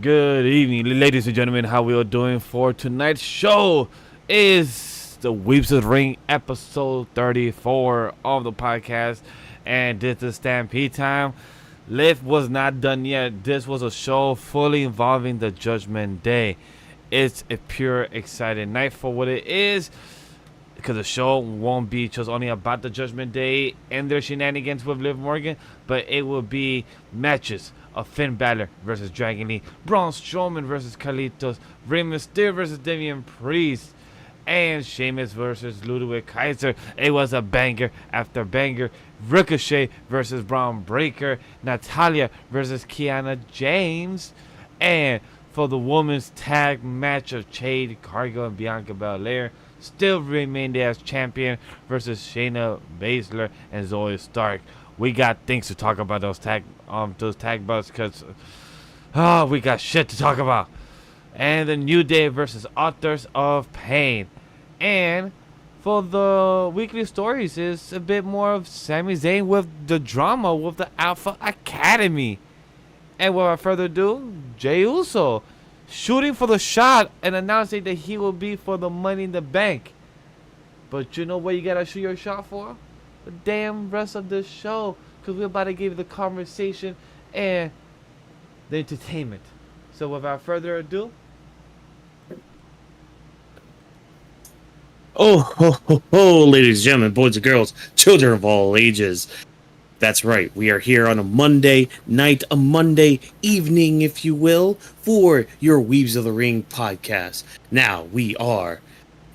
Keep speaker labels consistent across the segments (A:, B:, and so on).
A: Good evening, ladies and gentlemen. How we are doing for tonight's show is the Weebs of the Ring episode 34 of the podcast, and this is Stampede time. Liv was not done yet. This was a show fully involving the Judgment Day. It's a pure exciting night for what it is, because the show won't be just only about the Judgment Day and their shenanigans with Liv Morgan, but it will be matches of Finn Balor versus Dragon Lee, Braun Strowman versus Carlitos, Rey Mysterio versus Damian Priest, and Sheamus versus Ludwig Kaiser. It was a banger after banger. Riccochet versus Braun Breaker, Natalya versus Kiana James, and for the women's tag match of Jade Cargill and Bianca Belair, still remained as champion versus Shayna Baszler and Zoe Stark. We got things to talk about those tag belts, because we got shit to talk about. And the New Day versus Authors of Pain. And for the weekly stories is a bit more of Sami Zayn with the drama with the Alpha Academy. And without further ado, Jey Uso shooting for the shot and announcing that he will be for the Money in the Bank. But you know what you gotta shoot your shot for? The damn rest of this show, because we're about to give you the conversation and the entertainment. So without further ado,
B: ladies and gentlemen, boys and girls, children of all ages. That's right, we are here on a Monday night, a Monday evening, if you will, for your Weebs of the Ring podcast. Now, we are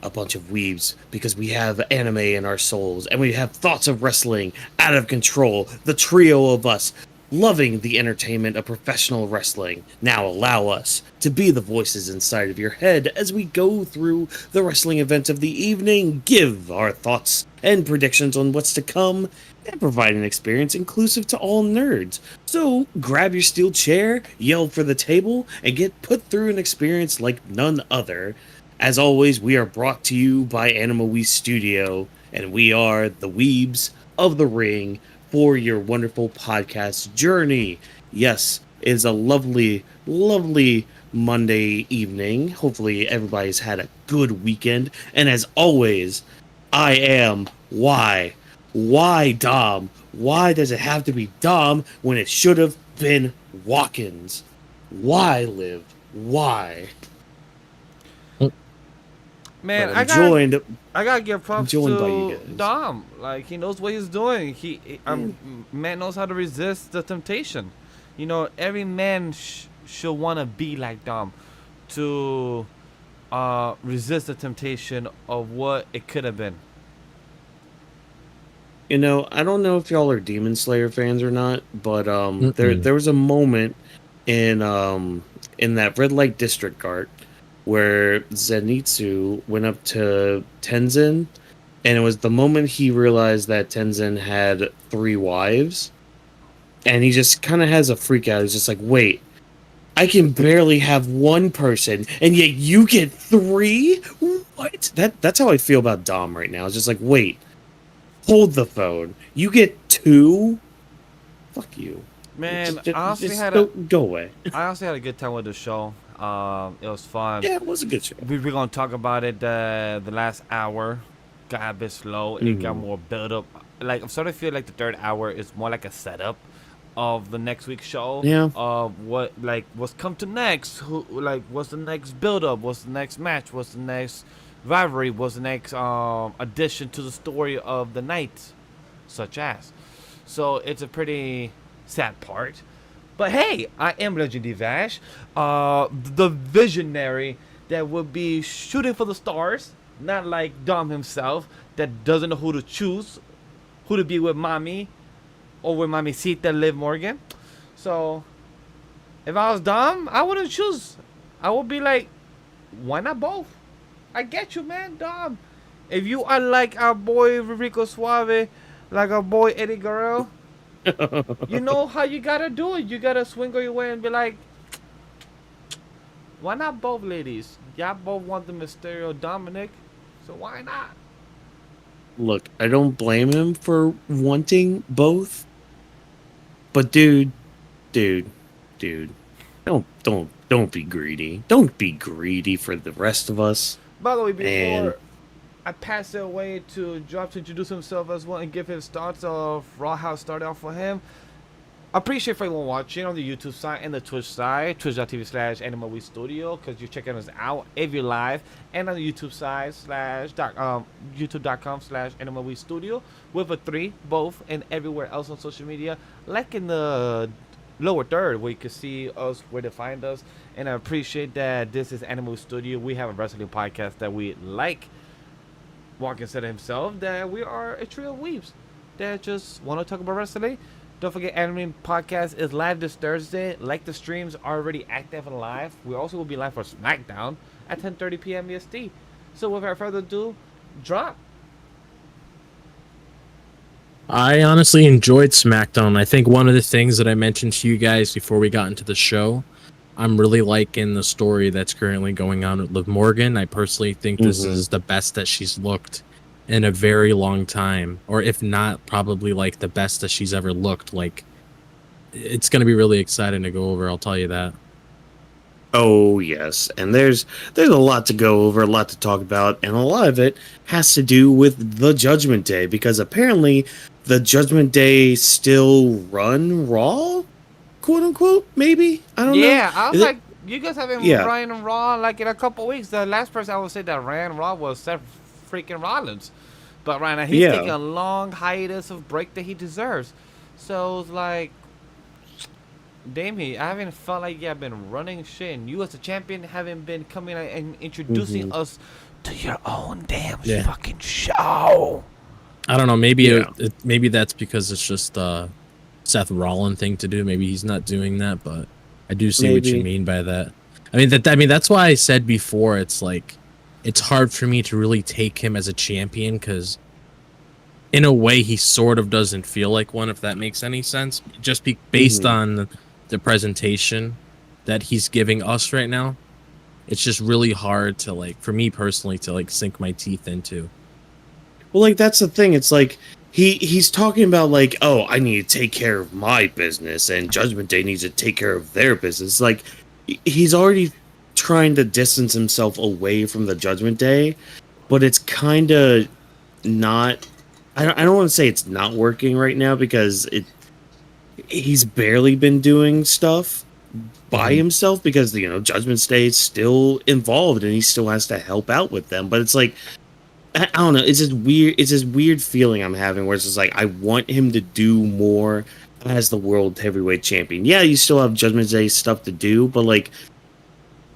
B: a bunch of weebs because we have anime in our souls, and we have thoughts of wrestling out of control. The trio of us loving the entertainment of professional wrestling. Now allow us to be the voices inside of your head as we go through the wrestling events of the evening, give our thoughts and predictions on what's to come, and provide an experience inclusive to all nerds. So grab your steel chair, yell for the table, and get put through an experience like none other. As always, we are brought to you by AniMa W3 Studio, and we are the Weebs of the Ring for your wonderful podcast journey. Yes, it is a lovely, lovely Monday evening. Hopefully everybody's had a good weekend. And as always, I am Why? Why Dom? Why does it have to be Dom when it should have been Watkins? Why, Liv? Why?
A: man, I gotta give props to Dom. Like, he knows what he's doing. Man knows how to resist the temptation. You know, every man should want to be like Dom to resist the temptation of what it could have been.
B: You know, I don't know if y'all are Demon Slayer fans or not, but there was a moment in that Red Light District arc where Zenitsu went up to Tenzin, and it was the moment he realized that Tenzin had 3 wives, and he just kind of has a freak out. He's just like, wait, I can barely have 1 person, and yet you get 3? What? That's how I feel about Dom right now. It's just like, wait, hold the phone. You get 2? Fuck you.
A: Man,
B: go away.
A: I honestly had a good time with the show. It was fun.
B: Yeah, it was a good show.
A: We're gonna talk about it. The last hour got a bit slow. It got more build up. Like, I'm starting to feel like the third hour is more like a setup of the next week's show.
B: Yeah.
A: Of what's come to next. What's the next build up? What's the next match? What's the next rivalry? What's the next addition to the story of the night, such as. So it's a pretty sad part. But hey, I am Legendary Vash, the visionary that would be shooting for the stars, not like Dom himself that doesn't know who to choose, who to be with mommy or with Mamacita Liv Morgan. So if I was Dom, I wouldn't choose. I would be like, why not both? I get you, man, Dom. If you are like our boy Rico Suave, like our boy Eddie Guerrero, you know how you gotta do it. You gotta swing your way and be like, why not both ladies? Y'all both want the Mysterio Dominic, so why not?
B: Look, I don't blame him for wanting both, but dude, don't Don't be greedy. Don't be greedy for the rest of us.
A: By the way,
B: And
A: before I pass it away to Drop to introduce himself as well and give his thoughts of Raw, how it started off for him. I appreciate for everyone watching on the YouTube side and the Twitch side, twitch.tv/AniMa W3 Studio, because you're checking us out if you're live, and on the YouTube side, youtube.com/AniMa W3 Studio, with a 3, both, and everywhere else on social media, like in the lower third, where you can see us, where to find us. And I appreciate that this is AniMa W3 Studio. We have a wrestling podcast that we like. Walking said himself that we are a trio of weebs that just want to talk about wrestling. Don't forget, Anime Podcast is live this Thursday. Like the streams are already active and live. We also will be live for Smackdown at 10:30 PM EST. So without further ado, drop.
C: I honestly enjoyed SmackDown. I think one of the things that I mentioned to you guys before we got into the show, I'm really liking the story that's currently going on with Liv Morgan. I personally think this is the best that she's looked in a very long time, or if not, probably like the best that she's ever looked. Like, it's going to be really exciting to go over, I'll tell you that.
B: oh yes, and there's a lot to go over, a lot to talk about, and a lot of it has to do with the Judgment Day, because apparently the Judgment Day still run Raw, quote unquote. Maybe, I don't know.
A: Yeah, I was like, you guys haven't
B: Yeah.
A: running Raw like in a couple weeks. The last person I would say that ran Raw was Seth freaking Rollins. But right now, he's
B: Yeah.
A: taking a long hiatus of break that he deserves. So it's like, Damian, I haven't felt like you've been running shit, and you as a champion haven't been coming out and introducing us to your own damn fucking show.
C: I don't know. Maybe
B: Yeah.
C: maybe that's because it's just Seth Rollins thing to do. Maybe he's not doing that, but I do see what you
B: Maybe.
C: mean by that. I mean that's why I said before, it's like it's hard for me to really take him as a champion, because in a way he sort of doesn't feel like one, if that makes any sense. Just based on the presentation that he's giving us right now, it's just really hard to, like, for me personally, to like sink my teeth into.
B: Well, like, that's the thing. It's like he's talking about, like, oh, I need to take care of my business, and Judgment Day needs to take care of their business. Like, he's already trying to distance himself away from the Judgment Day, but it's kind of not. I don't want to say it's not working right now, because he's barely been doing stuff by himself, because Judgment Day is still involved and he still has to help out with them. But it's like, I don't know, it's this weird feeling I'm having, where it's just like, I want him to do more as the world heavyweight champion. Yeah, you still have Judgment Day stuff to do, but like,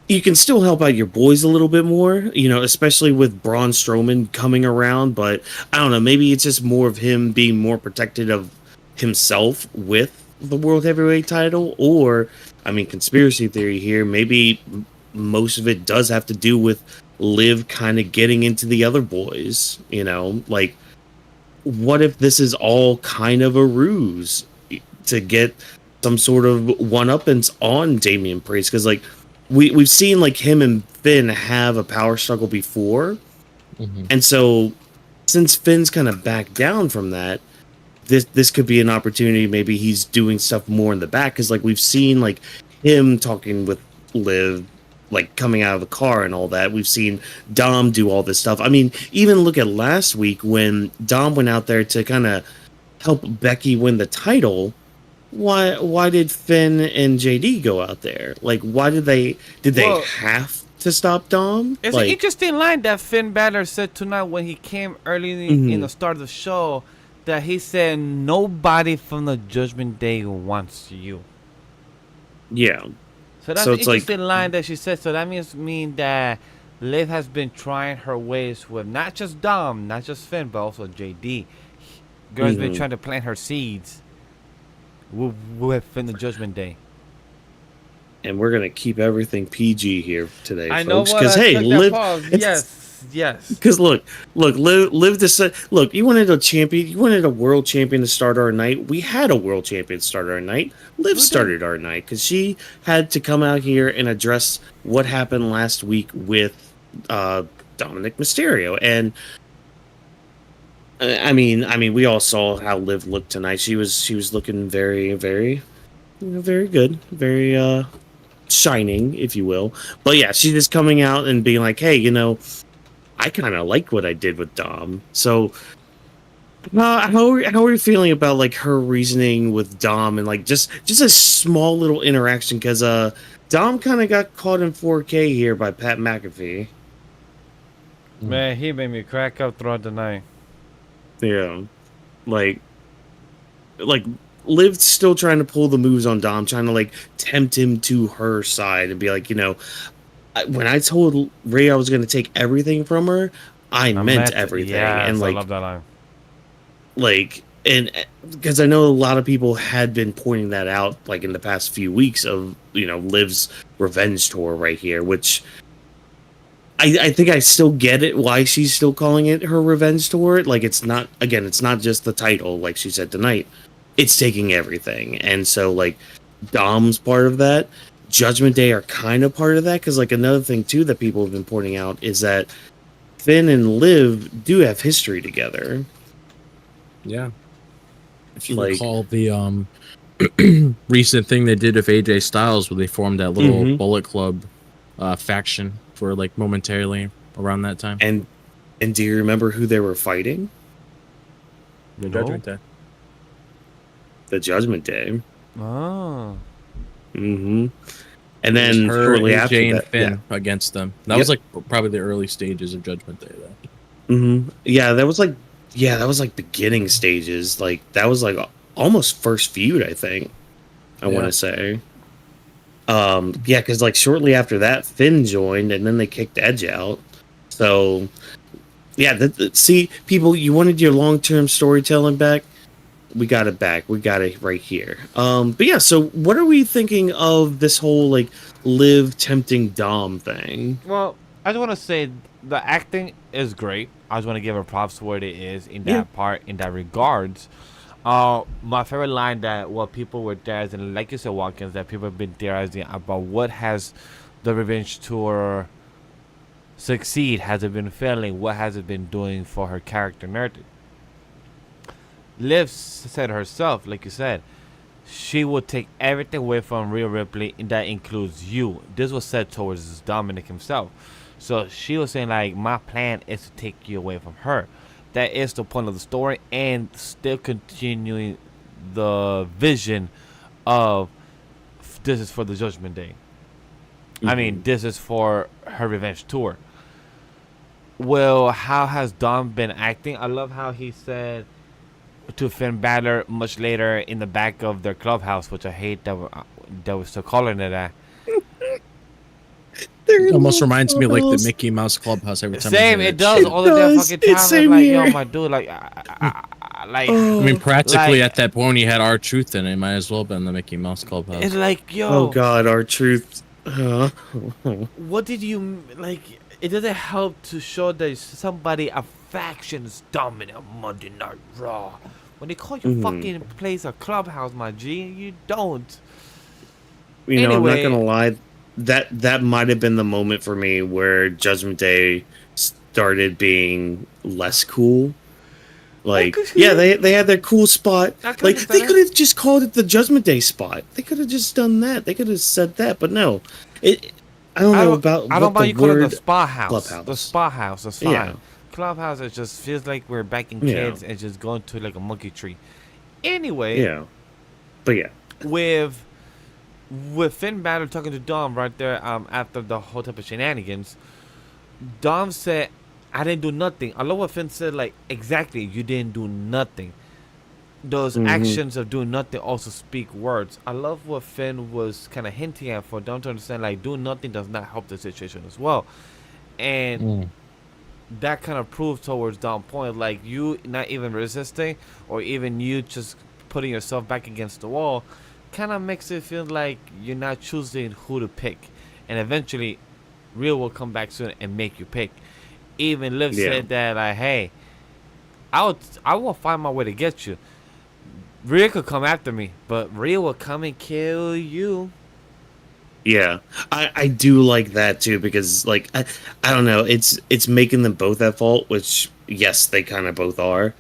B: you can still help out your boys a little bit more, especially with Braun Strowman coming around. But I don't know, maybe it's just more of him being more protected of himself with the world heavyweight title. Or, I mean, conspiracy theory here, maybe most of it does have to do with Liv kind of getting into the other boys. Like, what if this is all kind of a ruse to get some sort of one-uppance on Damian Priest? Because, like, we've seen, like, him and Finn have a power struggle before, and so since Finn's kind of backed down from that, this could be an opportunity. Maybe he's doing stuff more in the back, because, like, we've seen, like, him talking with Liv, like, coming out of the car and all that. We've seen Dom do all this stuff. I mean, even look at last week when Dom went out there to kind of help Becky win the title. Why did Finn and JD go out there? Like, why did they have to stop Dom?
A: It's
B: like,
A: an interesting line that Finn Balor said tonight when he came early in the start of the show, that he said nobody from the Judgment Day wants you.
B: Yeah.
A: So that's
B: So
A: an
B: it's like-
A: interesting line that she said. So that mean that Liv has been trying her ways with not just Dom, not just Finn, but also JD. Girl's been trying to plant her seeds within the Judgment Day.
B: And we're gonna keep everything PG here today,
A: I know
B: folks.
A: what.
B: Because hey, Liv.
A: Yes.
B: Because look, Liv this. Look, you wanted a champion. You wanted a world champion to start our night. We had a world champion start our night. Liv started our night because she had to come out here and address what happened last week with Dominic Mysterio. And I mean, we all saw how Liv looked tonight. She was looking very, very, very good. Very shining, if you will. But yeah, she's just coming out and being like, hey, I kind of like what I did with Dom. So how are you feeling about like her reasoning with Dom and like just a small little interaction? Because Dom kind of got caught in 4K here by Pat McAfee.
A: Man, he made me crack up throughout the night.
B: Yeah, like Liv's still trying to pull the moves on Dom, trying to like tempt him to her side and be like, when I told Ray I was going to take everything from her, I meant everything.
A: Yeah,
B: and like,
A: I love that line.
B: Like, and because I know a lot of people had been pointing that out, like in the past few weeks of Liv's revenge tour right here, which I think I still get it why she's still calling it her revenge tour. Like, it's not just the title, like she said tonight. It's taking everything, and so like Dom's part of that. Judgment Day are kind of part of that, because like another thing too that people have been pointing out is that Finn and Liv do have history together.
C: Yeah. If you
B: Like,
C: recall the recent thing they did with AJ Styles, where they formed that little Bullet Club faction for like momentarily around that time.
B: And do you remember who they were fighting?
C: The Judgment Day.
B: The Judgment Day.
A: Oh.
B: Mm-hmm. And then shortly after
C: Jey and
B: that,
C: Finn against them. That was like probably the early stages of Judgment Day, though.
B: Mm-hmm. Yeah, that was like beginning stages. Like that was like almost first feud, I think. I want to say. Yeah, because like shortly after that, Finn joined, and then they kicked Edge out. So, yeah, see, people, you wanted your long-term storytelling back. We got it back. We got it right here. But yeah, so what are we thinking of this whole like Liv tempting Dom thing?
A: Well, I just want to say the acting is great. I just want to give her props for what it is in that part, in that regards. My favorite line that people were theorizing, like you said, Watkins, that people have been theorizing about what has the Revenge Tour succeed? Has it been failing? What has it been doing for her character narrative? Liv said herself, like you said, she will take everything away from Rhea Ripley, and that includes you. This was said towards Dominic himself. So she was saying, like, my plan is to take you away from her. That is the point of the story, and still continuing the vision of this is for the Judgment Day. I mean, this is for her revenge tour. Well, how has Dom been acting? I love how he said to Finn Balor much later in the back of their clubhouse, which I hate that we're still calling it that.
C: It almost reminds me of like the Mickey Mouse Clubhouse every time.
A: Same, it does all the damn fucking time.
B: Same
A: like,
B: here.
A: yo, my dude, like, like.
C: I mean, practically
A: like,
C: at that point, he had R-Truth in it. It might as well have been the Mickey Mouse Clubhouse.
A: It's like, yo.
B: Oh God, R-Truth.
A: What did you like? It doesn't help to show that somebody a faction is dominant on Monday Night Raw. When they call your fucking place a clubhouse, my G, you don't.
B: You know, I'm not gonna lie. That might have been the moment for me where Judgment Day started being less cool. Like, yeah, they had their cool spot. Like, they could have just called it the Judgment Day spot. They could have just done that. They could have said that, but no. I don't know about.
A: I don't know you call it the spa house.
B: Clubhouse.
A: The spa house. That's fine.
B: Yeah.
A: Clubhouse, it just feels like we're back in kids and just going to like a monkey tree. Anyway.
B: Yeah. But yeah.
A: With Finn Balor talking to Dom right there after the whole type of shenanigans, Dom said, I didn't do nothing. I love what Finn said, like, exactly, you didn't do nothing. Those actions of doing nothing also speak words. I love what Finn was kind of hinting at for Dom to understand, like, doing nothing does not help the situation as well. And that kind of proves towards Dom's point, like, you not even resisting or even you just putting yourself back against the wall kind of makes it feel like you're not choosing who to pick. And eventually, Real will come back soon and make you pick. Even Liv said that, like, hey, I will find my way to get you. Rhea could come after me, but Rhea will come and kill you.
B: Yeah, I do like that too, because like I don't know, it's making them both at fault, which yes, they kind of both are,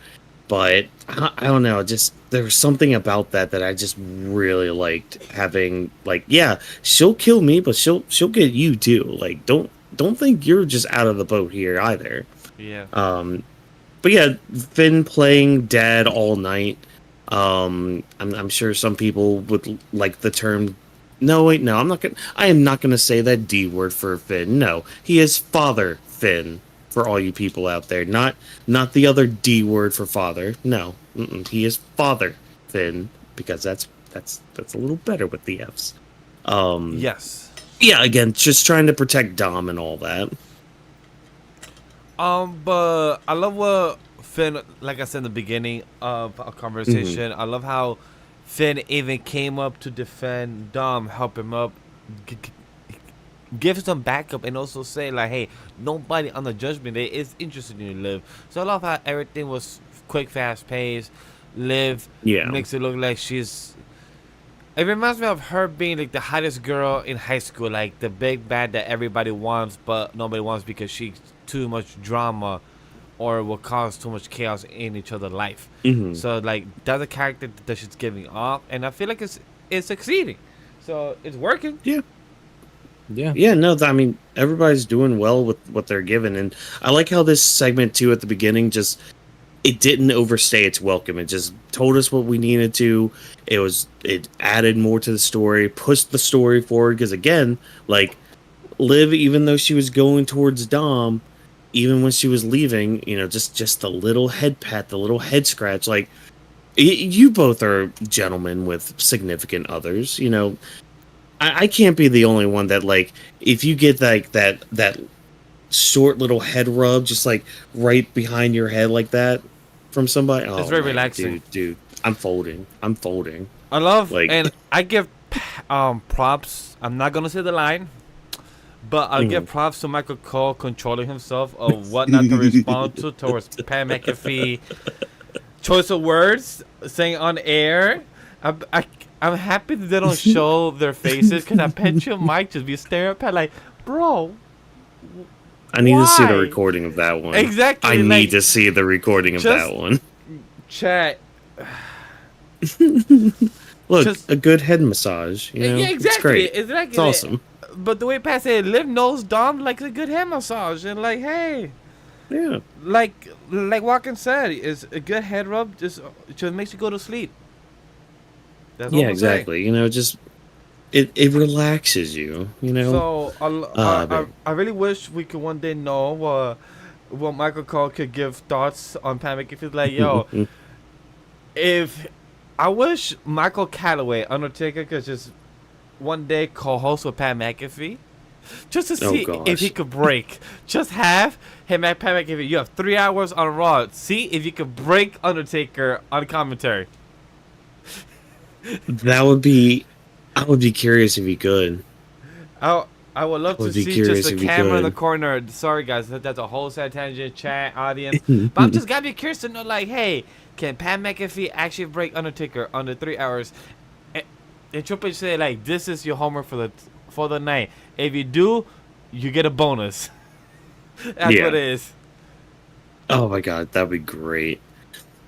B: But I don't know, just there was something about that I just really liked having. Like, yeah, she'll kill me, but she'll get you too. Like, don't think you're just out of the boat here either.
A: Yeah.
B: But yeah, Finn playing dad all night. I'm sure some people would like the term. No, wait, no, I am not gonna say that D word for Finn. No, he is Father Finn for all you people out there. Not the other D word for father. No, he is Father Finn because that's a little better with the F's.
A: Yes.
B: Yeah, again, just trying to protect Dom and all that.
A: But I love what Finn, like I said in the beginning of our conversation, I love how Finn even came up to defend Dom, help him up, give some backup, and also say like, hey, nobody on the Judgment Day is interested in you, Liv. So I love how everything was quick, fast paced. Liv makes it look like she's. It reminds me of her being like the hottest girl in high school, like the big bad that everybody wants, but nobody wants because she's too much drama, or will cause too much chaos in each other's life. So like that's a character that she's giving off, and I feel like it's succeeding. So it's working.
B: Yeah, no, I mean, everybody's doing well with what they're given, and I like how this segment too at the beginning it didn't overstay its welcome. It just told us what we needed to. It added more to the story, pushed the story forward, because again, like, Liv, even though she was going towards Dom, even when she was leaving, just the little head pat, the little head scratch, like, you both are gentlemen with significant others, I can't be the only one that, like, if you get like that short little head rub just like right behind your head like that from somebody,
A: it's very relaxing.
B: Dude, I'm folding.
A: I love,
B: like,
A: and I give props. I'm not gonna say the line, but I'll give props to Michael Cole controlling himself of what not to respond to towards Pat McAfee choice of words saying on air. I'm happy that they don't show their faces, because I bet you Mike just be staring at Pat like, bro.
B: I need to see the recording of that one.
A: Exactly.
B: I need to see the recording of that one.
A: Chat.
B: Look, a good head massage.
A: Yeah, exactly.
B: It's awesome.
A: But the way Pat said, Liv knows Dom likes a good head massage, and like, hey,
B: yeah,
A: like Walken said, is a good head rub just makes you go to sleep. That's all
B: exactly. Just it relaxes you.
A: So I really wish we could one day know what Michael Cole could give thoughts on Pat McAfee. Like, yo, if I wish Michael Calloway, Undertaker, could just one day co-host with Pat McAfee, just to see if he could break. Just have him at Pat McAfee. You have 3 hours on Raw. See if you could break Undertaker on commentary.
B: I would be curious if he could.
A: I would love to see just the camera in the corner. Sorry guys, that's a whole side tangent, chat, audience. But I'm just gotta be curious to know, like, hey, can Pat McAfee actually break Undertaker under 3 hours? And Triple H say, like, this is your homework for the night. If you do, you get a bonus. That's what it is.
B: Oh my god, that'd be great.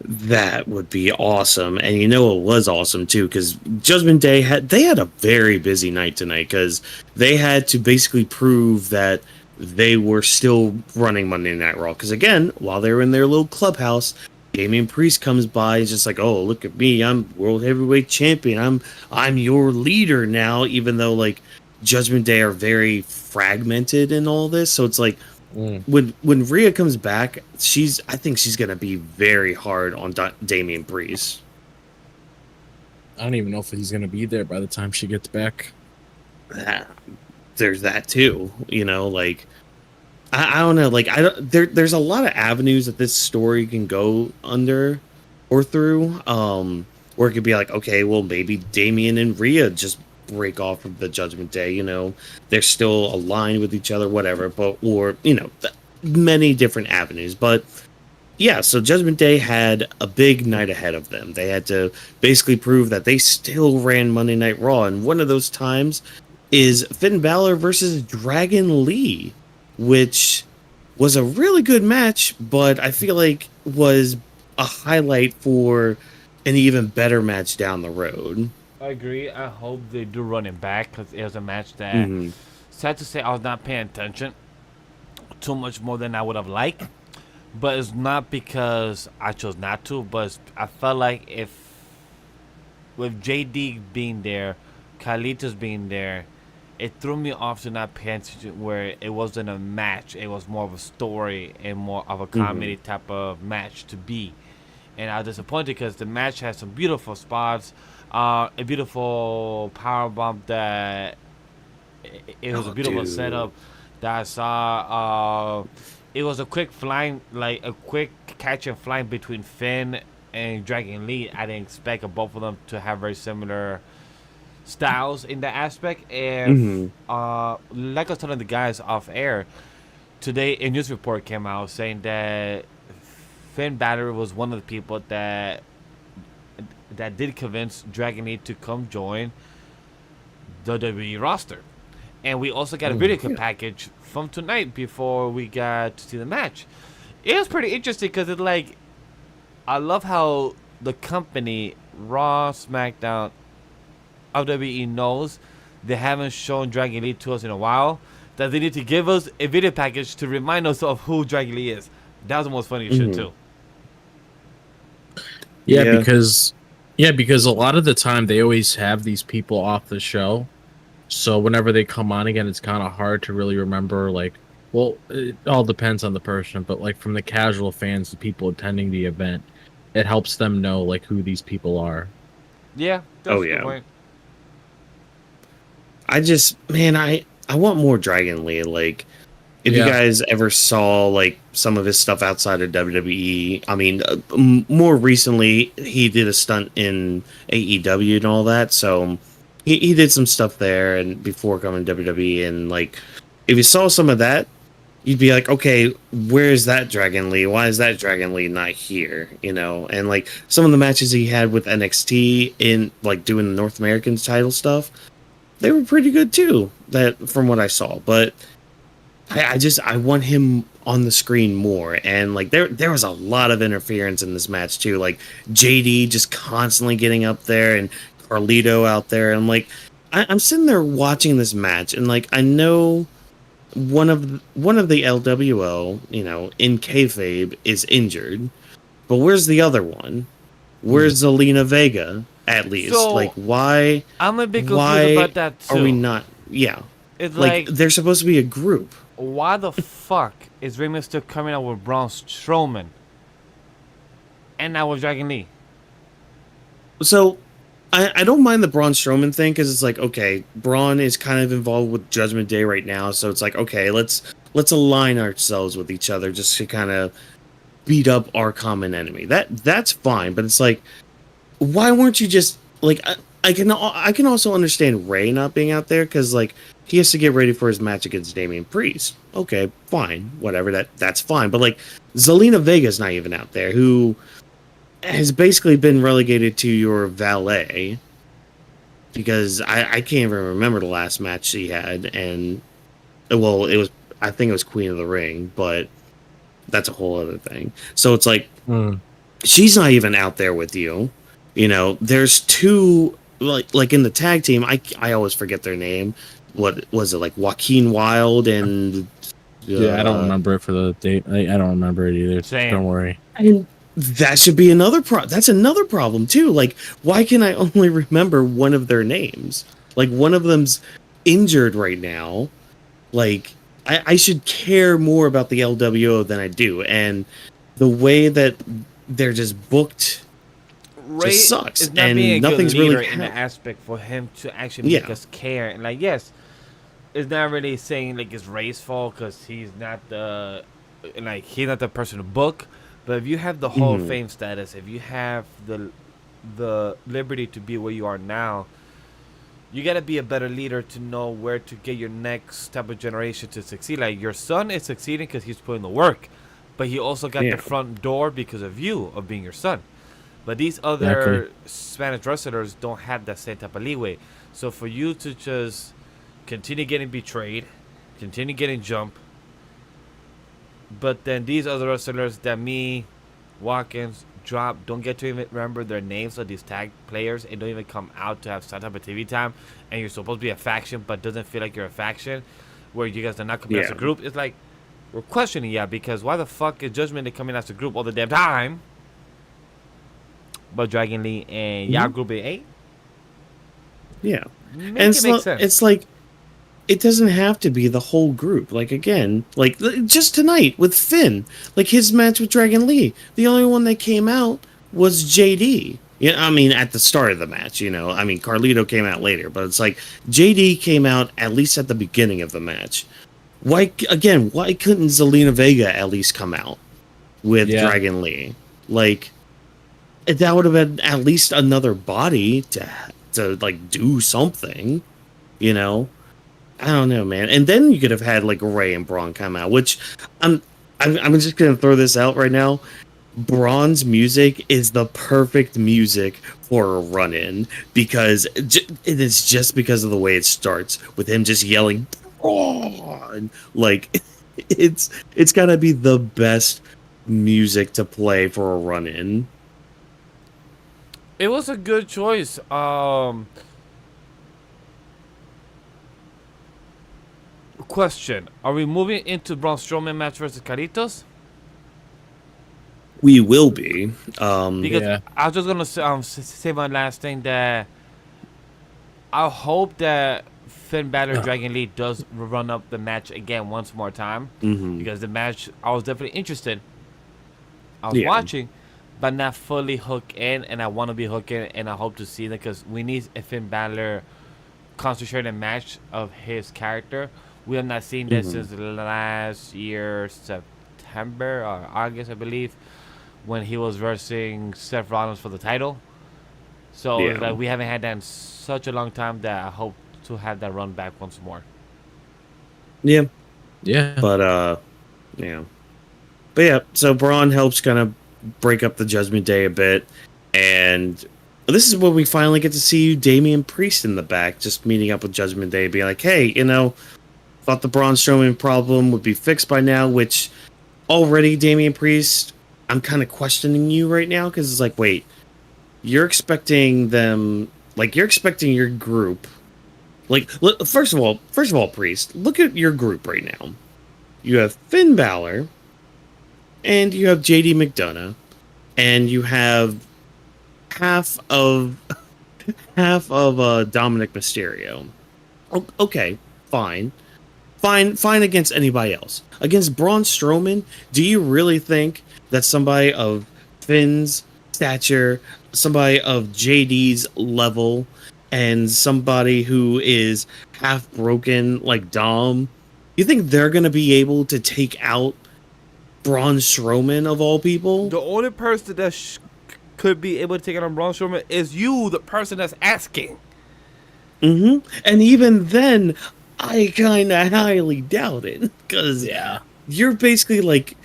B: That would be awesome. And it was awesome too, because Judgment Day had a very busy night tonight, because they had to basically prove that they were still running Monday Night Raw. Because again, while they were in their little clubhouse, Damian Priest comes by, he's just like, oh, look at me, I'm World Heavyweight Champion, I'm your leader now, even though like Judgment Day are very fragmented in all this. So it's like, when Rhea comes back, I think she's gonna be very hard on Damian Priest.
C: I don't even know if he's gonna be there by the time she gets back.
B: There's that too, like, I don't know, like, there's a lot of avenues that this story can go under or through, where it could be like, okay, well, maybe Damian and Rhea just break off of the Judgment Day, they're still aligned with each other, whatever, or many different avenues. But yeah, so Judgment Day had a big night ahead of them. They had to basically prove that they still ran Monday Night Raw, and one of those times is Finn Balor versus Dragon Lee, which was a really good match, but I feel like was a highlight for an even better match down the road.
A: I agree. I hope they do run it back because it was a match that,
B: Hmm.
A: sad to say, I was not paying attention too much more than I would have liked. But it's not because I chose not to, but I felt like if with JD being there, Carlitos being there, it threw me off to not pay attention where it wasn't a match. It was more of a story and more of a comedy type of match to be. And I was disappointed because the match had some beautiful spots, a beautiful power bump that it was a beautiful setup that I saw. It was a quick flying, like a quick catch and flying between Finn and Dragon Lee. I didn't expect both of them to have very similar styles in that aspect. And like I was telling the guys off air today, a news report came out saying that Finn Balor was one of the people that did convince Dragon Lee to come join the WWE roster. And we also got a video package from tonight before we got to see the match. It was pretty interesting because it's like, I love how the company, Raw, Smackdown, WWE knows they haven't shown Dragon Lee to us in a while, that they need to give us a video package to remind us of who Dragon Lee is. That was the most funny shit too.
C: Yeah, because a lot of the time they always have these people off the show. So whenever they come on again, it's kind of hard to really remember, like, well, it all depends on the person, but like from the casual fans, the people attending the event, it helps them know like who these people are.
A: Yeah. That's a good point.
B: I want more Dragon Lee. Like, if you guys ever saw like some of his stuff outside of WWE, I mean, more recently he did a stunt in AEW and all that, so he did some stuff there and before coming to WWE, and like if you saw some of that, you'd be like, okay, where's that Dragon Lee? Why is that Dragon Lee not here? You know, and like some of the matches he had with NXT in like doing the North American title stuff, they were pretty good too. That from what I saw, but I want him on the screen more, and like there was a lot of interference in this match too. Like JD just constantly getting up there and Carlito out there. I'm like, I'm sitting there watching this match, and like I know one of the LWO, you know, in kayfabe is injured, but where's the other one? Where's Zelina Vega? At least,
A: So,
B: like, why?
A: I'm a bit confused about that too.
B: Are we not? Yeah,
A: It's
B: like they're supposed to be a group.
A: why the fuck is Rey Mysterio coming out with Braun Strowman and now with Dragon Lee?
B: So I don't mind the Braun Strowman thing because it's like, okay, Braun is kind of involved with Judgment Day right now, so it's like, okay, let's align ourselves with each other just to kind of beat up our common enemy. That's fine, but it's like, why weren't you just like? I can also understand Ray not being out there because like he has to get ready for his match against Damian Priest. Okay, fine, whatever, that's fine. But like Zelina Vega's not even out there, who has basically been relegated to your valet because I can't even remember the last match she had, and well, I think it was Queen of the Ring, but that's a whole other thing. So it's like she's not even out there with you. You know, there's two like in the tag team. I always forget their name. What was it, like Joaquin Wilde and?
C: I don't remember it for the date. I don't remember it either.
A: Same.
C: Don't worry.
B: And that should be another that's another problem too. Like, why can I only remember one of their names? Like, one of them's injured right now. Like, I should care more about the LWO than I do, and the way that they're just booked.
A: Ray
B: just sucks,
A: is not
B: and
A: being a
B: nothing's
A: good leader
B: really
A: in the aspect for him to actually make us care. And like, yes, it's not really saying like it's Ray's fault because he's not the person to book. But if you have the Hall of Fame status, if you have the liberty to be where you are now, you gotta be a better leader to know where to get your next type of generation to succeed. Like, your son is succeeding because he's putting the work, but he also got the front door because of you, of being your son. But these other Spanish wrestlers don't have that same type of leeway. So for you to just continue getting betrayed, continue getting jumped, but then these other wrestlers that me, Watkins, don't get to even remember their names of these tag players and don't even come out to have some type of TV time, and you're supposed to be a faction but doesn't feel like you're a faction, where you guys are not coming as a group, it's like, we're questioning because why the fuck is Judgment coming as a group all the damn time? But Dragon Lee and y'all group A?
B: Yeah.
A: Make
B: And
A: it make sense.
B: it's like, it doesn't have to be the whole group. Like, again, like, just tonight with Finn, like, his match with Dragon Lee, the only one that came out was JD. Yeah, I mean, at the start of the match, you know. I mean, Carlito came out later, but it's like, JD came out at least at the beginning of the match. Why couldn't Zelina Vega at least come out with Dragon Lee? Like, that would have been at least another body to like do something, you know. I don't know, man. And then you could have had like Ray and Braun come out, which I'm just gonna throw this out right now. Braun's music is the perfect music for a run-in because it is just because of the way it starts with him just yelling Braun. Like, it's gotta be the best music to play for a run-in.
A: It was a good choice. Question: are we moving into Braun Strowman match versus Carlitos?
B: We will be.
A: Because I was just gonna say my last thing, that I hope that Finn Balor Dragon Lee does run up the match again once more time, because the match I was definitely interested. I was watching, but not fully hooked in, and I want to be hooked in, and I hope to see that because we need a Finn Balor concentrated match of his character. We have not seen this since last year, September or August, I believe, when he was versing Seth Rollins for the title. So it's like we haven't had that in such a long time that I hope to have that run back once more.
B: Yeah.
C: But
B: so Braun helps kind of break up the Judgment Day a bit, and this is when we finally get to see Damian Priest in the back, just meeting up with Judgment Day, being like, hey, you know, thought the Braun Strowman problem would be fixed by now, which already Damian Priest, I'm kind of questioning you right now, because it's like, wait, you're expecting your group, like, first of all, Priest, look at your group right now. You have Finn Balor, and you have JD McDonough, and you have half of Dominic Mysterio. Okay, fine against anybody else. Against Braun Strowman, do you really think that somebody of Finn's stature, somebody of JD's level, and somebody who is half broken like Dom, you think they're gonna be able to take out Braun Strowman of all people?
A: The only person that could be able to take it on Braun Strowman is you, the person that's asking.
B: And even then, I kind of highly doubt it, because you're basically like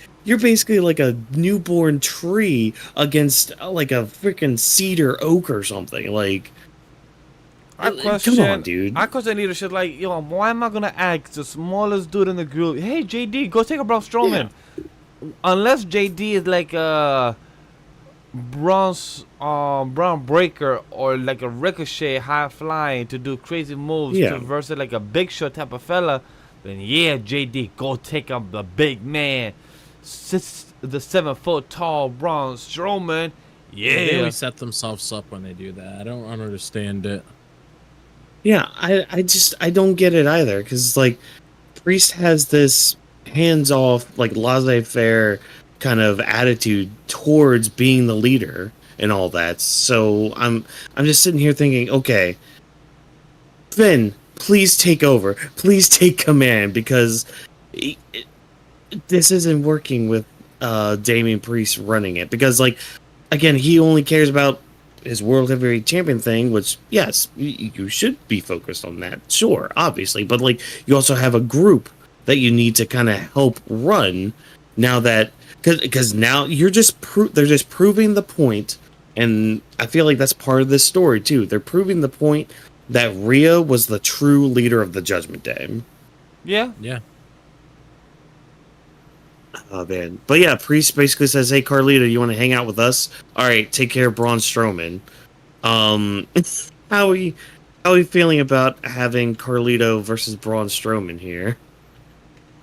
B: a newborn tree against like a freaking cedar oak or something. Like, come on, dude.
A: I question leadership. Like, yo, why am I gonna ask the smallest dude in the group? Hey, JD, go take a Braun Strowman. Unless JD is like a Braun Breaker or like a Riccochet high flying to do crazy moves to versus like a Big Show type of fella, then JD, go take up the big man, the 7 foot tall Braun Strowman.
C: They always set themselves up when they do that. I don't understand it.
B: Yeah, I don't get it either, because like Priest has this hands off, like laissez-faire kind of attitude towards being the leader and all that. So I'm just sitting here thinking, okay, Finn, please take over, please take command, because this isn't working with Damian Priest running it. Because, like, again, he only cares about his World Heavyweight Champion thing, which, yes, you should be focused on that, sure, obviously, but like, you also have a group that you need to kind of help run now that, because now they're just proving the point, and I feel like that's part of this story too. They're proving the point that Rhea was the true leader of the Judgment Day.
A: Yeah.
B: Oh man, but yeah, Priest basically says, "Hey, Carlito, you want to hang out with us? All right, take care of Braun Strowman." Um, how we how we feeling about having Carlito versus Braun Strowman here?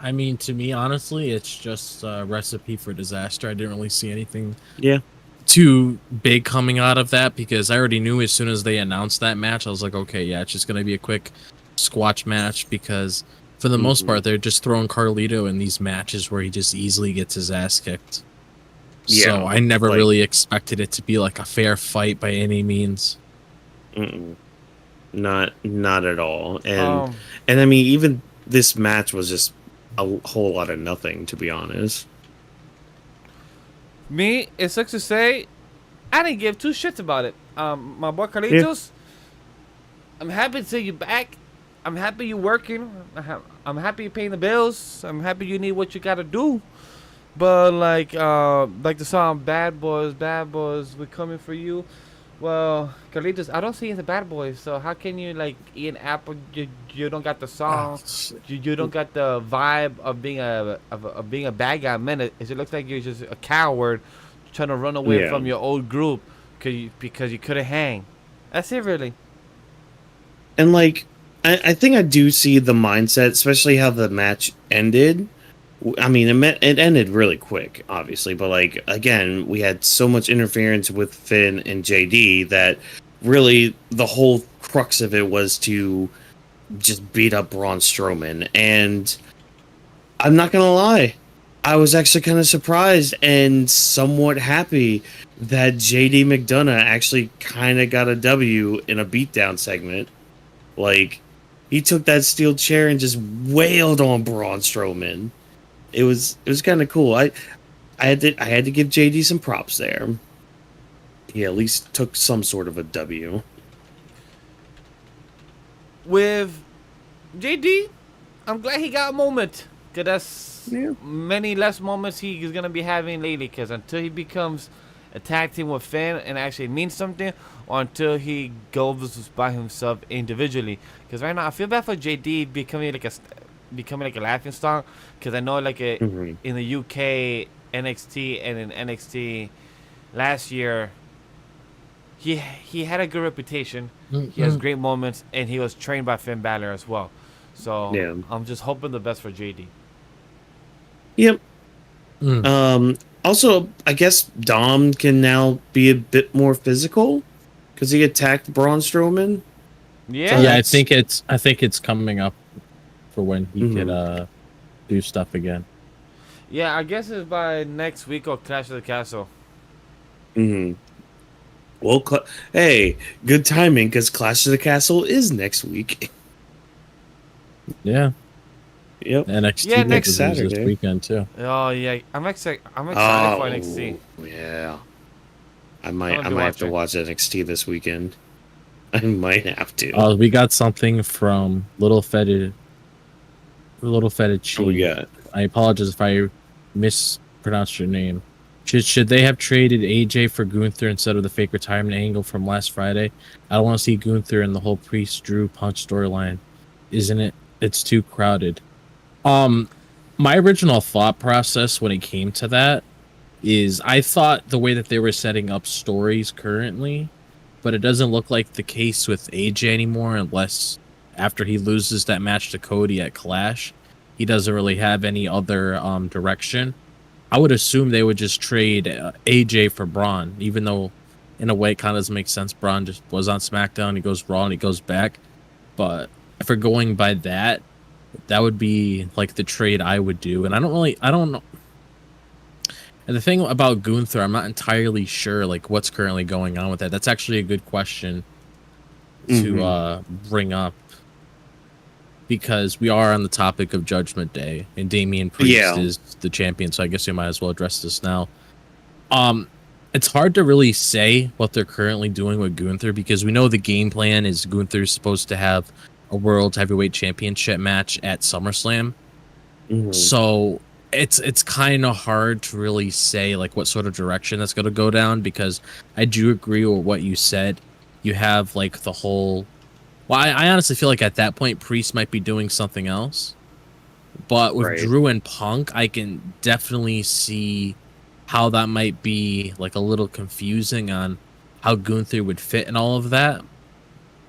C: I mean, to me, honestly, it's just a recipe for disaster. I didn't really see anything
B: Yeah,
C: too big coming out of that because I already knew as soon as they announced that match, I was like, okay, yeah, it's just gonna be a quick squash match because for the most part, they're just throwing Carlito in these matches where he just easily gets his ass kicked.
B: Yeah,
C: So I never
B: like-
C: really expected it to be like a fair fight by any means.
B: not at all.
A: Um,
B: And I mean, even this match was just a whole lot of nothing, to be honest.
A: Me, it sucks to say, I didn't give two shits about it. My boy Carlitos, I'm happy to see you back. I'm happy you're working. I'm happy you're paying the bills. I'm happy you need what you gotta do. But like the song "Bad Boys, We're Coming for You." Well, Carlitos, I don't see you in the Bad Boys. So how can you like eat an apple? You don't got the song. You don't got the vibe of being a bad guy. Man, it looks like you're just a coward trying to run away from your old group because you couldn't hang. That's it, really.
B: And like, I think I do see the mindset, especially how the match ended. I mean, it ended really quick, obviously, but like again, we had so much interference with Finn and JD that really the whole crux of it was to just beat up Braun Strowman. And I'm not gonna lie, I was actually kind of surprised and somewhat happy that JD McDonough actually kind of got a W in a beatdown segment. Like, he took that steel chair and just wailed on Braun Strowman. It was kind of cool. I had to give JD some props there. He at least took some sort of a W.
A: With JD, I'm glad he got a moment. Cause that's many less moments he is gonna be having lately. Cause until he becomes a tag team with Finn and actually means something, or until he goes by himself individually. Cause right now I feel bad for JD becoming like a laughing stock. Cause I know like in the UK NXT and in NXT last year, he had a good reputation. He has great moments, and he was trained by Finn Balor as well. So I'm just hoping the best for JD.
B: Yep. Also, I guess Dom can now be a bit more physical because he attacked Braun Strowman.
A: Yeah.
C: So yeah, I think it's coming up for when he could do stuff again.
A: Yeah, I guess it's by next week or Clash of the Castle.
B: Well, hey, good timing because Clash of the Castle is next week.
C: Yeah.
B: Yep.
C: NXT
B: next
C: Saturday
B: Saturday.
C: this weekend too.
A: Oh yeah, I'm excited for NXT.
B: Yeah. I might
A: I'm gonna be
B: have to
A: watching.
B: watch NXT this weekend. I might have to.
C: We got something from Little Fetid Chi.
B: We got.
C: I apologize if I mispronounced your name. Should they have traded AJ for Gunther instead of the fake retirement angle from last Friday? I don't want to see Gunther in the whole Priest Drew punch storyline. Isn't it? It's too crowded. My original thought process when it came to that is I thought the way that they were setting up stories currently, but it doesn't look like the case with AJ anymore unless after he loses that match to Cody at Clash, he doesn't really have any other direction. I would assume they would just trade AJ for Braun, even though in a way it kind of doesn't make sense. Braun just was on SmackDown, he goes Raw and he goes back. But if we're going by that, that would be like the trade I would do. And I don't know. And the thing about Gunther, I'm not entirely sure like what's currently going on with that. That's actually a good question to bring up. Because we are on the topic of Judgment Day, and Damian Priest is the champion, so I guess we might as well address this now. It's hard to really say what they're currently doing with Gunther, because we know the game plan is Gunther's supposed to have a World Heavyweight Championship match at SummerSlam. So it's kind of hard to really say like what sort of direction that's going to go down, because I do agree with what you said. You have like the whole... Well, I honestly feel like at that point, Priest might be doing something else. But with
B: Right.
C: Drew and Punk, I can definitely see how that might be like a little confusing on how Gunther would fit in all of that.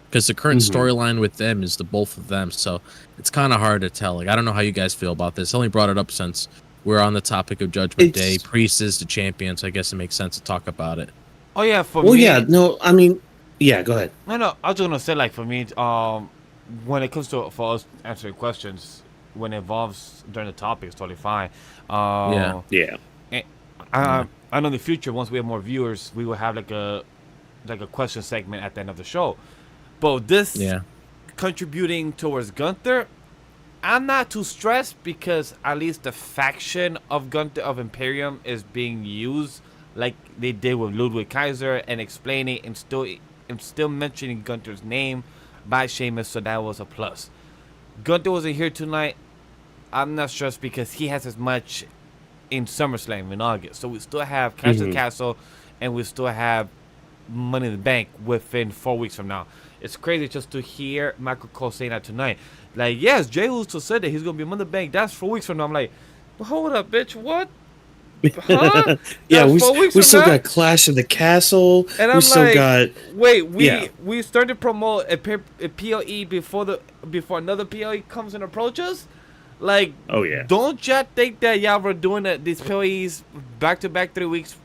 C: Because the current storyline with them is the both of them, so it's kind of hard to tell. Like, I don't know how you guys feel about this. I only brought it up since we're on the topic of Judgment Day. Priest is the champion, so I guess it makes sense to talk about it.
A: Oh yeah, for me.
B: Yeah, no, I mean, yeah, go ahead.
A: No, I was just gonna say, like, for me, when it comes to for us answering questions, when it involves during the topic, it's totally fine.
B: Yeah.
A: And I know in the future, once we have more viewers, we will have like a question segment at the end of the show. But this contributing towards Gunther, I'm not too stressed because at least the faction of Gunther of Imperium is being used like they did with Ludwig Kaiser and explaining and still mentioning Gunther's name by Sheamus, so that was a plus. Gunther wasn't here tonight. I'm not stressed because he has as much in SummerSlam in August. So we still have Clash of the Castle and we still have Money in the Bank within 4 weeks from now. It's crazy just to hear Michael Cole saying that tonight. Like, yes, Jey Uso said that he's going to be Money in the Bank. That's 4 weeks from now. I'm like, well, hold up, bitch. What? Huh?
B: Yeah, we still got Clash of the Castle.
A: And I'm
B: we still
A: like,
B: got...
A: Wait, we started to promote a PLE before another PLE comes and approaches? Like,
B: oh yeah,
A: don't y'all think that y'all were doing these PLEs back-to-back 3 weeks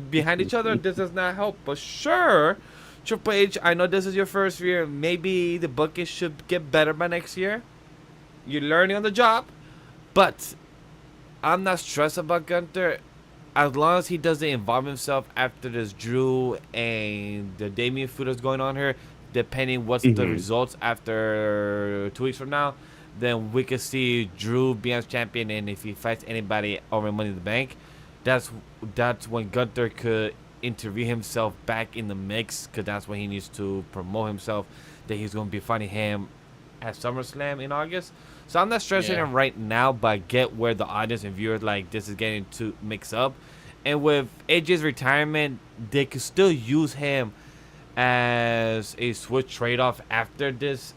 A: behind each other? This does not help. But sure, Triple H, I know this is your first year. Maybe the bucket should get better by next year. You're learning on the job. But I'm not stressed about Gunther. As long as he doesn't involve himself after this Drew and the Damian feud that's going on here, depending what's the results after 2 weeks from now, then we could see Drew be as champion, and if he fights anybody over Money in the Bank, that's when Gunther could interview himself back in the mix, because that's when he needs to promote himself, that he's going to be fighting him at SummerSlam in August. So I'm not stressing him right now, but I get where the audience and viewers like this is getting to mix up. And with AJ's retirement, they could still use him as a switch trade-off after this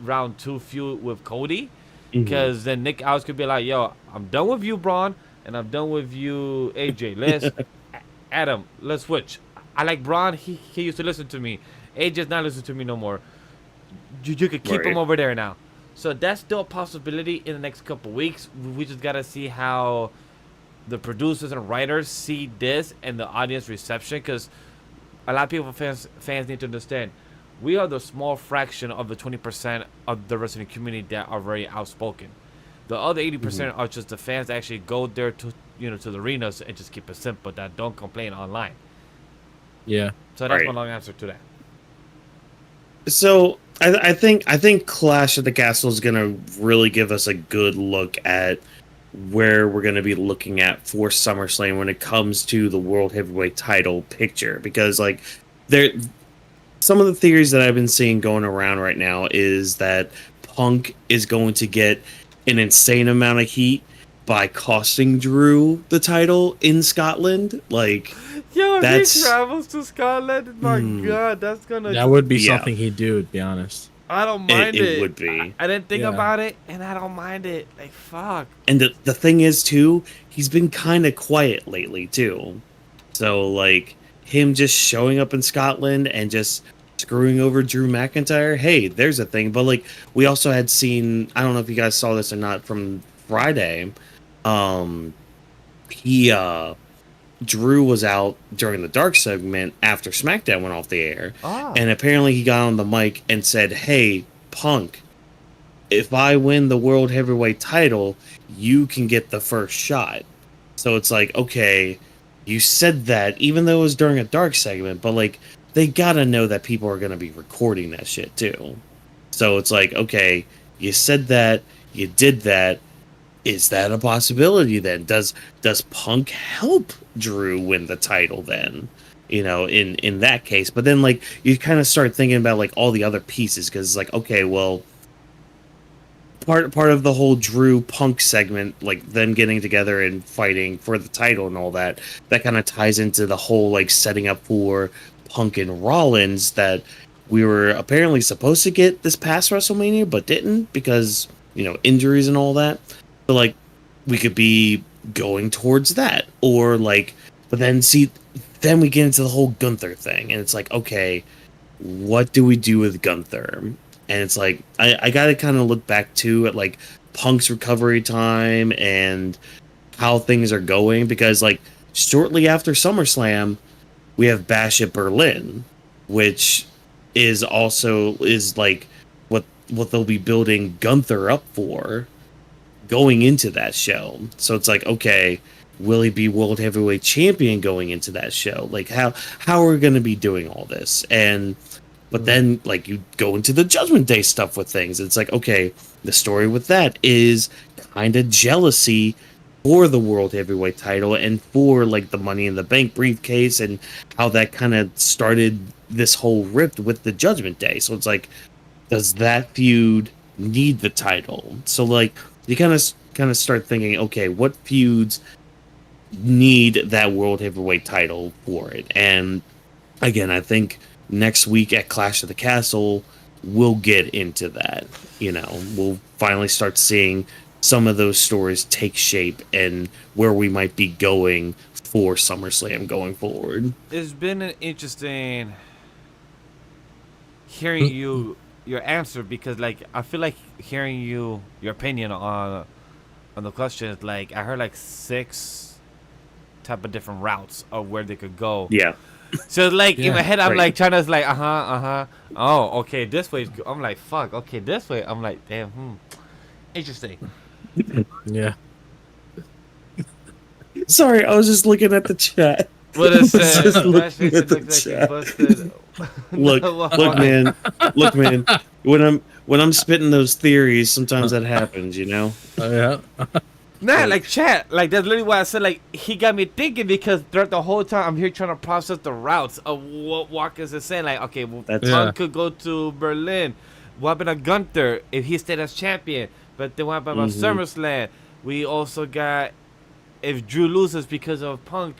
A: round 2 feud with Cody, because then Nick Aldis could be like, yo, I'm done with you, Braun, and I'm done with you, AJ. Let's Adam, let's switch. I like Braun. He used to listen to me. AJ's not listening to me no more. You could keep him over there now. So that's still a possibility in the next couple weeks. We just gotta see how the producers and writers see this and the audience reception, because a lot of people, fans need to understand, we are the small fraction of the 20% of the wrestling community that are very outspoken. The other 80% are just the fans that actually go there to to the arenas and just keep it simple, that don't complain online.
C: Yeah.
A: So that's my long answer to that.
B: So I think Clash of the Castle is gonna really give us a good look at where we're gonna be looking at for SummerSlam when it comes to the World Heavyweight title picture, because like some of the theories that I've been seeing going around right now is that Punk is going to get an insane amount of heat by costing Drew the title in Scotland. Like,
A: yo, if he travels to Scotland, my God, that
C: would be something he'd do, to be honest.
A: I don't mind it.
B: It would be.
A: I didn't think about it, and I don't mind it. Like, fuck.
B: And the thing is, too, he's been kind of quiet lately, too. So, like, him just showing up in Scotland and just screwing over Drew McIntyre, hey, there's a thing. But, like, we also had seen, I don't know if you guys saw this or not, from Friday, Drew was out during the Dark segment after SmackDown went off the air, and apparently he got on the mic and said, hey, Punk, if I win the World Heavyweight title, you can get the first shot. So it's like, okay, you said that, even though it was during a Dark segment, but like, they gotta know that people are gonna be recording that shit too. So it's like, okay, you said that, you did that. Is that a possibility then? Does Punk help Drew win the title then? In that case. But then like you kind of start thinking about like all the other pieces, because it's like, okay, well, part of the whole Drew Punk segment, like them getting together and fighting for the title and all that kind of ties into the whole like setting up for Punk and Rollins that we were apparently supposed to get this past WrestleMania but didn't, because injuries and all that. But like, we could be going towards that, or like, but then then we get into the whole Gunther thing, and it's like, okay, what do we do with Gunther? And it's like, I gotta kind of look back too at like Punk's recovery time and how things are going, because like shortly after SummerSlam, we have Bash at Berlin, which is like what they'll be building Gunther up for going into that show. So it's like, okay, will he be World Heavyweight Champion going into that show? Like, how are we going to be doing all this? But then, like, you go into the Judgment Day stuff with things. It's like, okay, the story with that is kind of jealousy for the World Heavyweight title and for, like, the Money in the Bank briefcase, and how that kind of started this whole rift with the Judgment Day. So it's like, does that feud need the title? So, like, you kind of start thinking, okay, what feuds need that World Heavyweight title for it? And again, I think next week at Clash of the Castle, we'll get into that. We'll finally start seeing some of those stories take shape and where we might be going for SummerSlam going forward.
A: It's been an interesting hearing your answer, because like I feel like hearing your opinion on the question is like I heard like 6 type of different routes of where they could go.
B: Yeah.
A: So like in my head I'm
B: right.
A: like trying to like oh okay, this way I'm like fuck, okay, this way I'm like damn interesting.
C: Yeah.
B: Sorry, I was just looking at the chat.
A: What it says,
B: Just looking
A: Bash face,
B: at
A: it
B: the
A: looks like
B: chat.
A: he busted.
B: Look, man. When I'm spitting those theories, sometimes that happens,
C: Oh yeah.
A: Nah, like chat, like that's literally why I said like he got me thinking, because throughout the whole time I'm here trying to process the routes of what Walker's is saying. Like, okay, well, Punk could go to Berlin. What happened to Gunther if he stayed as champion? But then what happened about SummerSlam? We also got if Drew loses because of Punk,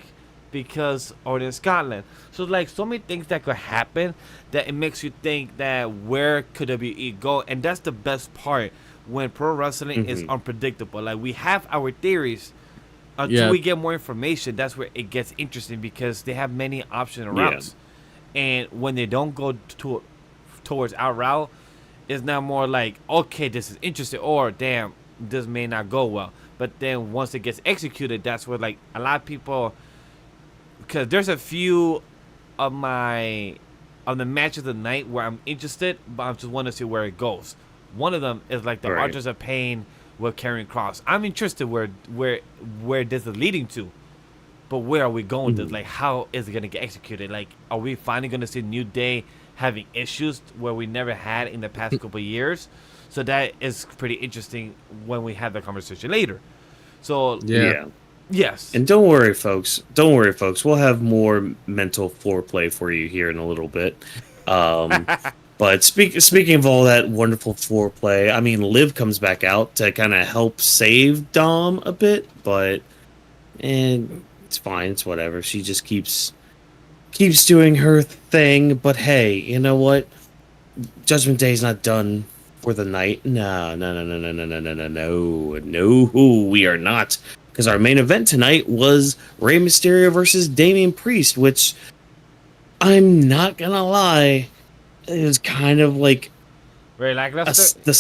A: because or in Scotland. So like so many things that could happen that it makes you think that where could WWE go, and that's the best part. When pro wrestling is unpredictable, like we have our theories until we get more information. That's where it gets interesting, because they have many options and routes, and when they don't go towards our route, it's now more like, okay, this is interesting, or damn, this may not go well. But then once it gets executed, that's where like a lot of people, because there's a few of the matches of the night where I'm interested, but I just want to see where it goes. One of them is like the Authors of Pain with Karrion Kross. I'm interested where this is leading to, but where are we going with this? Like, how is it gonna get executed? Like, are we finally gonna see New Day having issues where we never had in the past couple of years? So that is pretty interesting when we have the conversation later. So yes.
B: And don't worry, folks. We'll have more mental foreplay for you here in a little bit. But speaking of all that wonderful foreplay, I mean, Liv comes back out to kind of help save Dom a bit, but it's fine. It's whatever. She just keeps doing her thing. But hey, you know what? Judgment Day's not done for the night. No, we are not. Because our main event tonight was Rey Mysterio versus Damian Priest, which I'm not gonna lie, it was kind of like
A: very lackluster.
B: I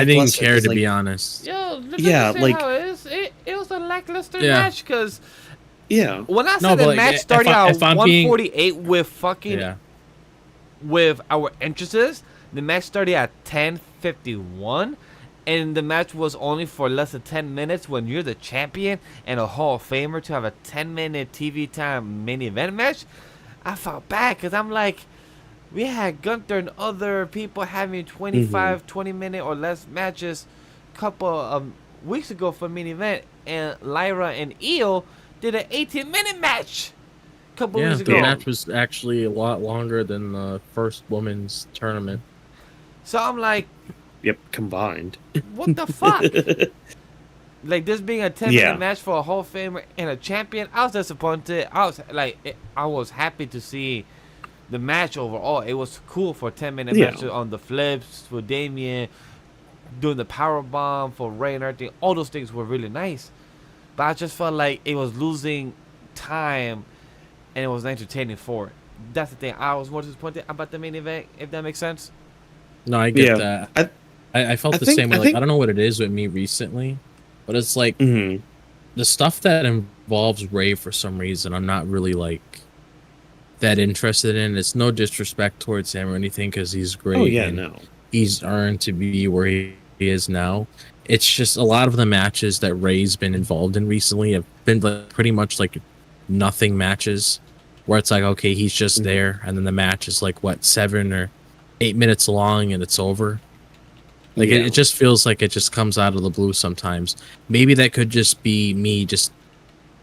C: didn't care, to be honest.
A: Yo,
B: like
A: it was a lackluster match, because when I said the match started at 148 with fucking with our entrances, the match started at 10:51, and the match was only for less than 10 minutes. When you're the champion and a Hall of Famer, to have a 10-minute TV time main event match, I felt bad, because I'm like, we had Gunther and other people having 25, 20-minute or less matches a couple of weeks ago for main event, and Lyra and Io did an 18-minute match a couple weeks ago.
C: The match was actually a lot longer than the first women's tournament.
A: So I'm like,
B: combined.
A: What the fuck? Like, this being a 10-minute match for a Hall of Famer and a champion, I was disappointed. I was happy to see the match overall. It was cool for 10-minute matches on the flips for Damian, doing the power bomb for Ray and everything. All those things were really nice, but I just felt like it was losing time, and it was entertaining for it. That's the thing. I was more disappointed about the main event, if that makes sense.
C: No, I get
B: Yeah.
C: that. I felt the same way. Like, I don't know what it is with me recently, but it's like
B: Mhm.
C: the stuff that involves Ray for some reason, I'm not really like that interested in. It's no disrespect towards him or anything, because he's great.
B: Oh yeah,
C: and
B: no.
C: he's earned to be where he is now. It's just a lot of the matches that Ray's been involved in recently have been like pretty much like nothing matches, where it's like, okay, he's just there, and then the match is like what, 7 or 8 minutes long, and it's over. Like it just feels like it just comes out of the blue sometimes. Maybe that could just be me just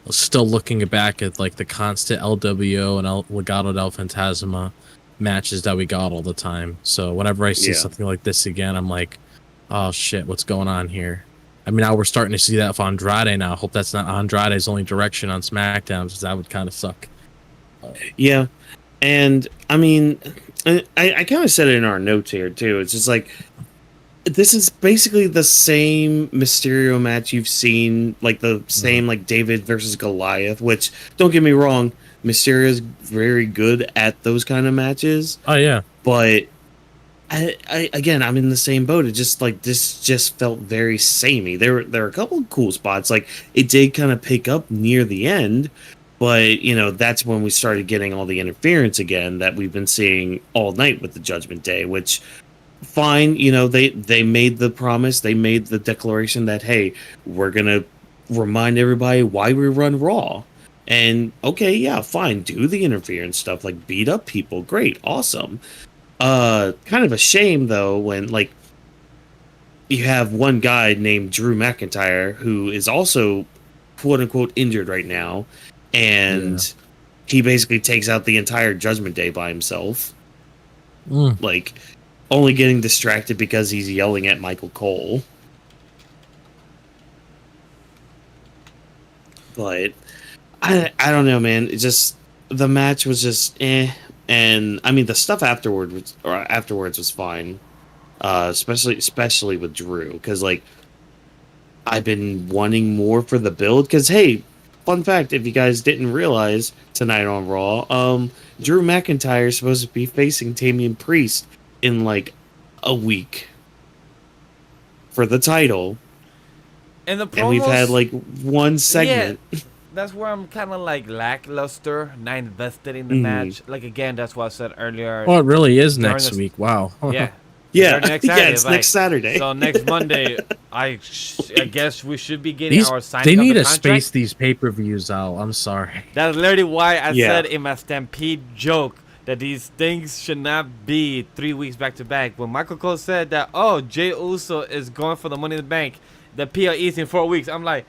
C: still looking back at like the constant LWO and Legado del Fantasma matches that we got all the time. So whenever I see something like this again, I'm like, oh shit, what's going on here? I mean, now we're starting to see that for Andrade now. I hope that's not Andrade's only direction on SmackDown, because that would kind of suck.
B: Yeah. And I mean, I kind of said it in our notes here too. It's just like, this is basically the same Mysterio match you've seen, like the same like David versus Goliath, which, don't get me wrong, Mysterio's very good at those kind of matches.
C: Oh yeah.
B: But again, I'm in the same boat. It just like, this just felt very samey. There are a couple of cool spots. Like, it did kind of pick up near the end, but you know, that's when we started getting all the interference again that we've been seeing all night with the Judgment Day, which, fine, you know, they made the promise, they made the declaration that, hey, we're gonna remind everybody why we run Raw. And okay, yeah, fine, do the interference stuff, like beat up people, great, awesome. Kind of a shame though when like you have one guy named Drew McIntyre who is also quote unquote injured right now, and he basically takes out the entire Judgment Day by himself. Like, only getting distracted because he's yelling at Michael Cole. But I don't know, man. It just, the match was just and I mean the stuff afterwards was fine. Especially with Drew, because like I've been wanting more for the build. Because hey, fun fact, if you guys didn't realize, tonight on Raw, Drew McIntyre is supposed to be facing Damian Priest in like a week for the title,
A: And the promos,
B: and we've had like one segment.
A: Yeah, that's where I'm kind of like lackluster, not invested in the match. Like, again, that's what I said earlier.
C: Oh, it really is
A: during
C: next week. Wow.
A: Yeah.
B: Yeah,
A: Next Saturday,
B: it's next Saturday.
A: So next Monday, I guess we should be getting our signing.
C: They need to
A: contract.
C: space these pay-per-views out. I'm sorry.
A: That's literally why I said in my Stampede joke that these things should not be 3 weeks back to back. When Michael Cole said that, oh, Jey Uso is going for the Money in the Bank, the PLE's in 4 weeks. I'm like,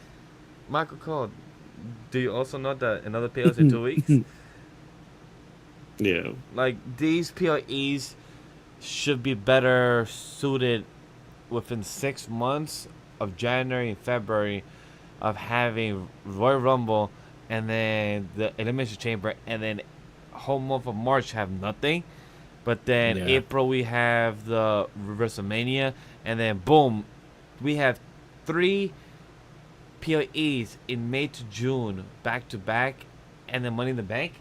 A: Michael Cole, do you also know that another PLE's in 2 weeks?
B: Yeah.
A: Like, these PLEs should be better suited within 6 months of January and February of having Royal Rumble and then the Elimination Chamber, and then whole month of March have nothing. But then April we have the WrestleMania, and then boom, we have 3 PLEs in May to June back to back, and then Money in the Bank.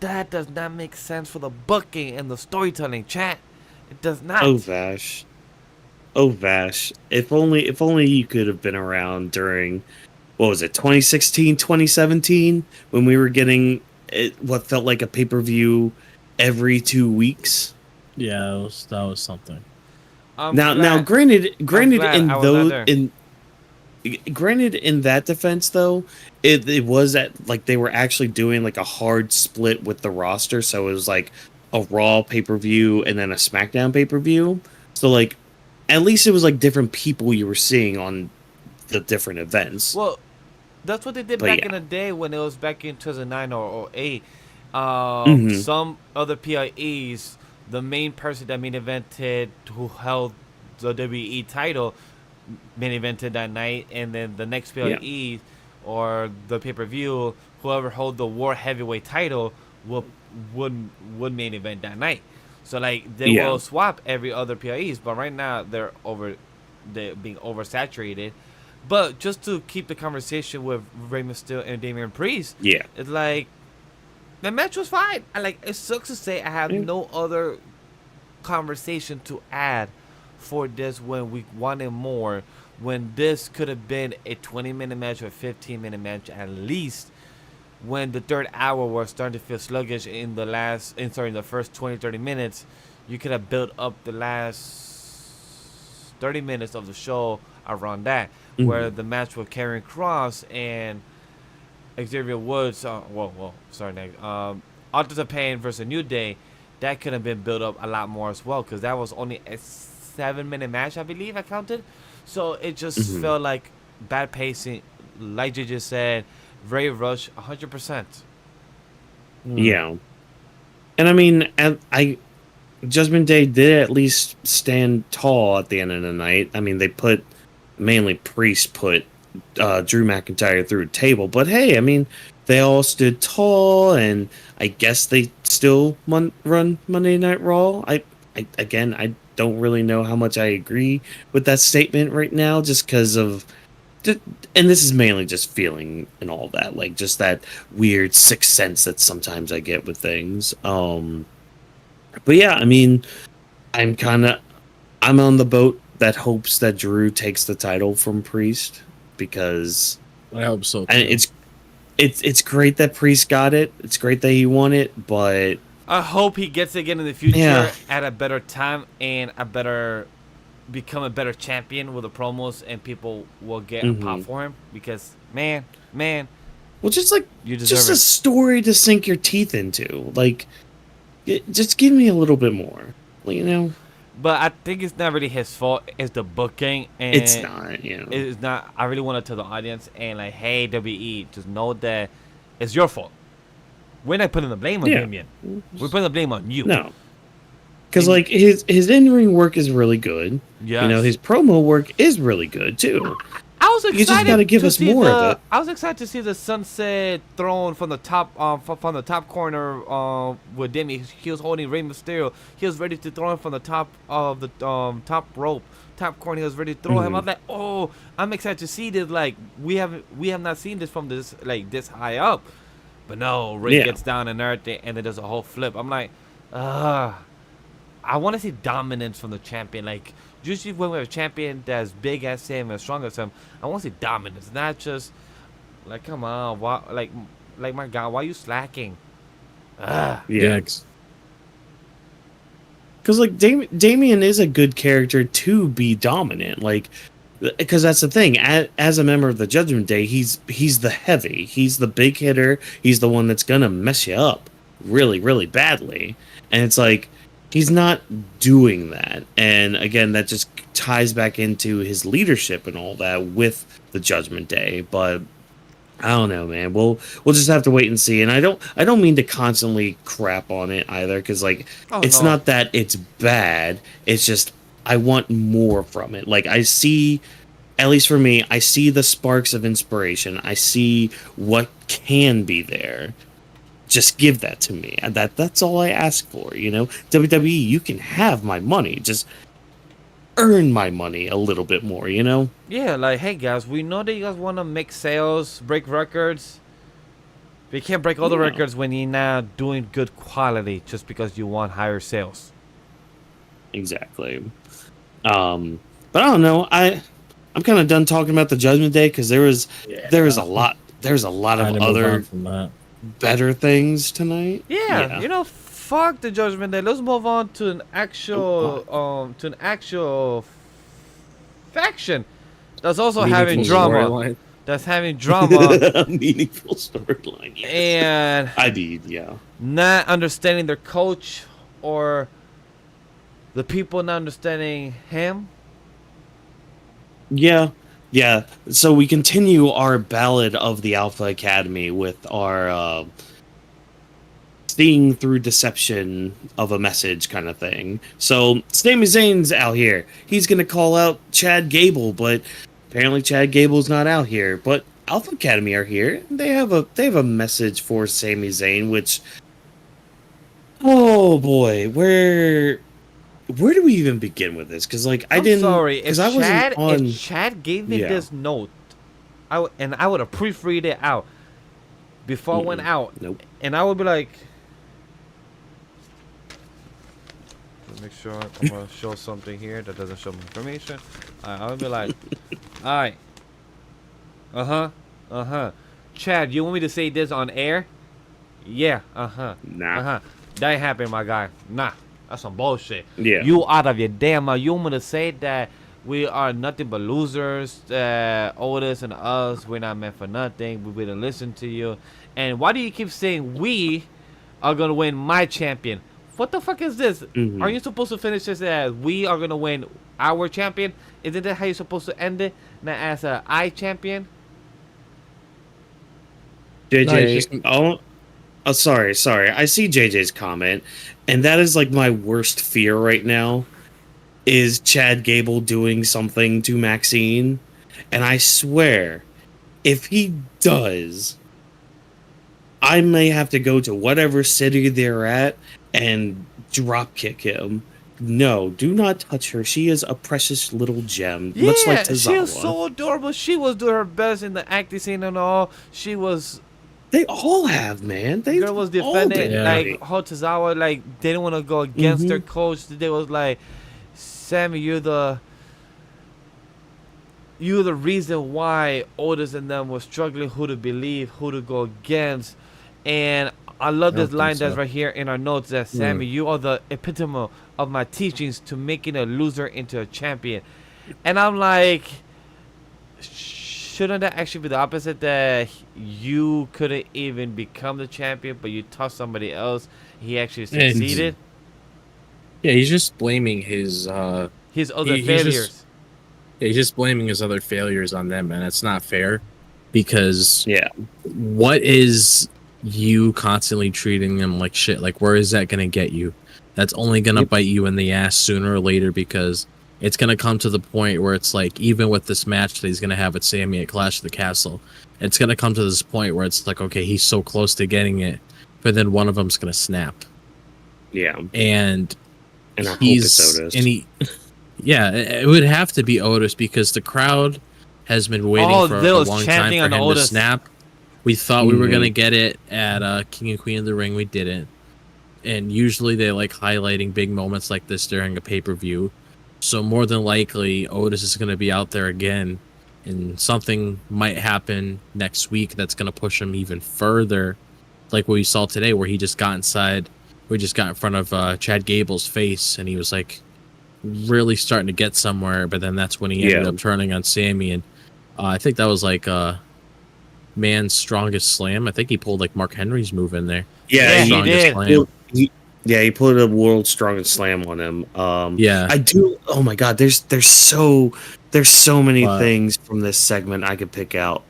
A: That does not make sense for the booking and the storytelling, chat. It does not.
B: Oh Vash. If only you could have been around during, what was it, 2016, 2017, when we were getting what felt like a pay-per-view every 2 weeks.
C: Yeah, that was something.
B: Now, granted, in that defense though, it was at like they were actually doing like a hard split with the roster, so it was like a Raw pay-per-view and then a SmackDown pay-per-view. So like, at least it was like different people you were seeing on the different events.
A: Well, that's what they did back in the day when it was back in 2009 or 08. Some other PIEs, the main person that main evented who held the WWE title main evented that night, and then the next PIE or the pay-per-view, whoever hold the War Heavyweight title would main event that night. So like they will swap every other PIEs, but right now they're over being oversaturated. But just to keep the conversation with Rey Mysterio and Damian Priest,
B: Yeah.
A: it's like the match was fine. It sucks to say I have no other conversation to add for this when we wanted more. When this could have been a 20-minute match or a 15-minute match at least. When the third hour was starting to feel sluggish in the first 20-30 minutes, you could have built up the last 30 minutes of the show around that, where the match with Karrion Kross and Xavier Woods, Authors of Pain versus New Day, that could have been built up a lot more as well, because that was only a 7-minute match, I believe I counted. So it just felt like bad pacing, like you just said, very rushed, 100%.
B: Yeah. And I mean, Judgment Day did at least stand tall at the end of the night. I mean, mainly Priest put Drew McIntyre through a table, but hey, I mean, they all stood tall, and I guess they still run Monday Night Raw. I don't really know how much I agree with that statement right now, just because of, and this is mainly just feeling and all that, like just that weird sixth sense that sometimes I get with things. But yeah, I mean, I'm on the boat that hopes that Drew takes the title from Priest, because
C: I hope so too.
B: And it's great that Priest got it. It's great that he won it, but
A: I hope he gets it again in the future at a better time and become a better champion with the promos, and people will get a pop for him, because man,
B: well, just like
A: you deserve
B: just
A: it.
B: a story to sink your teeth into. Like, just give me a little bit more, you know.
A: But I think it's not really his fault. It's the booking, and
B: It's not. You know,
A: it's not. I really want to tell the audience and like, hey, WE, just know that it's your fault. We're not putting the blame on Damian. We're putting the blame on you.
B: No. Because like his in-ring work is really good.
A: Yes.
B: You know, his promo work is really good too.
A: I was excited.
B: You just gotta give us more of it.
A: I was excited to see the sunset thrown from the top, from the top corner, with Damian. He was holding Rey Mysterio. He was ready to throw him from the top of the top rope, top corner. He was ready to throw him. I was like, oh, I'm excited to see this. Like we have not seen this from this this high up. But no, Rey gets down and everything, and then there's a whole flip. I'm like, I want to see dominance from the champion. Like, usually when we have a champion that's big as him and strong as him, I want to see dominance, not just like, come on, why, like my God, why are you slacking?
B: Yeah. Because like Damian is a good character to be dominant. Like, because that's the thing. As a member of the Judgment Day, he's the heavy. He's the big hitter. He's the one that's gonna mess you up really, really badly. And it's like, he's not doing that. And again, that just ties back into his leadership and all that with the Judgment Day. But I don't know, man. We'll just have to wait and see. And I don't mean to constantly crap on it either, because like it's not that it's bad. It's just I want more from it. Like, I see, at least for me, I see the sparks of inspiration. I see what can be there. Just give that to me. That's all I ask for, you know? WWE, you can have my money. Just earn my money a little bit more, you know?
A: Yeah, like, hey guys, we know that you guys want to make sales, break records. But you can't break all the records when you're not doing good quality just because you want higher sales.
B: Exactly. But I don't know. I'm kind of done talking about the Judgment Day, because there was a lot of other better things tonight.
A: Yeah, you know, fuck the Judgment Day. Let's move on to an actual faction that's also having drama. That's having drama.
B: Meaningful storyline. Yes.
A: And
B: I did, yeah.
A: Not understanding their coach, or the people not understanding him.
B: Yeah. So we continue our Ballad of the Alpha Academy with our seeing through deception of a message kind of thing. So Sami Zayn's out here. He's gonna call out Chad Gable, but apparently Chad Gable's not out here. But Alpha Academy are here. They have a message for Sami Zayn, which, oh boy, where do we even begin with this? Because like I didn't.
A: Sorry,
B: because I wasn't on.
A: if Chad gave me this note, I would have proofread it out before I went out.
B: Nope.
A: And I would be like, make sure I'm gonna show something here that doesn't show me information. I would be like, all right, Chad, you want me to say this on air? Yeah,
B: Nah.
A: That ain't happening, my guy. Nah, that's some bullshit.
B: Yeah.
A: You out of your damn mind. You want me to say that we are nothing but losers? Otis and us, we're not meant for nothing. We wouldn't listen to you. And why do you keep saying we are gonna win my champion? What the fuck is this? Are you supposed to finish this as we are gonna win our champion? Isn't that how you're supposed to end it? Not as a I champion?
B: JJ, sorry. I see JJ's comment, and that is like my worst fear right now. Is Chad Gable doing something to Maxine? And I swear, if he does, I may have to go to whatever city they're at and drop kick him. No, do not touch her. She is a precious little gem,
A: Yeah,
B: much like Tozawa.
A: she was so adorable. She was doing her best in the acting scene and all. She was.
B: They all have, man. They
A: Girl was defending
C: Yeah.
A: like how Tozawa like they didn't want to go against their coach. They was like, Sammy, you're the reason why Otis and them were struggling who to believe, who to go against. And I love this line that's right here in our notes that Sammy, you are the epitome of my teachings to making a loser into a champion. And I'm like, shouldn't that actually be the opposite? That you couldn't even become the champion, but you taught somebody else. He actually succeeded.
C: Yeah, he's just blaming his
A: other
C: he's
A: failures.
C: he's just blaming his other failures on them, and it's not fair. Because what is you constantly treating them like shit? Like, where is that gonna get you? That's only gonna bite you in the ass sooner or later, because it's gonna come to the point where it's like, even with this match that he's gonna have with Sami at Clash of the Castle, it's gonna come to this point where it's like, okay, he's so close to getting it, but then one of them's gonna snap.
B: Yeah,
C: and
B: I hope
C: he's
B: it's Otis.
C: it would have to be Otis, because the crowd has been waiting for a long time for him to snap. We thought we were gonna get it at King and Queen of the Ring. We didn't. And usually they like highlighting big moments like this during a pay-per-view. So more than likely, Otis is going to be out there again, and something might happen next week that's going to push him even further, like what we saw today, where he just got inside, we just got in front of Chad Gable's face, and he was like really starting to get somewhere, but then that's when he ended up turning on Sami, and I think that was like man's strongest slam. I think he pulled like Mark Henry's move in there.
B: Yeah,
A: he did.
B: He put a world's strongest slam on him.
C: I
B: do. Oh my god, there's so many things from this segment I could pick out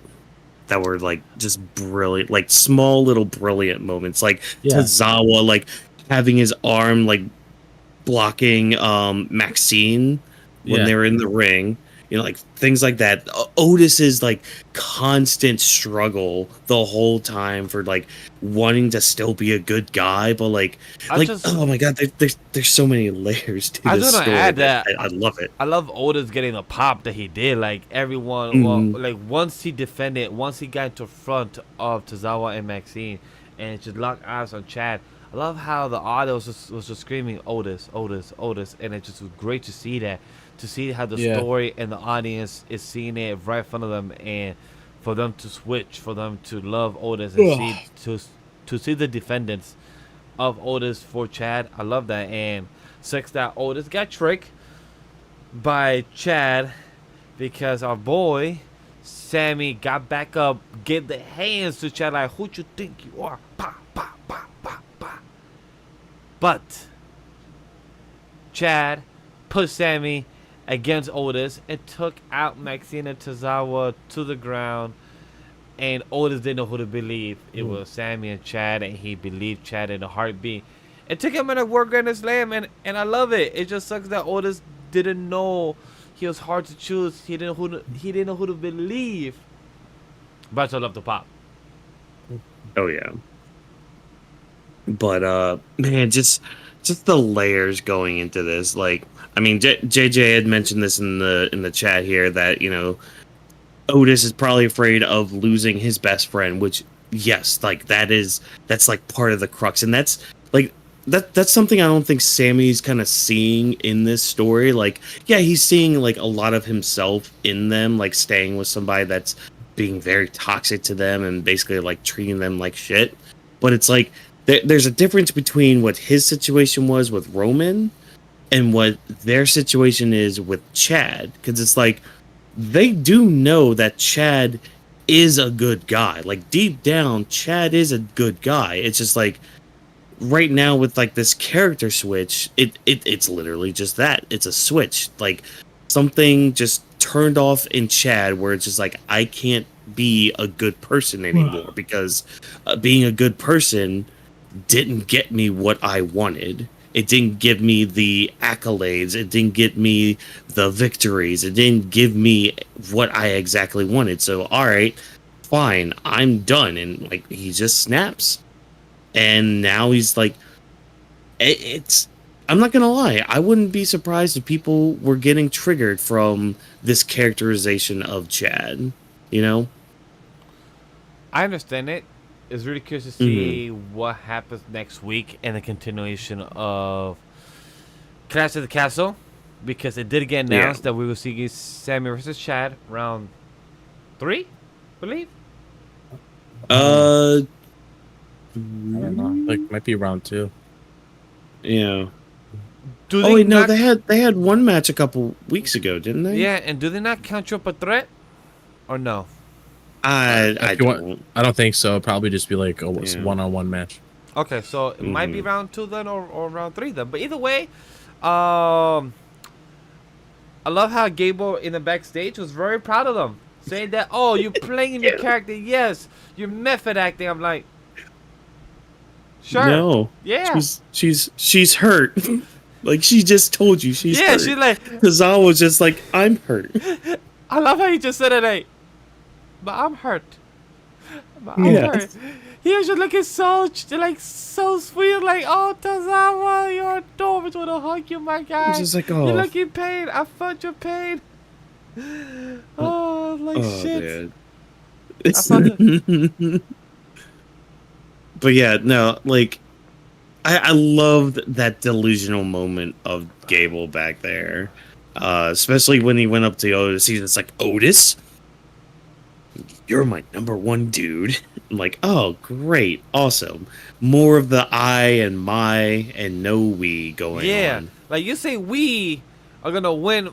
B: that were like just brilliant, like small little brilliant moments, like Tozawa like having his arm like blocking Maxine when they were in the ring. You know, like things like that. Otis's like constant struggle the whole time for like wanting to still be a good guy, but like oh my god, there's so many layers to this story.
A: Add that
B: I love it.
A: I love Otis getting the pop that he did. Like everyone, like once he defended, once he got into front of Tozawa and Maxine, and just locked eyes on Chad. I love how the audience was just screaming Otis, Otis, Otis, and it just was great to see that. To see how the story and the audience is seeing it right in front of them, and for them to switch, for them to love Otis and to see the defendants of Otis for Chad. I love that. And sucks that Otis got tricked by Chad, because our boy Sami got back up, gave the hands to Chad like, who you think you are? Pa, pa, pa, pa, pa. But Chad put Sami against Otis and took out Maxine and Tozawa to the ground, and Otis didn't know who to believe. It was Sami and Chad, and he believed Chad in a heartbeat. It took him in a World Grand Slam, and I love it. It just sucks that Otis didn't know. He was hard to choose. He didn't know who to believe. But I love the pop.
B: Oh yeah. But man, just just the layers going into this. Like, I mean, JJ had mentioned this in the chat here that, you know, Otis is probably afraid of losing his best friend, which, yes, like that's like part of the crux, and that's like that's something I don't think Sammy's kind of seeing in this story. Like, yeah, he's seeing like a lot of himself in them, like staying with somebody that's being very toxic to them and basically like treating them like shit. But it's like there's a difference between what his situation was with Roman and what their situation is with Chad, because it's like they do know that Chad is a good guy. Like, deep down, Chad is a good guy. It's just like right now with like this character switch, it's literally just that. It's a switch. Like, something just turned off in Chad where it's just like, I can't be a good person anymore because being a good person didn't get me what I wanted. It didn't give me the accolades. It didn't get me the victories. It didn't give me what I exactly wanted. So, all right, fine, I'm done. And like, he just snaps. And now he's like, it's, I'm not going to lie. I wouldn't be surprised if people were getting triggered from this characterization of Chad, you know?
A: I understand it. It's really curious to see what happens next week and the continuation of Clash of the Castle, because it did get announced that we will see Sami versus Chad round 3, I believe.
C: I don't know. Like, might be round 2.
B: Yeah.
A: Do
B: Oh wait, no, they had one match a couple weeks ago, didn't they?
A: Yeah, and do they not count you up a threat, or no?
B: I
C: don't think so. Probably just be like a one-on-one match.
A: Okay, so it might be round 2 then, or round 3 then. But either way, I love how Gable in the backstage was very proud of them, saying that, oh, you're playing your character, yes, you're method acting. I'm like, sure,
B: no,
A: yeah,
B: she's hurt. Like, she just told you she's hurt.
A: she's like,
B: Cazal was just like, I'm hurt.
A: I love how he just said it, like, but I'm hurt. But I'm hurt. He was just looking so sweet, like, oh, Tazawa, you're adorable. I want to hug you, my guy.
B: Just like, oh,
A: you look in pain. I felt your pain. Oh, like shit.
B: Man. But yeah, no, like, I loved that delusional moment of Gable back there, especially when he went up to Otis. He's just like, Otis, you're my number one dude. I'm like, oh, great, awesome. More of the I and my and no we going on.
A: Yeah, like, you say we are gonna win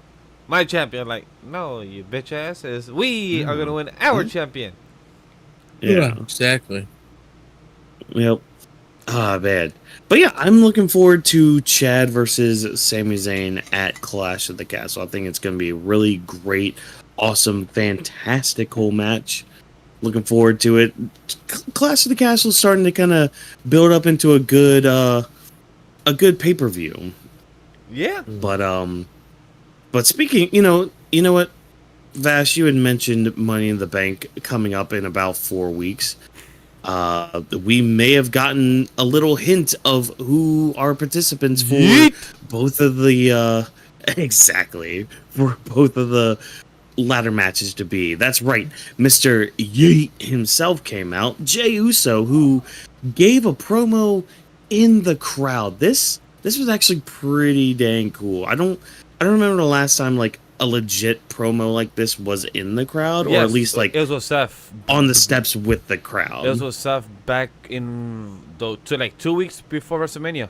A: my champion. Like, no, you bitch ass. Is we are gonna win our champion.
B: Yeah,
C: exactly.
B: Yep. Ah, man. But yeah, I'm looking forward to Chad versus Sami Zayn at Clash of the Castle. I think it's going to be a really great, awesome, fantastical match. Looking forward to it. Clash of the Castle is starting to kind of build up into a good pay-per-view. Yeah. But speaking, you know what, Vash, you had mentioned Money in the Bank coming up in about 4 weeks. We may have gotten a little hint of who our participants for both of the for both of the ladder matches to be. That's right, Mr. Yeet himself came out, Jey Uso, who gave a promo in the crowd. This was actually pretty dang cool. I don't remember the last time like a legit promo like this was in the crowd, or at least like
A: it was with Seth
B: on the steps with the crowd.
A: It was with Seth back in 2 weeks before WrestleMania.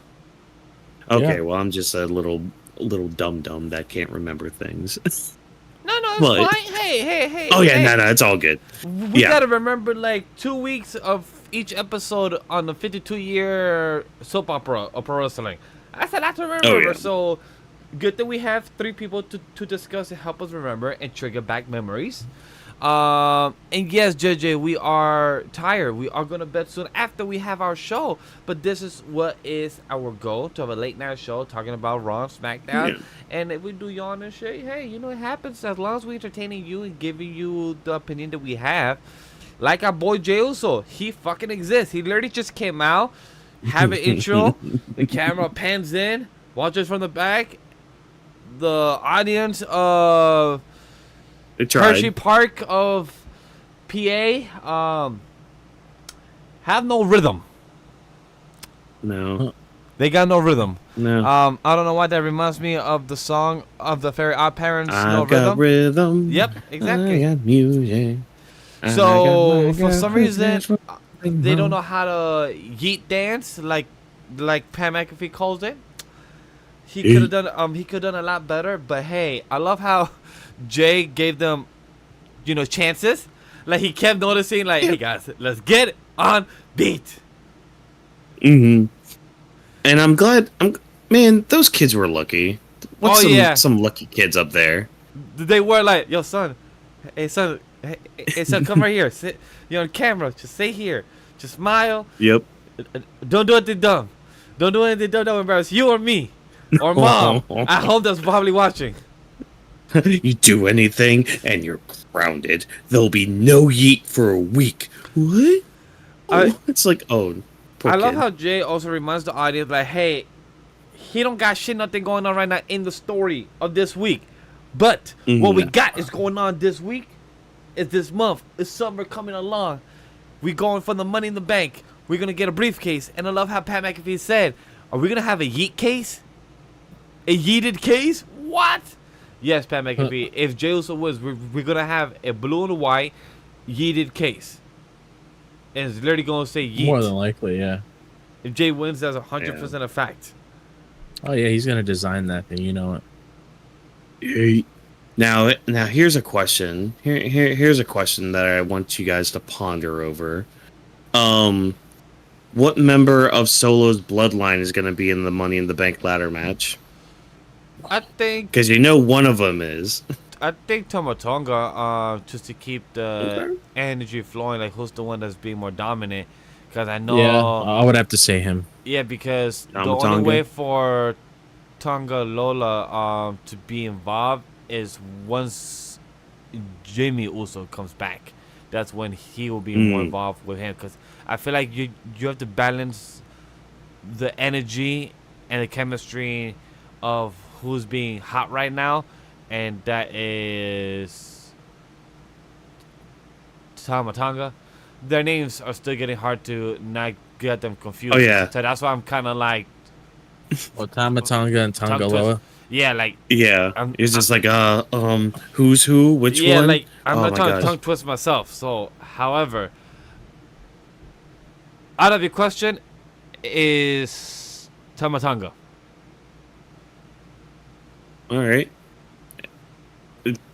B: Okay, well, I'm just a little dum-dum that can't remember things.
A: No, it's fine. Hey.
B: Oh yeah, no, it's all good.
A: We gotta remember like 2 weeks of each episode on the 52-year soap opera of pro wrestling. That's a lot to remember.
B: Oh, yeah.
A: So good that we have 3 people to discuss and help us remember and trigger back memories. And yes, JJ, we are tired. We are gonna bed soon after we have our show. But this is what is our goal, to have a late night show talking about Raw, Smackdown. Yeah. And if we do yawn and shit, hey, you know, it happens. As long as we're entertaining you and giving you the opinion that we have. Like our boy Jey Uso, he fucking exists. He literally just came out. have an intro. The camera pans in, watches from the back. The audience of Hershey Park of PA have no rhythm.
B: No.
A: They got no rhythm.
B: No.
A: I don't know why that reminds me of the song of the Fairy Odd Parents. No
B: I got rhythm.
A: Yep, exactly.
B: I got music.
A: So for some reason, they don't know how to yeet dance like Pam McAfee calls it. He could have done a lot better. But hey, I love how Jey gave them, chances. Like he kept noticing, like, hey guys, let's get on beat.
B: Mm-hmm. And I'm glad. Man, those kids were lucky. What's some lucky kids up there?
A: They were like, yo, son, hey, son, come right here. Sit, on camera. Just stay here. Just smile.
B: Yep.
A: Don't do anything dumb. Don't do anything dumb that will embarrass you or me or mom. I hope that's probably watching.
B: You do anything and you're grounded. There'll be no yeet for a week. What? It's like,
A: I love how Jey also reminds the audience, like, hey, he don't got nothing going on right now in the story of this week. But what we got is going on this week, is this month, is summer coming along. We going for the money in the bank. We're going to get a briefcase. And I love how Pat McAfee said, are we going to have a yeet case? A yeeted case? What? Yes, Pat McAfee. If Jey Uso wins, we're going to have a blue and white yeeted case. And it's literally going to say yeet.
C: More than likely, yeah.
A: If Jey wins, that's 100% a fact.
C: Oh, yeah, he's going to design that thing. You know it.
B: Now here's a question. Here's a question that I want you guys to ponder over. What member of Solo's bloodline is going to be in the Money in the Bank ladder match?
A: I think...
B: Because one of them is...
A: I think Tomatonga, just to keep the energy flowing, like who's the one that's being more dominant. Because I know...
C: Yeah, I would have to say him.
A: Yeah, because the only way for Tonga Lola to be involved is once Jimmy Uso comes back. That's when he will be more involved with him. Because I feel like you have to balance the energy and the chemistry of who's being hot right now. And that is Tamatanga. Their names are still getting hard to not get them confused.
B: Oh, yeah.
A: So that's why I'm kind of like...
C: Well, Tamatanga and Tongaloa.
A: Yeah, like...
B: Yeah. It's just like, who's who? Which one?
A: Yeah, like, I'm not trying to tongue twist myself. So, however, out of your question is Tamatanga.
B: All right.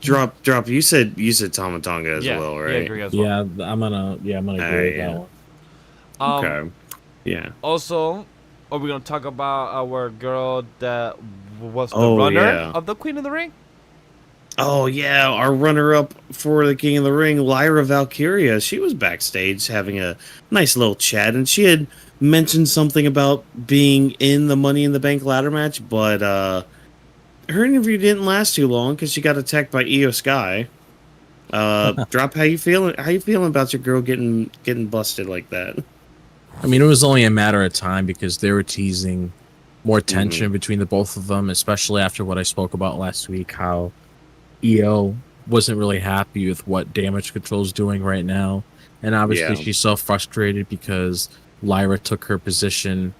B: Drop. You said Tomatonga as well, right?
A: Yeah, I agree as well.
C: Yeah, I'm gonna agree with that one.
B: Okay. Yeah.
A: Also, are we gonna talk about our girl that was the runner of the Queen of the Ring?
B: Oh yeah, our runner-up for the King of the Ring, Lyra Valkyria. She was backstage having a nice little chat, and she had mentioned something about being in the Money in the Bank ladder match, but her interview didn't last too long because she got attacked by Io Sky. Drop, how you feeling? How you feeling about your girl getting busted like that?
C: I mean, it was only a matter of time because they were teasing more tension between the both of them, especially after what I spoke about last week, how Io wasn't really happy with what Damage Control's doing right now. And obviously she's so frustrated because Lyra took her position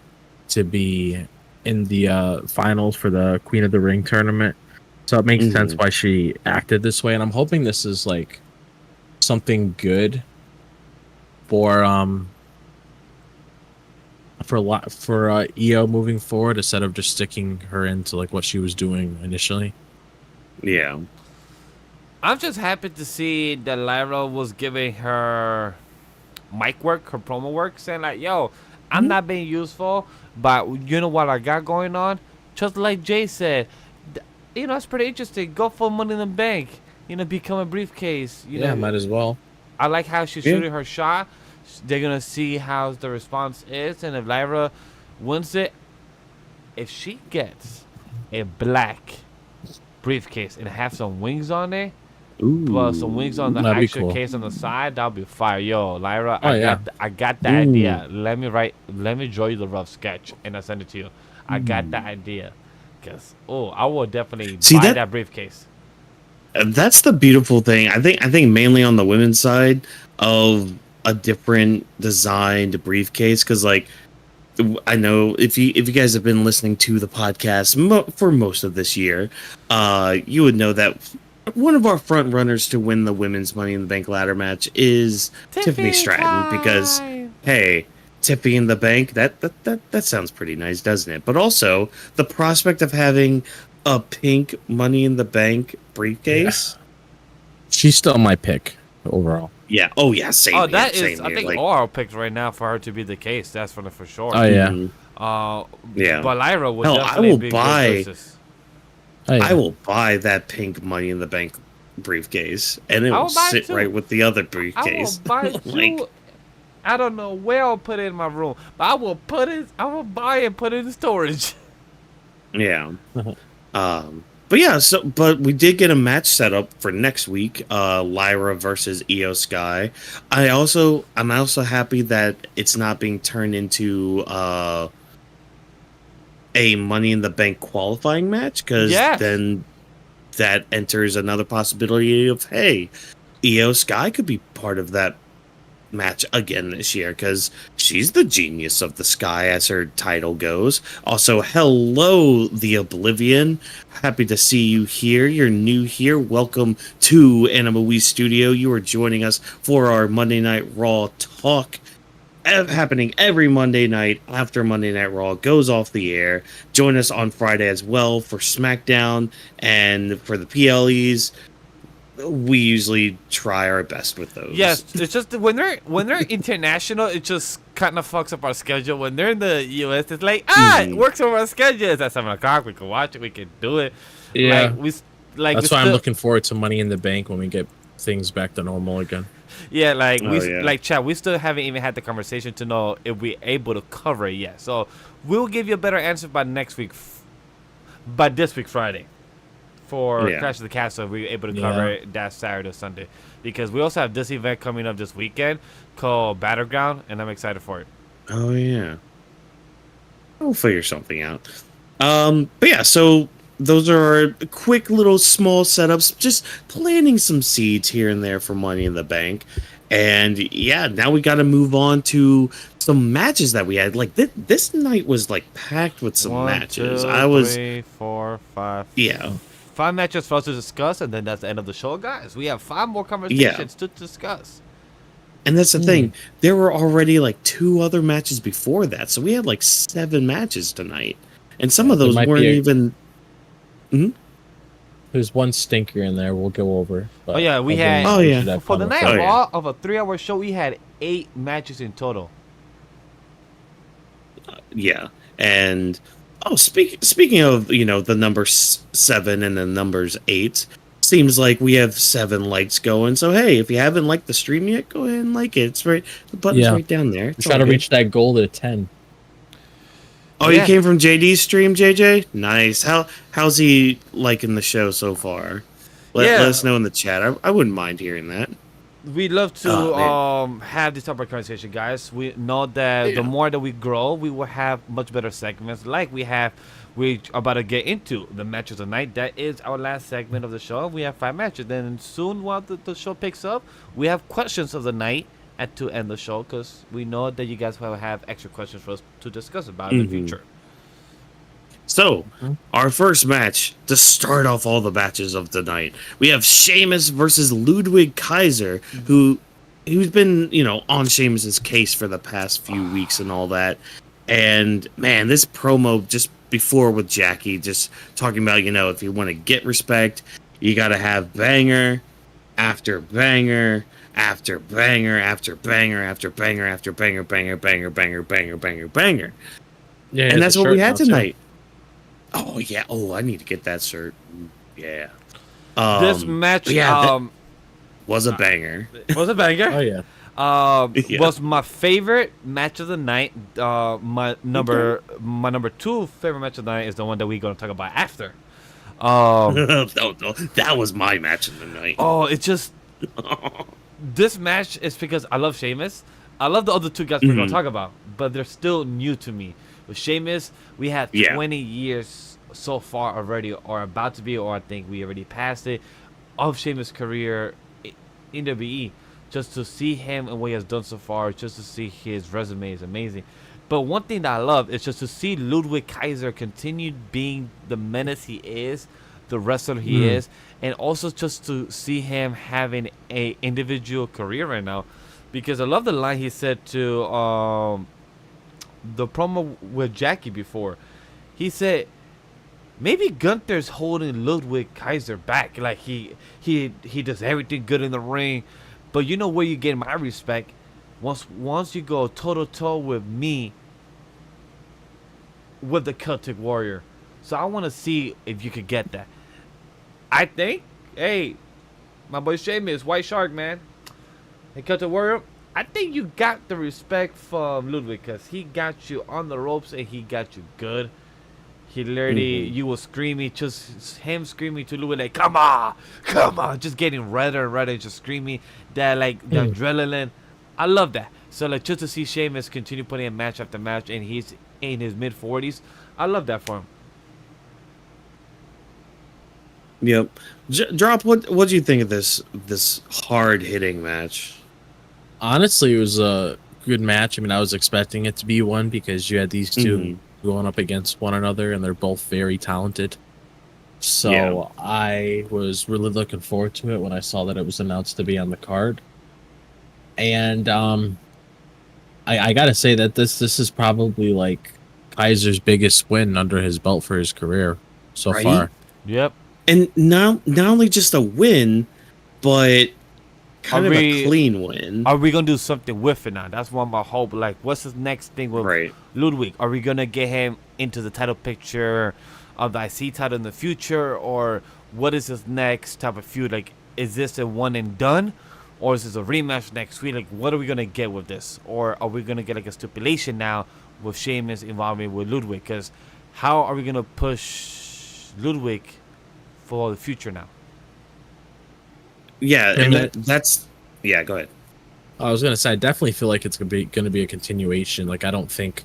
C: to be in the finals for the Queen of the Ring tournament. So it makes sense why she acted this way. And I'm hoping this is like something good for Io moving forward instead of just sticking her into like what she was doing initially.
B: Yeah.
A: I'm just happy to see that Lyra was giving her mic work, her promo work, saying like, yo, I'm not being useful, but you know what I got going on? Just like Jey said, it's pretty interesting. Go for Money in the Bank. Become a briefcase.
C: Might as well.
A: I like how she's shooting her shot. They're going to see how the response is. And if Lyra wins it, if she gets a black briefcase and have some wings on it, But some wings on the
C: That'd be
A: actual
C: cool.
A: case on the side, that'll be fire. Yo, Lyra,
C: Oh, yeah.
A: I got the idea. Let me draw you the rough sketch and I'll send it to you. I got the idea. Cause I will definitely buy that briefcase.
B: That's the beautiful thing. I think mainly on the women's side of a different designed briefcase, because like I know if you guys have been listening to the podcast for most of this year, you would know that one of our front runners to win the women's Money in the Bank ladder match is Tiffany Stratton, because hey, Tiffy in the Bank, that sounds pretty nice, doesn't it? But also the prospect of having a pink Money in the Bank briefcase.
C: Yeah. She's still my pick overall.
B: Yeah. Oh yeah. Same.
A: Oh, that
B: here,
A: is.
B: same
A: I
B: here.
A: think
B: like,
A: all our picks right now for her to be the case. That's for sure.
C: Oh yeah.
B: Yeah.
A: But Lyra would
B: Hell,
A: definitely
B: I will
A: be
B: buy.
A: good choices.
C: Oh, yeah.
B: I will buy that pink Money in the Bank briefcase, and it
A: I
B: will
A: will buy it
B: sit
A: too.
B: right with the other
A: I will
B: briefcase.
A: buy it
B: Like-
A: too. I don't know where I'll put it in my room, but I will buy it and put it in storage.
B: Yeah. But yeah, but we did get a match set up for next week, Lyra versus Io Sky. I'm also happy that it's not being turned into a Money in the Bank qualifying match, because then that enters another possibility of, hey, Io Sky could be part of that match again this year, because she's the genius of the Sky as her title goes. Also, hello, the Oblivion. Happy to see you here. You're new here. Welcome to AniMa W3 Studio. You are joining us for our Monday Night Raw talk, happening every Monday night after Monday Night Raw goes off the air. Join us on Friday as well for SmackDown and for the PLEs. We usually try our best with those.
A: Yes, it's just when they're international, it just kind of fucks up our schedule. When they're in the US, it's like it works over our schedule. It's at 7:00. We can watch it. We can do it.
C: Yeah,
A: That's
C: why I'm looking forward to Money in the Bank when we get things back to normal again.
A: Yeah, like Chad, we still haven't even had the conversation to know if we're able to cover it yet. So we'll give you a better answer by next week, by this week Friday. For Clash of the Castle, we were able to cover it that Saturday or Sunday, because we also have this event coming up this weekend called Battleground, and I'm excited for it.
B: Oh yeah, we'll figure something out. But yeah, so those are our quick little small setups, just planting some seeds here and there for Money in the Bank. And yeah, now we got to move on to some matches that we had. Like this night was like packed with some matches.
A: 3, 4, 5.
B: Yeah.
A: 5 matches for us to discuss, and then that's the end of the show, guys. We have 5 more conversations to discuss.
B: And that's the thing. There were already like 2 other matches before that, so we had like 7 matches tonight, and some of those weren't even.
C: There's one stinker in there we'll go over.
A: Oh yeah, we had. For the night Raw of a 3-hour show, we had 8 matches in total.
B: Yeah, and. Oh, speaking of, the number 7 and the numbers 8, seems like we have 7 likes going. So hey, if you haven't liked the stream yet, go ahead and like it. It's right, the button's right down there.
C: Try to reach that goal to 10.
B: Oh, you came from JD's stream, JJ? Nice. How's he liking the show so far? Let us know in the chat. I wouldn't mind hearing that.
A: We'd love to have this type of conversation, guys. We know that the more that we grow, we will have much better segments. Like we're about to get into the matches of the night. That is our last segment of the show. We have 5 matches. Then soon, while the show picks up, we have questions of the night to end the show, because we know that you guys will have extra questions for us to discuss about in the future.
B: So, our first match, to start off all the matches of the night, we have Sheamus versus Ludwig Kaiser, who's been, on Sheamus's case for the past few weeks and all that. And, man, this promo just before with Jackie, just talking about, if you want to get respect, you got to have banger after banger after banger after banger after banger after banger, banger, banger, banger, banger, banger, banger. Yeah, and that's what we had tonight. Oh yeah! Oh, I need to get that shirt. Yeah.
A: This match
B: was a banger.
A: Was a banger.
C: Oh yeah.
A: Was my favorite match of the night. My number 2 favorite match of the night is the one that we're gonna talk about after.
B: No, that was my match of the night.
A: Oh, it's just this match is because I love Sheamus. I love the other two guys we're gonna talk about, but they're still new to me. With Sheamus, we had 20 years so far already, or about to be, or I think we already passed it, of Sheamus' career in WWE. Just to see him and what he has done so far, just to see his resume is amazing. But one thing that I love is just to see Ludwig Kaiser continue being the menace he is, the wrestler he is, and also just to see him having a individual career right now. Because I love the line he said to the promo with Jackie before. He said, maybe Gunther's holding Ludwig Kaiser back. Like he does everything good in the ring. But you know where you get my respect? Once you go toe-to-toe with me, with the Celtic Warrior. So I want to see if you could get that. I think, hey, my boy Sheamus, White Shark, man. Hey, Celtic Warrior, I think you got the respect from Ludwig because he got you on the ropes and he got you good. He literally, you were screaming, just him screaming to Ludwig like, come on, just getting redder and redder, just screaming that like the adrenaline. I love that. So like just to see Sheamus continue putting in match after match and he's in his mid-40s, I love that for him.
B: Yep. Drop. What do you think of this hard hitting match?
C: Honestly, it was a good match. I mean, I was expecting it to be one because you had these two going up against one another, and they're both very talented. So I was really looking forward to it when I saw that it was announced to be on the card. And I gotta say that this is probably like Kaiser's biggest win under his belt for his career so far.
A: Yep.
B: And not only just a win, but kind of a clean win.
A: Are we gonna do something with it now? That's one of my hope. Like, what's the next thing with Ludwig? Are we gonna get him into the title picture of the IC title in the future, or what is his next type of feud? Like, is this a one and done, or is this a rematch next week? Like, what are we gonna get with this? Or are we gonna get like a stipulation now with Sheamus involving with Ludwig? Because how are we gonna push Ludwig for the future now?
B: Yeah, and that's go ahead.
C: I was gonna say I definitely feel like it's gonna be a continuation. Like I don't think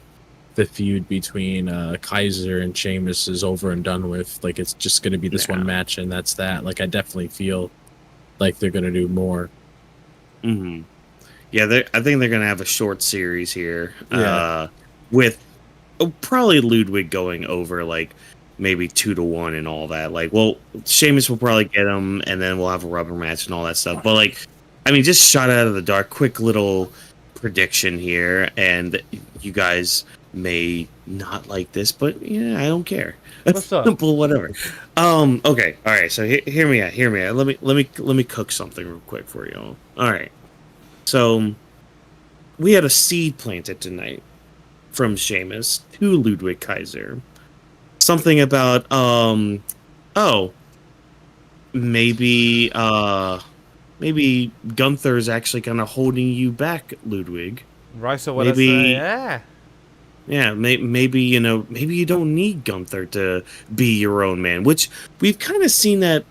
C: the feud between Kaiser and Sheamus is over and done with. Like it's just gonna be this one match and that's that. Like I definitely feel like they're gonna do more.
B: Yeah, I think they're gonna have a short series here. With probably Ludwig going over like maybe 2-1 and all that. Like, well, Sheamus will probably get him, and then we'll have a rubber match and all that stuff. But like, I mean, just shot out of the dark, quick little prediction here, and you guys may not like this, but yeah, I don't care.
A: What's up?
B: But whatever. Okay, all right. So hear me out. Let me cook something real quick for you. All right. So we had a seed planted tonight from Sheamus to Ludwig Kaiser. Something about maybe Gunther's actually kind of holding you back, Ludwig.
A: Right. So what? Maybe
B: maybe you don't need Gunther to be your own man, which we've kind of seen that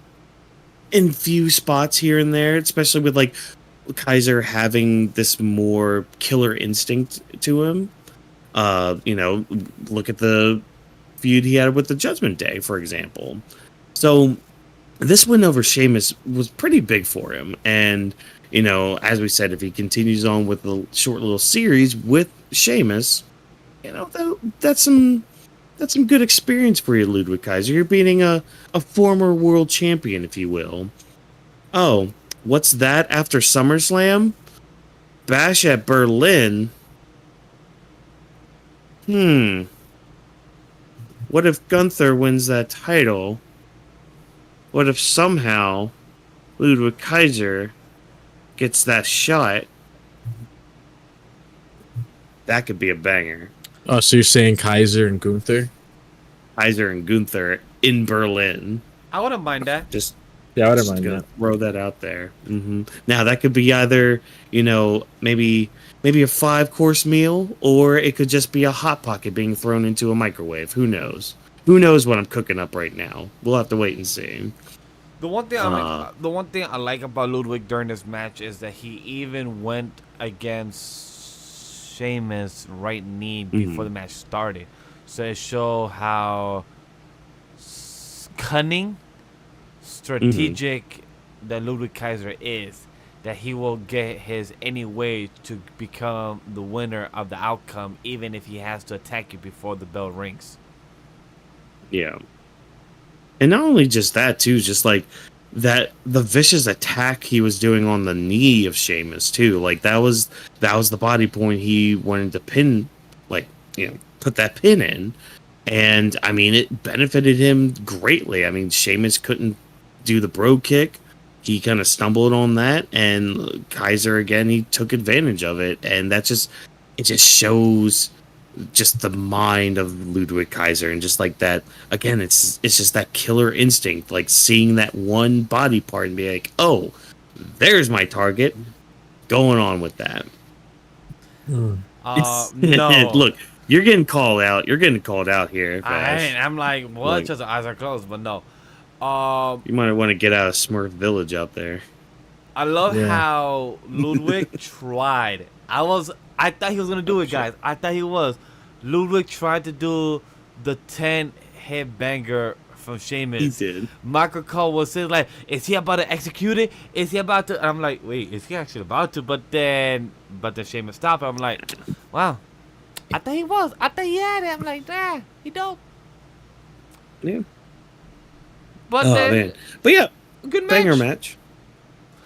B: in few spots here and there, especially with like Kaiser having this more killer instinct to him. Look at the feud he had with the Judgment Day, for example. So this win over Sheamus was pretty big for him, and as we said, if he continues on with the short little series with Sheamus, that's some good experience for you, Ludwig Kaiser. You're beating a former world champion, if you will. Oh, what's that after SummerSlam? Bash at Berlin. What if Gunther wins that title? What if somehow Ludwig Kaiser gets that shot? That could be a banger.
C: Oh, so you're saying Kaiser and Gunther?
B: Kaiser and Gunther in Berlin.
A: I wouldn't mind that.
C: I wouldn't mind that.
B: Throw that out there. Now that could be either, maybe a 5-course meal, or it could just be a hot pocket being thrown into a microwave. Who knows? who knows what I'm cooking up right now? We'll have to wait and see.
A: The one thing I like about Ludwig during this match is that he even went against Sheamus right knee before the match started. So it showed how cunning, strategic that Ludwig Kaiser is. That he will get his any way to become the winner of the outcome, even if he has to attack you before the bell rings.
B: Yeah. And not only just that, too, just like that, the vicious attack he was doing on the knee of Sheamus, too. Like, that was the body point he wanted to pin, like, put that pin in. And, I mean, it benefited him greatly. I mean, Sheamus couldn't do the bro kick. He kind of stumbled on that, and Kaiser, again, he took advantage of it. And it just shows just the mind of Ludwig Kaiser, and just like that, again, it's just that killer instinct, like seeing that one body part and be like, oh, there's my target, going on with that.
A: No.
B: Look, you're getting called out. You're getting called out here.
A: I'm like, what? Just the eyes are closed, but no.
B: You might want to get out of Smurf Village out there.
A: I love how Ludwig tried. I thought he was gonna do it, guys. I thought he was. Ludwig tried to do the 10 hit banger from Sheamus.
B: He did.
A: Michael Cole was saying like, is he about to execute it? Is he about to? And I'm like, wait, is he actually about to? But then Sheamus stopped. I'm like, wow. I thought he was. I thought he had it. I'm like, nah, he don't.
B: Yeah.
A: But
B: man. But yeah,
A: good match.
B: Banger match.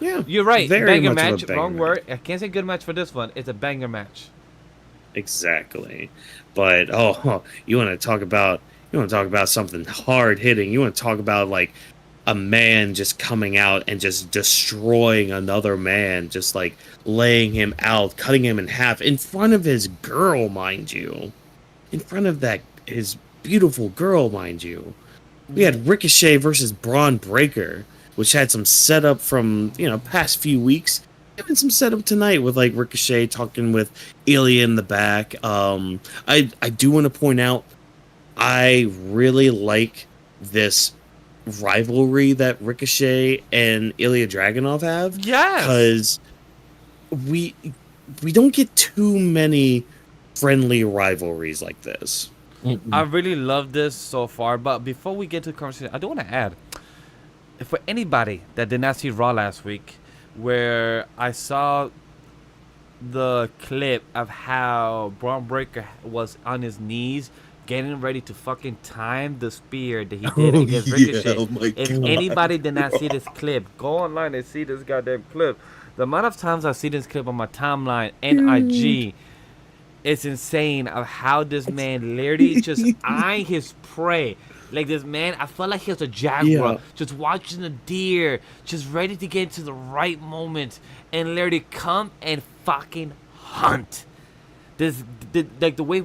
B: Yeah,
A: you're right.
B: Very
A: Banger
B: much
A: match.
B: of a banger
A: Wrong
B: match.
A: word. I can't say good match for this one. It's a banger match.
B: Exactly. But you want to talk about something hard hitting. You want to talk about like a man just coming out and just destroying another man, just like laying him out, cutting him in half in front of his girl, mind you. In front of his beautiful girl, mind you. We had Ricochet versus Braun Breaker, which had some setup from, past few weeks. Even some setup tonight with, like, Ricochet talking with Ilya in the back. I do want to point out, I really like this rivalry that Ricochet and Ilya Dragunov have.
A: Yes!
B: Because we don't get too many friendly rivalries like this.
A: I really love this so far, but before we get to the conversation, I do want to add, for anybody that did not see Raw last week, where I saw the clip of how Braun Breaker was on his knees, getting ready to fucking time the spear that he did against Ricochet.
B: Oh my
A: If
B: God.
A: anybody did not see this clip, go online and see this goddamn clip. The amount of times I've seen this clip on my timeline and IG, it's insane of how this man literally just eyeing his prey. Like this man, I felt like he was a jaguar, just watching the deer, just ready to get into the right moment and literally come and fucking hunt. The way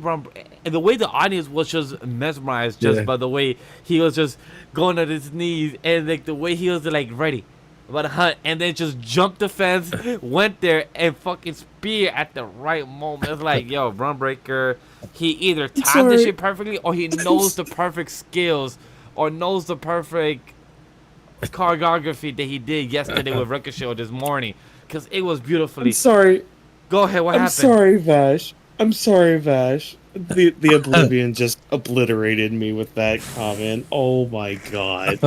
A: and the way the audience was just mesmerized just by the way he was just going on his knees, and like the way he was like ready about to hunt, and then just jumped the fence, went there and fucking spear at the right moment. It's like, yo, Braun Breaker, he either timed this shit perfectly, or he knows the perfect skills, or knows the perfect choreography that he did yesterday with Ricochet or this morning, because it was beautifully.
B: I'm sorry.
A: Go ahead, what happened?
B: I'm sorry, Vash. The Oblivion just obliterated me with that comment. Oh my God.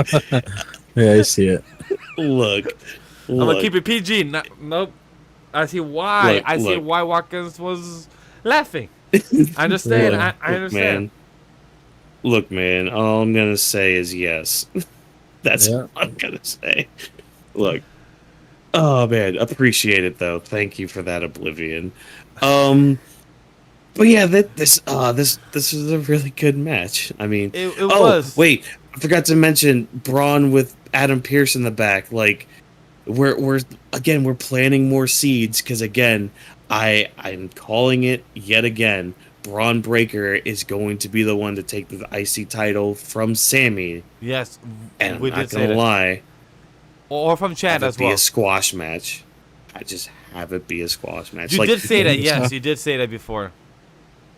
C: Yeah, I see it.
B: Look.
A: I'm gonna keep it PG. Nope. I see why.
B: Look,
A: see why Watkins was laughing. I understand. I understand.
B: Look, man. All I'm gonna say is yes. That's all I'm gonna say. Look. Oh man, appreciate it though. Thank you for that, Oblivion. But yeah, this was a really good match. I mean,
A: it was.
B: Wait, I forgot to mention Braun with Adam Pearce in the back. Like, we're planting more seeds, because again, I'm calling it yet again. Braun Breaker is going to be the one to take the IC title from Sami.
A: Yes,
B: and
A: we
B: I'm not
A: did say
B: gonna
A: that.
B: lie.
A: Or from Chad as well.
B: Be a squash match. I just have it be a squash match.
A: You did say that. Yes, you did say that before.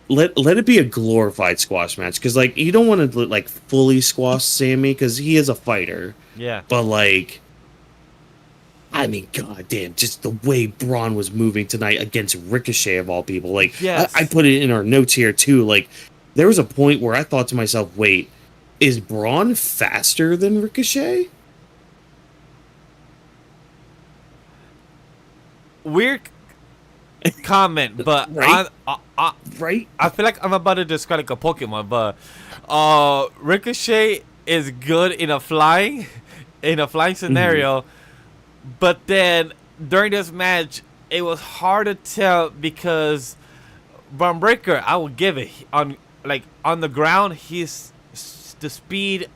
B: let it be a glorified squash match, because like you don't want to like fully squash Sami because he is a fighter.
A: Yeah.
B: But like, I mean, goddamn, just the way Braun was moving tonight against Ricochet of all people. Like,
A: Yes.
B: I put it in our notes here too. Like, there was a point where I thought to myself, wait, is Braun faster than Ricochet?
A: Weird comment, but
B: Right?
A: I
B: Right?
A: I feel like I'm about to describe like a Pokemon, but Ricochet is good in a flying scenario, but then during this match it was hard to tell because Braun Breaker, I will give it, on the ground he's the speed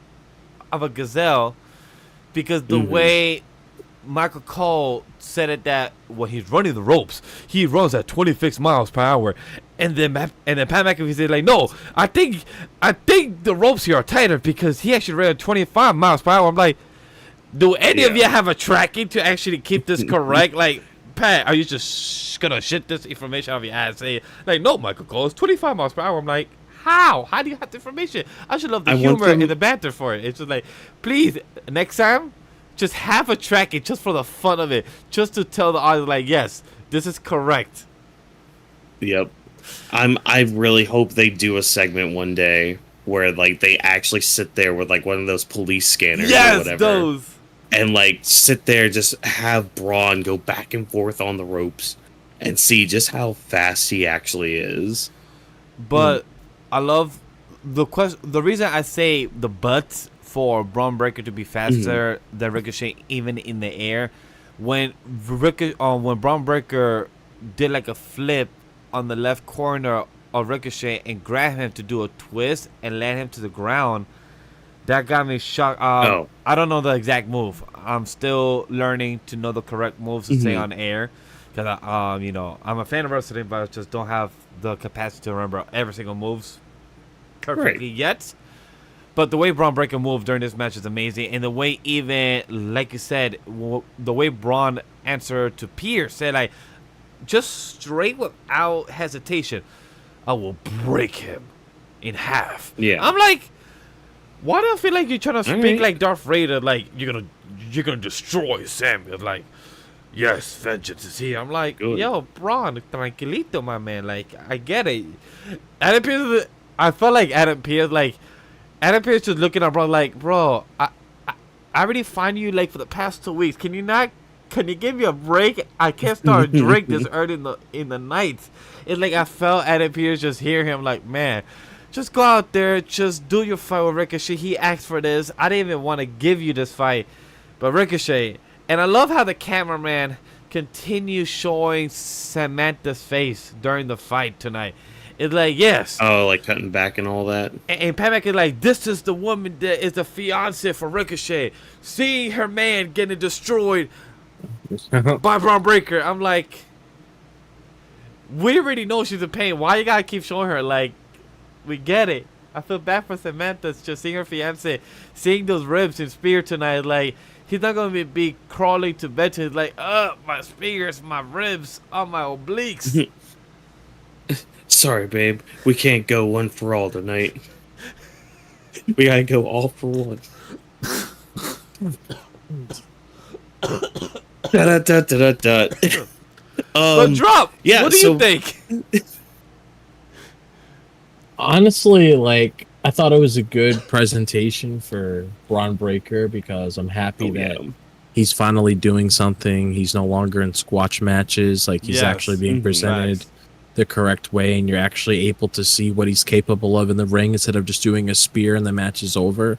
A: of a gazelle, because the way Michael Cole said it, that when he's running the ropes, he runs at 26 miles per hour, and then Pat McAfee said like, no, I think the ropes here are tighter because he actually ran at 25 miles per hour. I'm like, do any of you have a tracking to actually keep this correct? Like, Pat, are you just gonna shit this information out of your ass? Say like, no, Michael Cole, it's 25 miles per hour. I'm like, how do you have the information? I should love the humor and the banter for it. It's just like, please, next time, just have a tracking just for the fun of it, just to tell the audience like, yes, this is correct.
B: Yep. I really hope they do a segment one day where like they actually sit there with like one of those police scanners or whatever.
A: Those.
B: And like sit there, just have Braun go back and forth on the ropes and see just how fast he actually is.
A: But I love the question. The reason I say the but for Braun Breaker to be faster than Ricochet even in the air, when Braun Breaker did like a flip on the left corner of Ricochet and grabbed him to do a twist and land him to the ground, that got me shocked. I don't know the exact move. I'm still learning to know the correct moves to say on air, because I'm a fan of wrestling, but I just don't have the capacity to remember every single moves perfectly yet. But the way Braun Breaker moved during this match is amazing, and the way, even like you said, the way Braun answered to Pierce, said like, just straight without hesitation, I will break him in half.
B: Yeah.
A: I'm like, why do I feel like you're trying to speak like Darth Vader, like you're gonna destroy Sami? Like, yes, vengeance is here. I'm like, yo, Braun, tranquilito, my man. Like, I get it. Adam Pearce, I felt like Adam Pearce just looking at Braun like, bro, I already find you like for the past 2 weeks. Can you give me a break? I can't start a drink this early in the night. It's like I felt Adam Pearce just hear him like, man, just go out there, just do your fight with Ricochet. He asked for this. I didn't even want to give you this fight, but Ricochet. And I love how the cameraman continues showing Samantha's face during the fight tonight. It's like, yes.
B: Oh, like cutting back and all that.
A: And Pat McAfee is like, this is the woman that is the fiance for Ricochet. Seeing her man getting destroyed by Braun Breaker. I'm like, we already know she's in pain. Why you gotta keep showing her? Like, we get it. I feel bad for Samantha just seeing her fiance, seeing those ribs and spear tonight. Like, he's not gonna be crawling to bed. He's like, my spears, my ribs, on my obliques.
B: Sorry, babe. We can't go one for all tonight. We gotta go all for one. Da-da-da-da-da-da.
A: But drop.
B: Yeah,
A: what do you think?
C: Honestly, like, I thought it was a good presentation for Braun Breaker, because I'm happy that he's finally doing something. He's no longer in squash matches. Like, he's actually being presented the correct way, and you're actually able to see what he's capable of in the ring instead of just doing a spear and the match is over.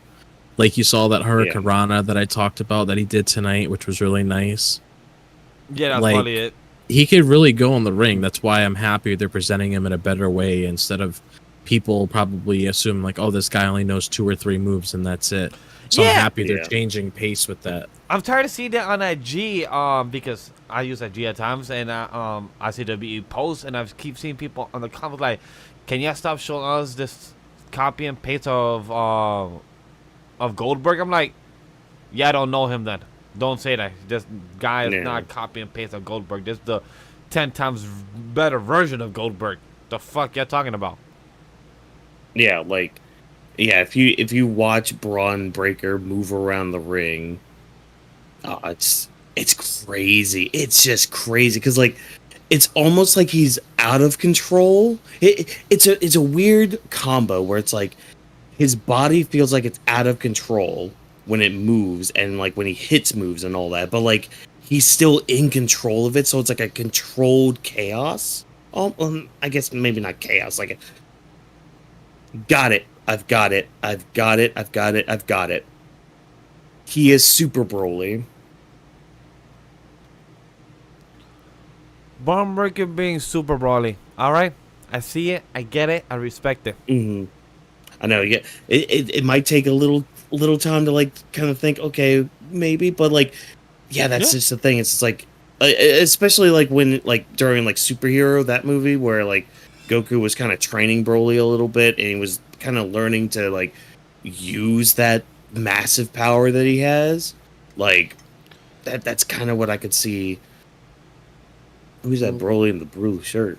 C: Like, you saw that Hurricane Rana that I talked about that he did tonight, which was really nice.
A: Yeah, that's
C: like,
A: probably it.
C: He could really go in the ring. That's why I'm happy they're presenting him in a better way, instead of people probably assume like, oh, this guy only knows 2 or 3 moves and that's it. So I'm happy they're changing pace with that.
A: I'm tired of seeing that on IG, because I use IG at times, and I see WWE posts, and I keep seeing people on the comments like, can you stop showing us this copy and paste of Goldberg? I'm like, yeah, I don't know him then. Don't say that. This guy is not copy and paste of Goldberg. This is the 10 times better version of Goldberg. The fuck you talking about?
B: Yeah, like, yeah. If you watch Braun Breaker move around the ring, it's crazy. It's just crazy because like it's almost like he's out of control. It's a weird combo where it's like his body feels like it's out of control when it moves and like when he hits moves and all that, but like he's still in control of it, so it's like a controlled chaos. I guess maybe not chaos. Like, got it. I've got it. I've got it. I've got it. I've got it. He is Super Broly.
A: Braun Breaker being super brawly. All right, I see it. I get it. I respect it.
B: Mm-hmm. I know. Yeah, it might take a little time to like kind of think. Okay, maybe, but like, yeah, that's just the thing. It's just like, especially like when like during like Superhero, that movie where like Goku was kind of training Broly a little bit, and he was kind of learning to like use that massive power that he has. Like that's kind of what I could see. Who's that Broly in the blue shirt?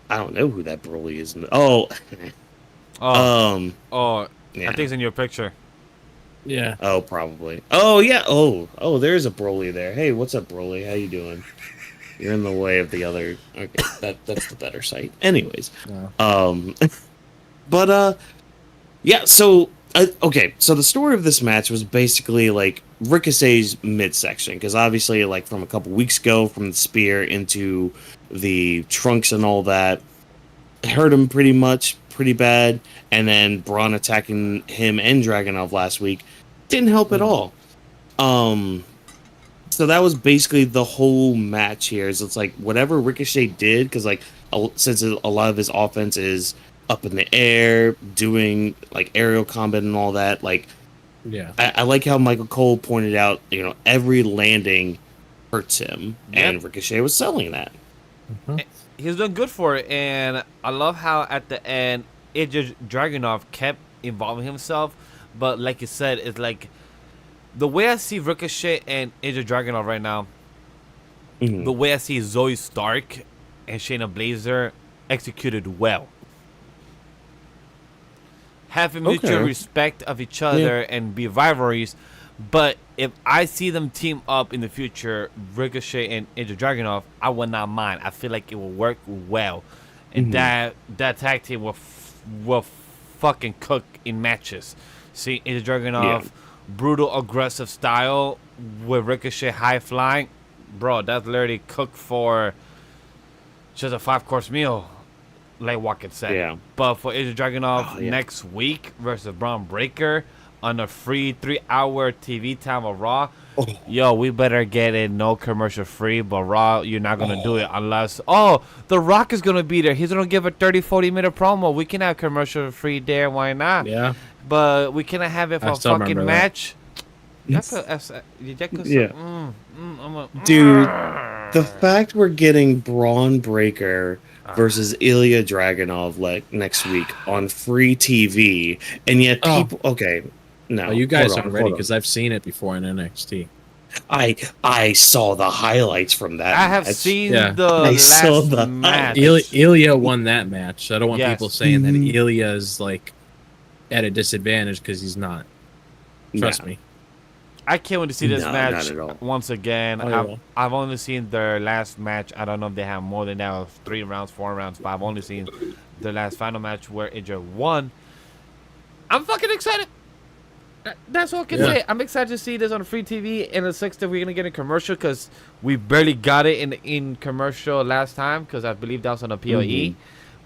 B: I don't know who that Broly is. Oh,
A: yeah. I think it's in your picture.
C: Yeah.
B: Oh, probably. Oh, yeah. Oh, there's a Broly there. Hey, what's up, Broly? How you doing? You're in the way of the other. Okay, that's the better site. Anyways,
C: Yeah.
B: but yeah. So okay, so the story of this match was basically like Ricochet's midsection, because obviously, like from a couple weeks ago, from the spear into the trunks and all that, hurt him pretty bad, and then Braun attacking him and Dragunov last week didn't help at all. So that was basically the whole match here. Is it's like whatever Ricochet did, because like since a lot of his offense is up in the air, doing like aerial combat and all that. Like,
C: yeah,
B: I like how Michael Cole pointed out. Every landing hurts him, and Ricochet was selling that.
C: Mm-hmm.
A: He's doing good for it, and I love how at the end, Dragunov kept involving himself. But like you said, it's like the way I see Ricochet and AJ Dragunov right now.
B: Mm-hmm.
A: The way I see Zoe Stark and Shayna Baszler executed well. Have a mutual respect of each other and be rivalries. But if I see them team up in the future, Ricochet and AJ Dragunov, I would not mind. I feel like it will work well. And that tag team will fucking cook in matches. See, AJ Dragunov, brutal, aggressive style with Ricochet high flying. Bro, that's literally cooked for just a 5-course meal, like what could say.
B: Yeah.
A: But for AJ Dragunov next week versus Braun Breaker on a free 3-hour TV time of Raw, yo, we better get it no commercial free. But Raw, you're not going to do it unless, The Rock is going to be there. He's going to give a 30-40 minute promo. We can have commercial free there. Why not?
C: Yeah.
A: But we cannot have it for a fucking match.
B: Dude,
A: Dude,
B: the fact we're getting Braun Breaker versus Ilya Dragunov next week on free TV, and yet people. Okay, no,
C: you guys aren't ready because I've seen it before in NXT.
B: I saw the highlights from that.
A: I have seen the match.
C: Ilya won that match. I don't want people saying that Ilya is like at a disadvantage because he's not. Trust me.
A: I can't wait to see this match
B: not at all.
A: once again. I've only seen their last match. I don't know if they have more than that, 3 rounds, 4 rounds, but I've only seen the last final match where AJ won. I'm fucking excited. That's all I can say. I'm excited to see this on free TV, and it's like that we're gonna get a commercial because we barely got it in commercial last time because I believe that was on a POE.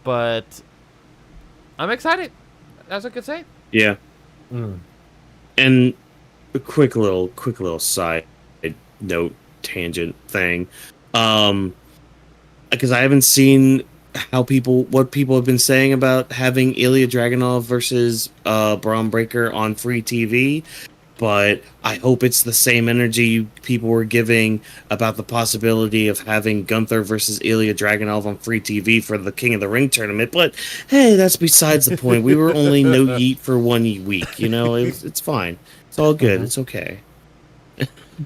A: But I'm excited. That's what I can say.
B: Yeah. And a quick little side note tangent thing, because I haven't seen what people have been saying about having Ilya Dragunov versus Braun Breaker on free TV, but I hope it's the same energy people were giving about the possibility of having Gunther versus Ilya Dragunov on free TV for the King of the Ring tournament. But hey, that's besides the point. We were only no yeet for 1 week, it's fine. It's all good. It's okay.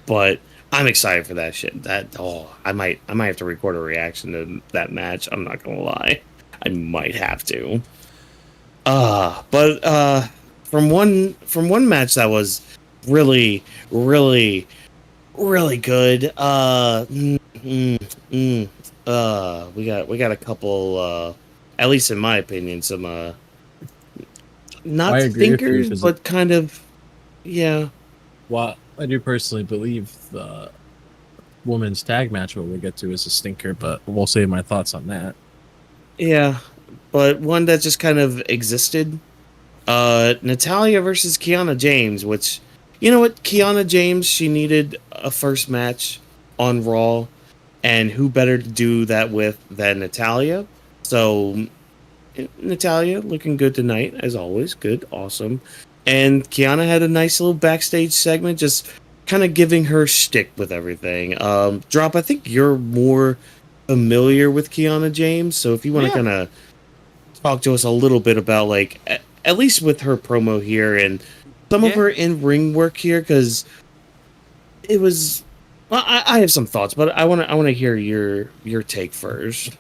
B: But I'm excited for that shit. I might have to record a reaction to that match. I'm not gonna lie. I might have to. From one match that was really, really, really good. We got a couple. At least in my opinion, some not
C: I agree with you
B: stinkers,
C: because,
B: but kind of, yeah,
C: well, I do personally believe the women's tag match what we get to is a stinker, but we'll save my thoughts on that.
B: yeah. But one that just kind of existed. Natalya versus Kiana James, which, you know what, Kiana James, she needed a first match on Raw, and who better to do that with than Natalya? So Natalya looking good tonight, as always. Good, awesome. And Kiana had a nice little backstage segment, just kind of giving her shtick with everything. Drop, I think you're more familiar with Kiana James, so if you want to kind of talk to us a little bit about, like, at least with her promo here and some of her in-ring work here, because it was... Well, I have some thoughts, but I want to hear your take first.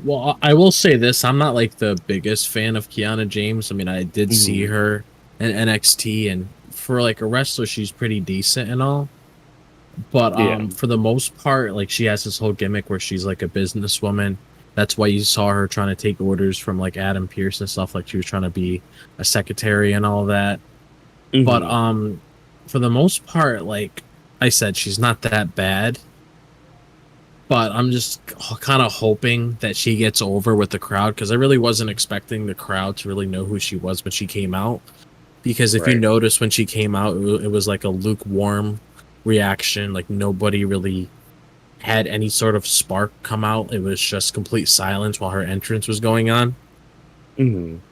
C: Well, I will say this: I'm not like the biggest fan of Kiana James. I mean, I did see her in NXT, and for like a wrestler, she's pretty decent and all. But for the most part, like, she has this whole gimmick where she's like a businesswoman. That's why you saw her trying to take orders from like Adam Pearce and stuff. Like, she was trying to be a secretary and all that. But for the most part, like I said, she's not that bad. But I'm just kind of hoping that she gets over with the crowd, because I really wasn't expecting the crowd to really know who she was when she came out. Because if you notice, when she came out, it was like a lukewarm reaction. Like, nobody really had any sort of spark come out. It was just complete silence while her entrance was going on.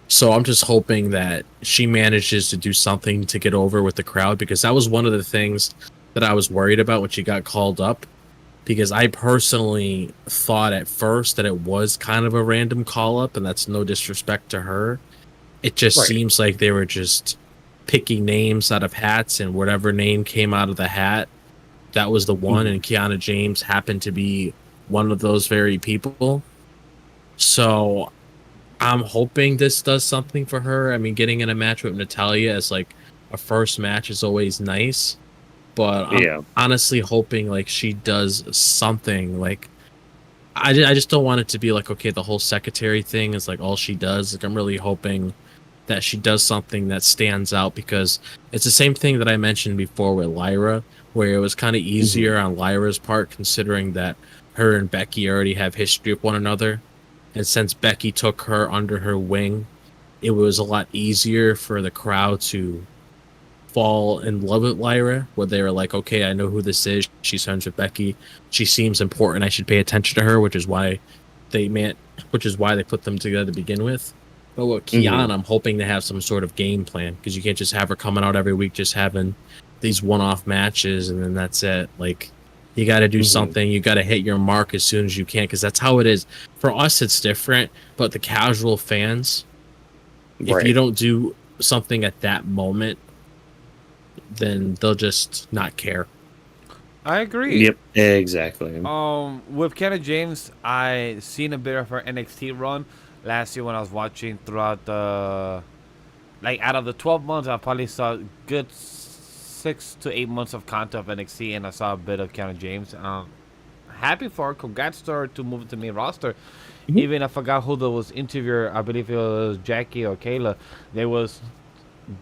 C: So I'm just hoping that she manages to do something to get over with the crowd, because that was one of the things that I was worried about when she got called up. Because I personally thought at first that it was kind of a random call-up, and that's no disrespect to her. It just seems like they were just picking names out of hats, and whatever name came out of the hat, that was the one, and Kiana James happened to be one of those very people. So I'm hoping this does something for her. I mean, getting in a match with Natalya as like a first match is always nice. But I'm honestly hoping like she does something. Like, I just don't want it to be like, okay, the whole secretary thing is like all she does. Like, I'm really hoping that she does something that stands out, because it's the same thing that I mentioned before with Lyra, where it was kind of easier on Lyra's part, considering that her and Becky already have history with one another. And since Becky took her under her wing, it was a lot easier for the crowd to fall in love with Lyra, where they were like, okay, I know who this is. She's friends with Becky. She seems important. I should pay attention to her, which is why they put them together to begin with. But with Kiana, I'm hoping to have some sort of game plan, because you can't just have her coming out every week just having these one-off matches and then that's it. Like, you got to do something. You got to hit your mark as soon as you can, because that's how it is. For us, it's different, but the casual fans, if you don't do something at that moment, then they'll just not care.
A: I agree.
B: Yep, exactly.
A: With Kiana James, I seen a bit of her NXT run last year when I was watching throughout the, like, out of the 12 months, I probably saw a good 6 to 8 months of content of NXT, and I saw a bit of Kiana James. Happy for her. Congrats to her to move to the main roster. Even I forgot who was interviewer. I believe it was Jackie or Kayla. They was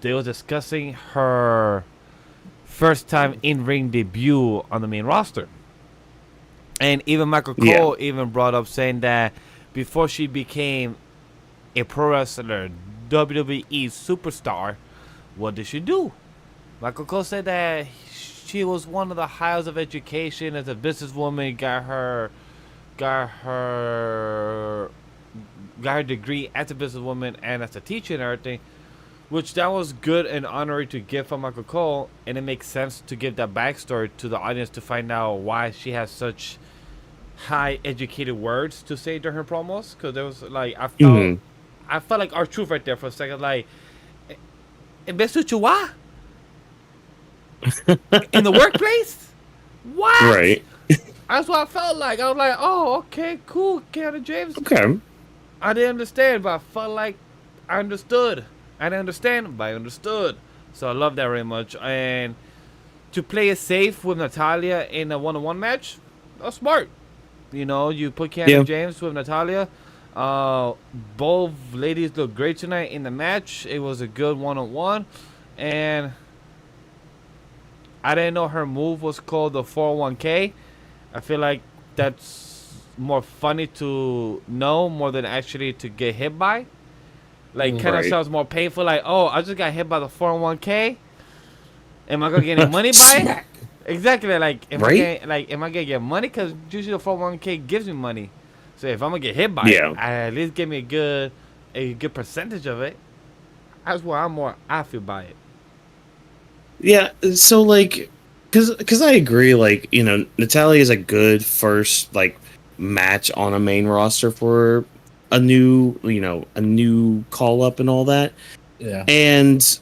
A: discussing her first time in-ring debut on the main roster. And even Michael Cole even brought up saying that before she became a pro wrestler, WWE superstar, what did she do? Michael Cole said that she was one of the highs of education as a businesswoman, got her degree as a businesswoman and as a teacher and everything. Which that was good and honorary to give from Michael Cole, and it makes sense to give that backstory to the audience to find out why she has such high educated words to say during her promos. Because there was like I felt like our truth right there for a second, like in what? In the workplace? What?
B: Right.
A: That's what I felt like. I was like, oh, okay, cool, Kiana James.
B: Okay.
A: I didn't understand, but I felt like I understood. I didn't understand, but I understood. So I love that very much. And to play it safe with Natalya in a one-on-one match, that's smart. You know, you put Kiana James with Natalya. Both ladies look great tonight in the match. It was a good one-on-one. And I didn't know her move was called the 401k. I feel like that's more funny to know more than actually to get hit by. Like, kind of sounds more painful. Like, oh, I just got hit by the 401k. Am I gonna get any money by it? Exactly. Like, am I gonna get money? Because usually the 401k gives me money. So if I'm gonna get hit by it, at least give me a good percentage of it. That's why I feel by it.
B: Yeah. So like, because I agree. Like, you know, Natalya is a good first like match on a main roster for a new call up and all that.
C: Yeah.
B: And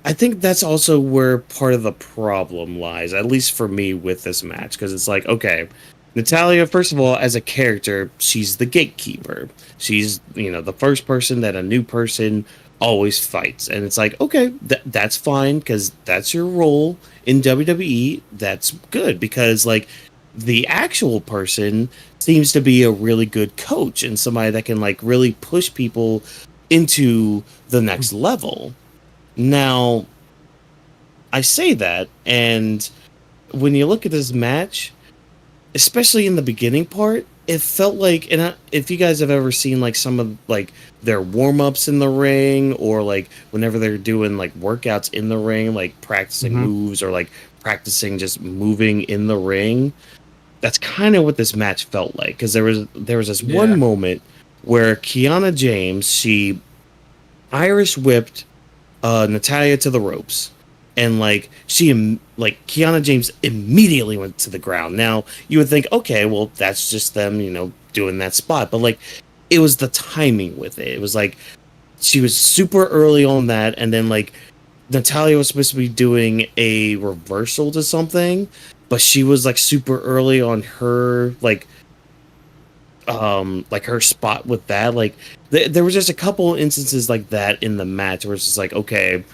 B: I think that's also where part of the problem lies, at least for me with this match, because it's like, okay, Natalya, first of all, as a character, she's the gatekeeper. She's, you know, the first person that a new person always fights. And it's like, okay, that's fine, because that's your role in WWE. That's good, because, like, the actual person seems to be a really good coach and somebody that can, like, really push people into the next level. Now, I say that, and when you look at this match, especially in the beginning part, it felt like, and if you guys have ever seen like some of like their warm-ups in the ring, or like whenever they're doing like workouts in the ring, like practicing moves or like practicing just moving in the ring, that's kind of what this match felt like. Because there was this one moment where Kiana James, she Irish whipped Natalya to the ropes, and like Kiana James immediately went to the ground. Now you would think, okay, well that's just them, you know, doing that spot, but like it was the timing with it. It was like she was super early on that, and then like Natalya was supposed to be doing a reversal to something, but she was like super early on her like her spot with that. Like there was just a couple instances like that in the match where it's just like, okay,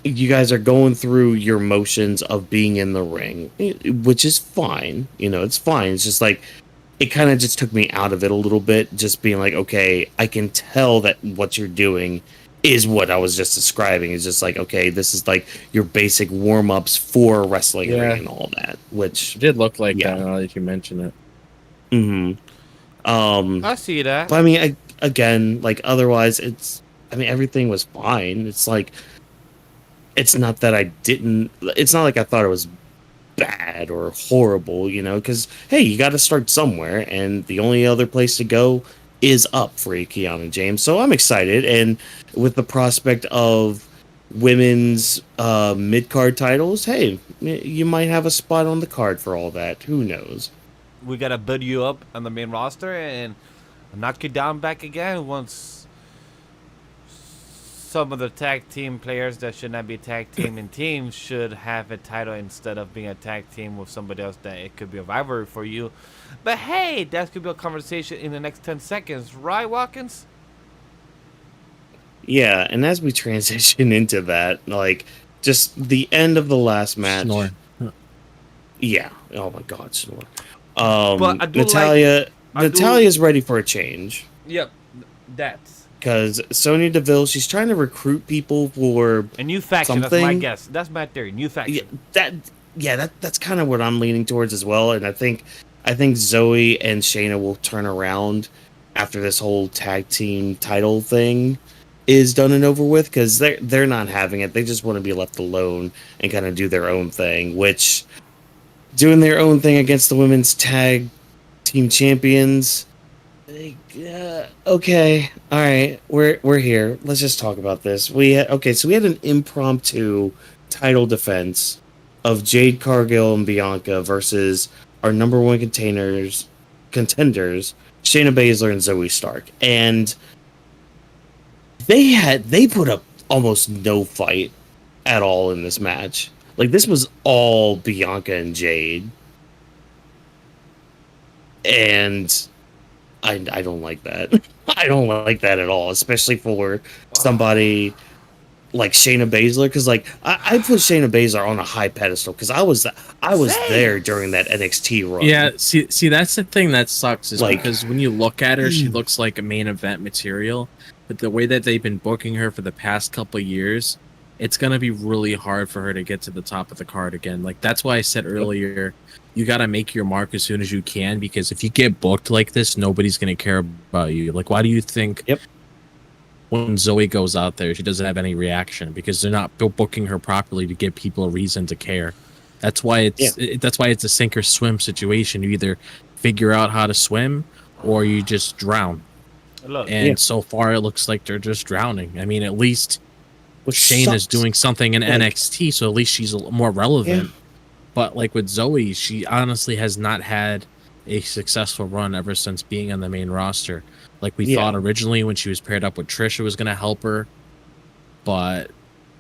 B: you guys are going through your motions of being in the ring, which is fine. You know, it's fine. It's just like, it kind of just took me out of it a little bit, just being like, okay, I can tell that what you're doing is what I was just describing. It's just like, okay, this is like your basic warm-ups for a wrestling ring and all that, which
C: it did look like that now that you mention it.
A: I see that.
B: But I mean, again, like otherwise, everything was fine. It's like, it's not that it's not like I thought it was bad or horrible, you know, because hey, you got to start somewhere, and the only other place to go is up for Kiana James. So I'm excited, and with the prospect of women's mid-card titles, hey, you might have a spot on the card for all that. Who knows?
A: We gotta build you up on the main roster and knock you down back again once some of the tag team players that should not be tag team in teams should have a title instead of being a tag team with somebody else that it could be a rivalry for you. But hey, that could be a conversation in the next 10 seconds, right, Watkins?
B: Yeah, and as we transition into that, like, just the end of the last match.
C: Snore.
B: Yeah. Oh my God, snore.
A: But I do
B: Natalya's ready for a change.
A: Yep, that's
B: because Sonya Deville, she's trying to recruit people for
A: a new faction.
B: Something.
A: That's my guess. That's my theory. New faction.
B: That's kind of what I'm leaning towards as well. And I think Zoe and Shayna will turn around after this whole tag team title thing is done and over with, because they're not having it. They just want to be left alone and kind of do their own thing, which doing their own thing against the women's tag team champions. Okay, all right, we're here. Let's just talk about this. So we had an impromptu title defense of Jade Cargill and Bianca versus our number one contenders, Shayna Baszler and Zoe Stark, and they put up almost no fight at all in this match. Like, this was all Bianca and Jade, and I don't like that. I don't like that at all, especially for somebody like Shayna Baszler, because like I put Shayna Baszler on a high pedestal because I was there during that NXT run.
C: Yeah, see, that's the thing that sucks is
B: Like-
C: because when you look at her, she looks like a main event material, but the way that they've been booking her for the past couple of years, it's gonna be really hard for her to get to the top of the card again. Like that's why I said earlier, you gotta make your mark as soon as you can, because if you get booked like this, nobody's gonna care about you. Like, why do you think?
B: Yep.
C: When Zoe goes out there, she doesn't have any reaction because they're not booking her properly to give people a reason to care. That's why it's a sink or swim situation. You either figure out how to swim or you just drown.
A: Look,
C: And so far, it looks like they're just drowning. I mean, at least
B: Which
C: Shane is
B: sucks.
C: doing something in NXT, so at least she's more relevant.
B: Yeah.
C: But like with Zoe, she honestly has not had a successful run ever since being on the main roster. Like we thought originally when she was paired up with Trish, it was going to help her. But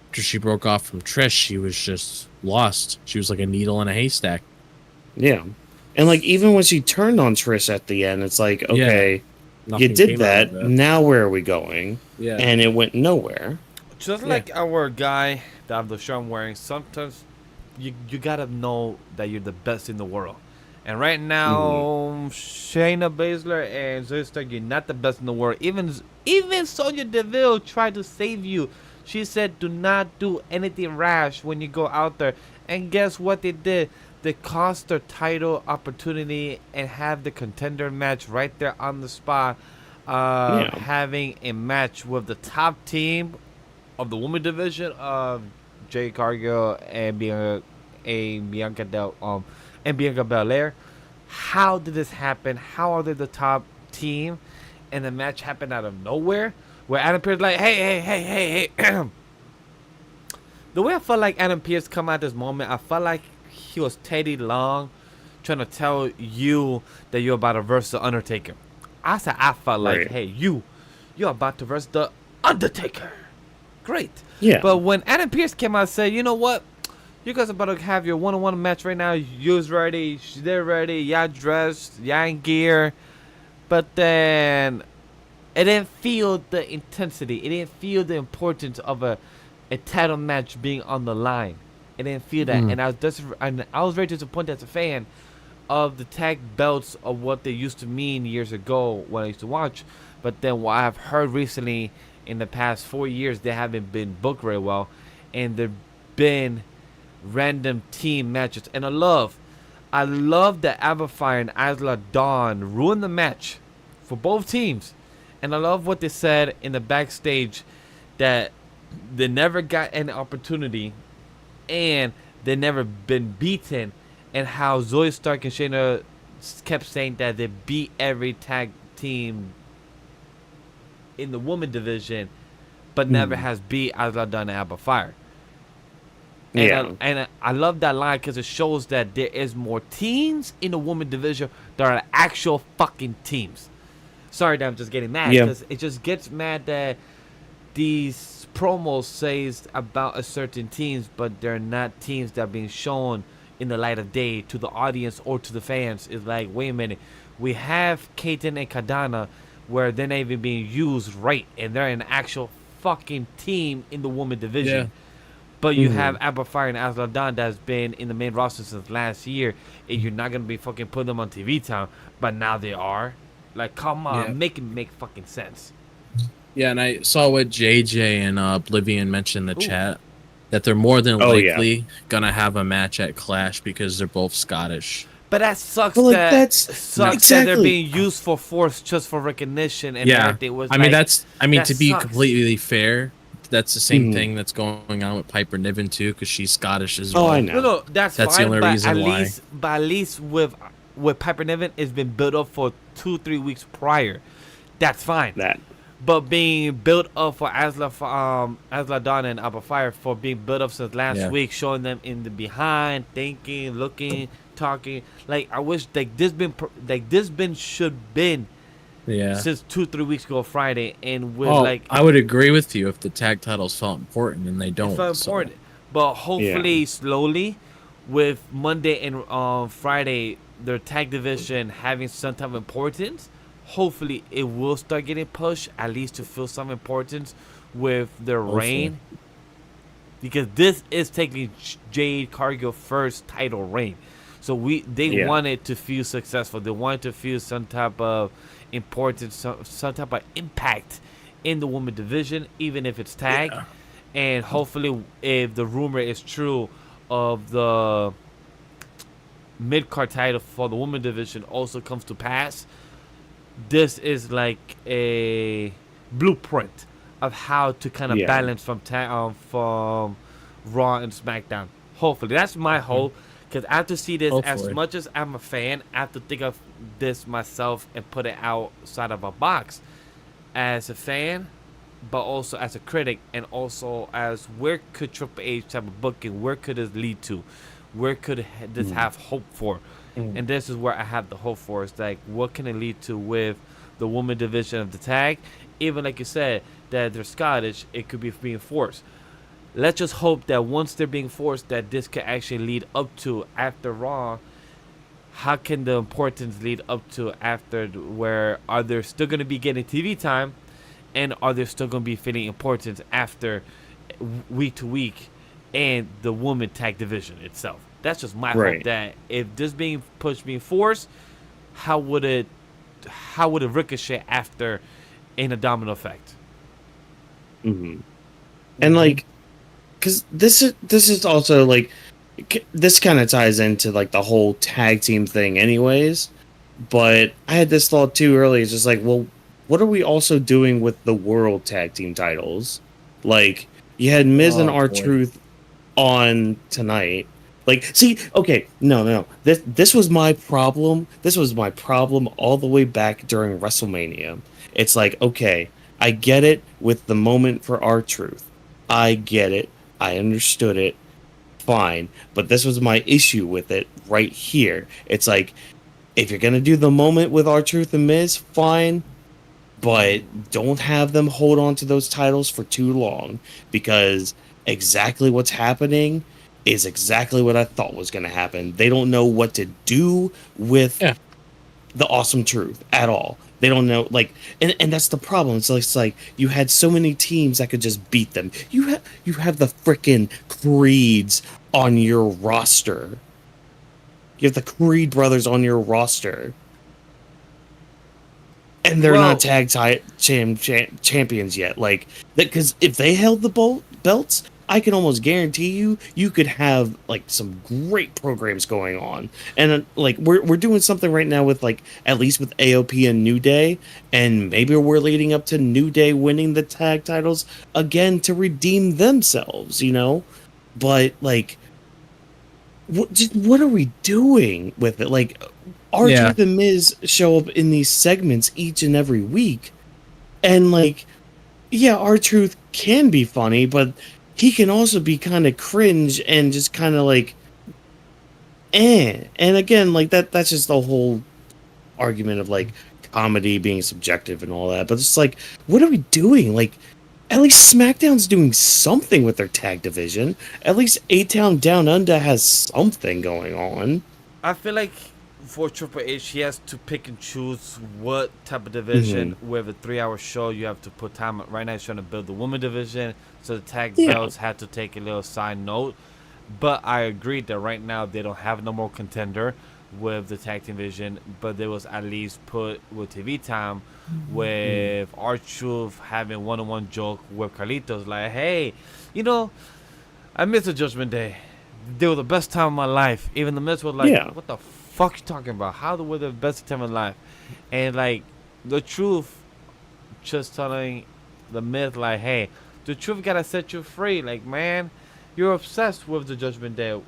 C: after she broke off from Trish, she was just lost. She was like a needle in a haystack.
B: Yeah. And like even when she turned on Trish at the end, it's like, okay, you
C: Nothing
B: did
C: came out
B: that.
C: of it.
B: Now where are we going?
C: Yeah.
B: And it went nowhere.
A: just like our guy that have the shirt I'm wearing, sometimes you gotta know that you're the best in the world. And right now, Shayna Baszler and Zoe Stark, you're not the best in the world. Even Sonya Deville tried to save you. She said, "Do not do anything rash when you go out there." And guess what they did? They cost their title opportunity and have the contender match right there on the spot. Having a match with the top team of the women division of Jade Cargill and Bianca Belair. How did this happen? How are they the top team? And the match happened out of nowhere, where Adam Pearce like, hey. The way I felt like Adam Pearce come out this moment, I felt like he was Teddy Long trying to tell you that you're about to verse the Undertaker. I felt like, hey, you're about to verse the Undertaker. Great.
B: Yeah.
A: But when Adam Pearce came out and said, you know what? You guys are about to have your one-on-one match right now. You's ready. They're ready. Y'all dressed. Y'all in gear. But then it didn't feel the intensity. It didn't feel the importance of a title match being on the line. It didn't feel that. And I was very disappointed as a fan of the tag belts of what they used to mean years ago when I used to watch. But then what I've heard recently in the past 4 years, they haven't been booked very well. And they've been random team matches. And I love that Fire and Isla Dawn ruined the match for both teams. And I love what they said in the backstage, that they never got an opportunity and they never been beaten, and how Zoe Stark and Shayna kept saying that they beat every tag team in the woman division but never has beat Isla Dawn and Fire. And I love that line because it shows that there is more teams in the woman division that are actual fucking teams. Sorry that I'm just getting mad because it just gets mad that these promos says about a certain teams, but they're not teams that are being shown in the light of day to the audience or to the fans. It's like, wait a minute, we have Katen and Kadana where they're not even being used right, and they're an actual fucking team in the woman division.
C: Yeah.
A: But you have Fire and Isla Dawn that's been in the main roster since last year, and you're not gonna be fucking putting them on TV time, but now they are. Like, come on, make it make fucking sense.
C: Yeah, and I saw what JJ and Oblivion mentioned in the chat, that they're more than likely gonna have a match at Clash because they're both Scottish.
A: But that sucks.
B: But, like,
A: that
B: exactly.
A: they're being used for force just for recognition and everything. Was
C: I mean,
A: that
C: to be
A: sucks.
C: completely fair, that's the same thing that's going on with Piper Niven too, because she's Scottish as well.
B: Oh, I know.
A: No, that's
C: That's
A: fine.
C: the only
A: but
C: reason why.
A: At least with Piper Niven, it's been built up for 2-3 weeks prior. That's fine. But being built up for Isla Dawn and Fire for being built up since last week, showing them in the behind, thinking, looking, talking. Like, I wish this should been since 2-3 weeks ago Friday, and with
C: I would agree with you if the tag titles felt important, and they don't.
A: It felt important, but hopefully slowly with Monday and Friday their tag division having some type of importance, hopefully it will start getting pushed, at least to feel some importance with their reign. Because this is technically Jade Cargill's first title reign. So they want it to feel successful. They want it to feel some type of importance, some type of impact in the women division, even if it's tag. Yeah. And hopefully, if the rumor is true of the mid-card title for the women division also comes to pass, this is like a blueprint of how to kind of balance from Raw and SmackDown. Hopefully, that's my hope. Because I have to see this, as much as I'm a fan, I have to think of this myself and put it outside of a box. As a fan, but also as a critic, and also as where could Triple H type of booking, where could this lead to? Where could this have hope for? And this is where I have the hope for. It's like, what can it lead to with the women division of the tag? Even like you said, that they're Scottish, it could be being forced. Let's just hope that once they're being forced, that this could actually lead up to after Raw. How can the importance lead up to after, where are they still going to be getting TV time, and are they still going to be feeling importance after week to week and the woman tag division itself? That's just my hope, that if this being pushed, being forced, how would it ricochet after in a domino effect?
B: And like, because this is also like, this kind of ties into like the whole tag team thing anyways, but I had this thought too earlier. It's just like, well, what are we also doing with the world tag team titles? Like, you had Miz and R-Truth on tonight. Like, see, okay, no. This was my problem. This was my problem all the way back during WrestleMania. It's like, okay, I get it with the moment for R-Truth. I get it. I understood it. Fine. But this was my issue with it right here. It's like, if you're going to do the moment with R-Truth and Miz, fine. But don't have them hold on to those titles for too long. Because exactly what's happening is exactly what I thought was going to happen. They don't know what to do with the Awesome Truth at all. They don't know, like, and that's the problem. It's like you had so many teams that could just beat them. You have the frickin' Creeds on your roster. You have the Creed brothers on your roster, and they're not tag champions yet. Like, because if they held the belts, I can almost guarantee you could have like some great programs going on. And like we're doing something right now with, like, at least with AOP and New Day, and maybe we're leading up to New Day winning the tag titles again to redeem themselves, you know? But like, what are we doing with it? Like, R-Truth and Miz show up in these segments each and every week, and like, R-Truth can be funny, but he can also be kind of cringe and just kind of like, And again, like that's just the whole argument of like comedy being subjective and all that. But it's like, what are we doing? Like, at least SmackDown's doing something with their tag division. At least A-Town Down Under has something going on.
A: I feel like for Triple H, he has to pick and choose what type of division. With a 3-hour show, you have to put time. Right now, he's trying to build the women division, so the tag belts had to take a little side note. But I agree that right now they don't have no more contender with the tag team division, but there was at least put with TV time with R-Truth having one-on-one joke with Carlitos, like, hey, you know, I missed the Judgment Day. They were the best time of my life. Even the Miz was like, what the fuck you talking about? How were the best time of life? And like, the Truth just telling the Miz, like, hey, the Truth gotta set you free. Like, man, you're obsessed with the Judgment Day.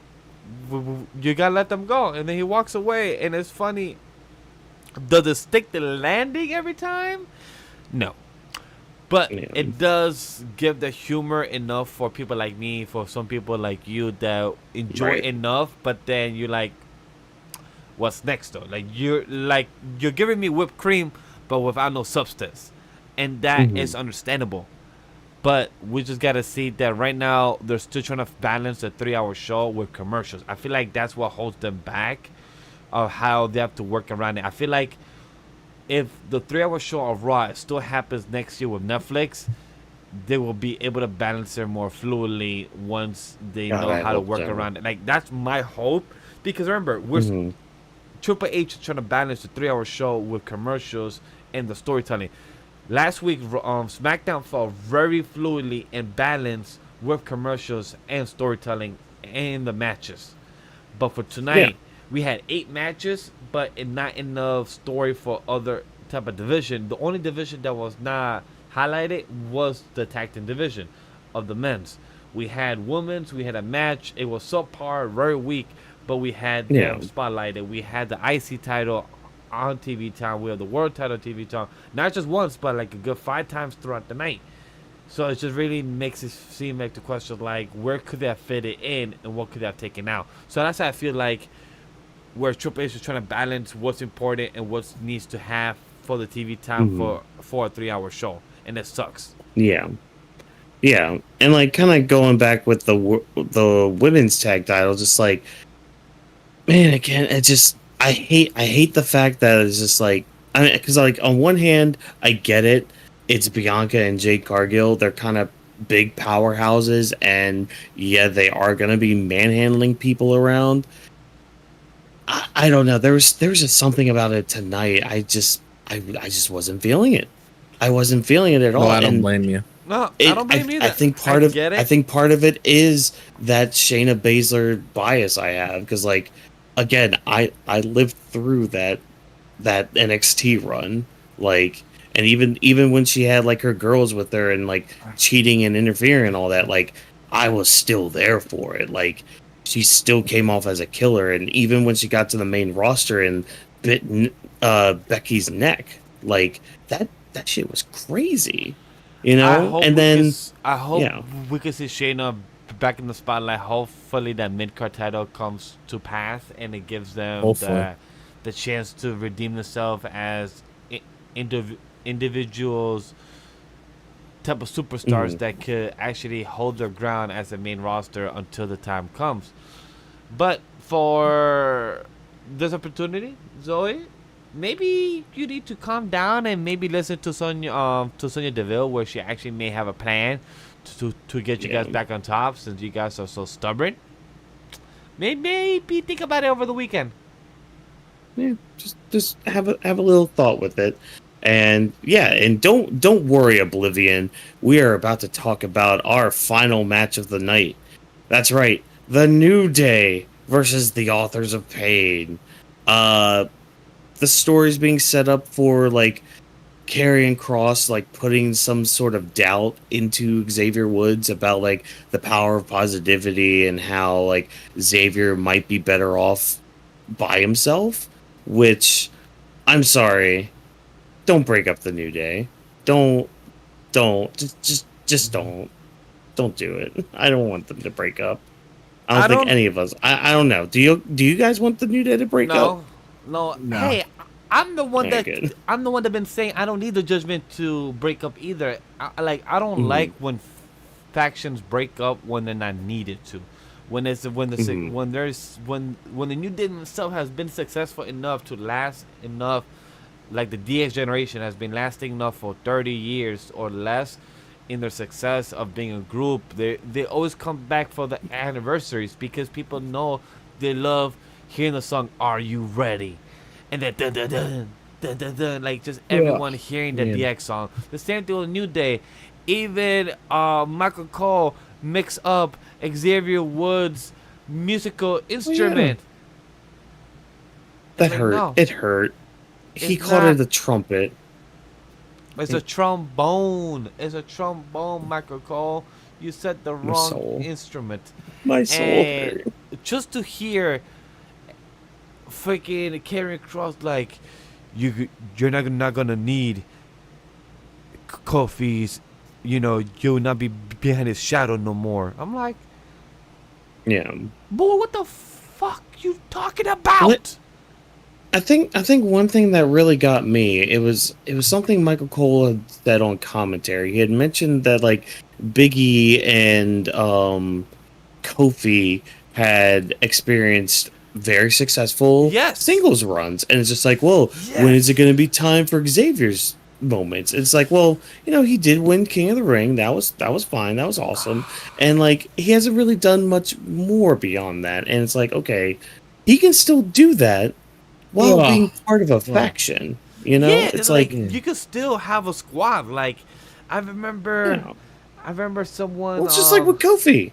A: You gotta let them go. And then he walks away, and it's funny. Does it stick the landing every time? No. But it does give the humor enough for people like me, for some people like you that enjoy enough, but then you're like, what's next though? Like, you're giving me whipped cream, but without no substance. And that is understandable. But we just got to see that right now they're still trying to balance a 3-hour show with commercials. I feel like that's what holds them back, of how they have to work around it. I feel like if the 3 hour show of Raw still happens next year with Netflix, they will be able to balance it more fluidly once they
B: God,
A: know
B: I
A: how to
B: hope
A: work
B: so.
A: around it. Like, that's my hope. Because remember,
B: Mhm.
A: Triple H is trying to balance the 3 hour show with commercials and the storytelling. Last week, SmackDown fell very fluidly and balanced with commercials and storytelling and the matches. But for
B: Yeah.
A: tonight, we had 8 matches, but not enough story for other type of division. The only division that was not highlighted was the tag team division of the men's. We had women's, we had a match. It was subpar, very weak, but we had
B: Yeah.
A: them spotlighted. We had the IC title on TV time. We have the world title TV time. Not just once, but like a good 5 times throughout the night. So it just really makes it seem like the question, like, where could they have fit it in and what could they have taken out? So that's how I feel like where Triple H is trying to balance what's important and what needs to have for the TV time
B: Mhm.
A: for a 3 hour show. And it sucks.
B: Yeah. Yeah. And like kind of going back with the women's tag title, just like, man, again, it just I hate the fact that it's just like, I mean, because like on one hand, I get it. It's Bianca and Jade Cargill. They're kind of big powerhouses, and yeah, they are gonna be manhandling people around. I don't know. There was just something about it tonight. I just wasn't feeling it. I wasn't feeling it at
C: No,
B: all.
C: I don't
B: And
C: blame you.
A: No, I
B: it
A: don't blame
B: I
A: either.
B: think
A: I
B: part of
A: get
B: I
A: it.
B: think part of it is that Shayna Baszler bias I have, because like again, I lived through that NXT run, like, and even when she had like her girls with her and like cheating and interfering and all that, like I was still there for it. Like she still came off as a killer, and even when she got to the main roster and bit Becky's neck, like that shit was crazy, you know. And then
A: I hope
B: yeah,
A: we could see Shayna back in the spotlight. Hopefully that mid card title comes to pass and it gives them
C: Hopefully.
A: the chance to redeem themselves as individuals, type of superstars
B: mhm,
A: that could actually hold their ground as a main roster until the time comes. But for this opportunity, Zoe, maybe you need to calm down and maybe listen to Sonya Deville, where she actually may have a plan to get you guys
B: yeah.
A: back on top, since you guys are so stubborn. Maybe think about it over the weekend.
B: Yeah, just have a little thought with it. And yeah, and don't worry, Oblivion. We are about to talk about our final match of the night. That's right, the New Day versus the Authors of Pain. Uh, the story's being set up for like Karrion Cross, like putting some sort of doubt into Xavier Woods about like the power of positivity and how like Xavier might be better off by himself. Which, I'm sorry, don't break up the New Day. Don't just don't do it. I don't want them to break up. I don't
A: I
B: think
A: don't.
B: any of us. I don't know. Do you guys want the New Day to break up?
A: No, no.
C: No.
A: Hey, I'm the one
B: Yeah,
A: that
B: good.
A: I'm the one that been saying I don't need the Judgment to break up either. I don't
B: Mhm,
A: like when factions break up when they're not needed to.
B: mhm.
A: When the New Day itself has been successful enough to last enough, like the DX generation has been lasting enough for 30 years or less in their success of being a group. They always come back for the anniversaries because people know they love hearing the song "Are You Ready," and then dun dun dun dun dun dun, like just
B: Yeah.
A: everyone hearing the
B: Yeah.
A: DX song. The same thing with New Day. Even Michael Cole mix up Xavier Woods' musical
B: Oh, yeah.
A: instrument.
B: That
A: Like,
B: hurt.
A: no,
B: It hurt. He
A: it's
B: called her
A: not.
B: the trumpet.
A: It's a trombone. It's a trombone, Michael Cole. You said the
B: My
A: wrong
B: soul.
A: instrument.
B: My soul
A: And
B: hurt.
A: just to hear freaking Karrion Cross like, you're not gonna need Kofi's, you'll not be behind his shadow no more. I'm like,
B: Yeah.
A: boy, what the fuck you talking about?
B: What? I think one thing that really got me, it was something Michael Cole had said on commentary. He had mentioned that like Biggie and Kofi had experienced very successful
A: Yes.
B: singles runs, and it's just like, well,
A: Yes.
B: when is it going to be time for Xavier's moments? It's like, well, he did win King of the Ring. That was fine. That was awesome. And like, he hasn't really done much more beyond that. And it's like, okay, he can still do that while being part of a faction.
A: Yeah,
B: it's like
A: you could still have a squad. Like, I remember someone.
B: well, it's just like with Kofi.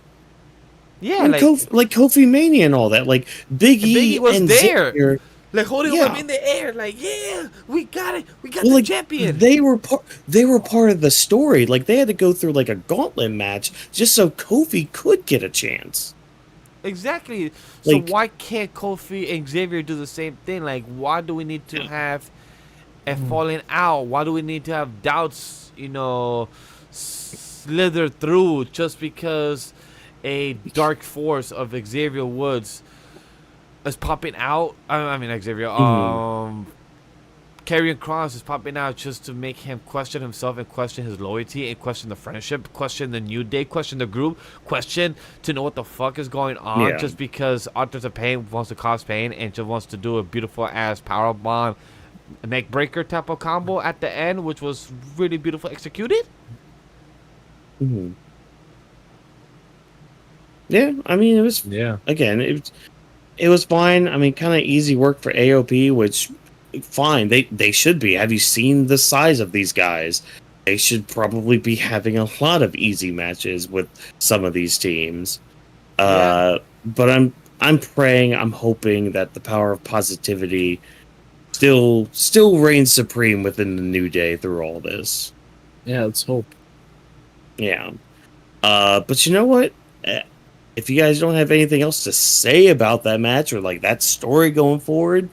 A: Yeah,
B: like Kofi Mania and all that. Like Big E
A: was
B: and
A: there.
B: Xavier,
A: like holding him in the air. Like, yeah, we got it. We got the
B: like,
A: champion.
B: They were part of the story. Like they had to go through like a gauntlet match just so Kofi could get a chance.
A: Exactly. So
B: Like,
A: why can't Kofi and Xavier do the same thing? Like, why do we need to have a falling out? Why do we need to have doubts, slither through just because a dark force of Xavier Woods is popping out? I mean, Xavier, Karrion Kross is popping out just to make him question himself and question his loyalty and question the friendship, question the New Day, question the group, question to know what the fuck is going on just because Authors of Pain wants to cause pain and just wants to do a beautiful ass powerbomb neck breaker type of combo at the end, which was really beautiful executed.
B: Yeah, I mean, it was again, it was fine. I mean, kind of easy work for AOP, which fine. They should be. Have you seen the size of these guys? They should probably be having a lot of easy matches with some of these teams. But I'm praying, I'm hoping that the power of positivity still reigns supreme within the New Day through all this.
C: Yeah, let's hope.
B: Yeah. But you know what? If you guys don't have anything else to say about that match or like that story going forward,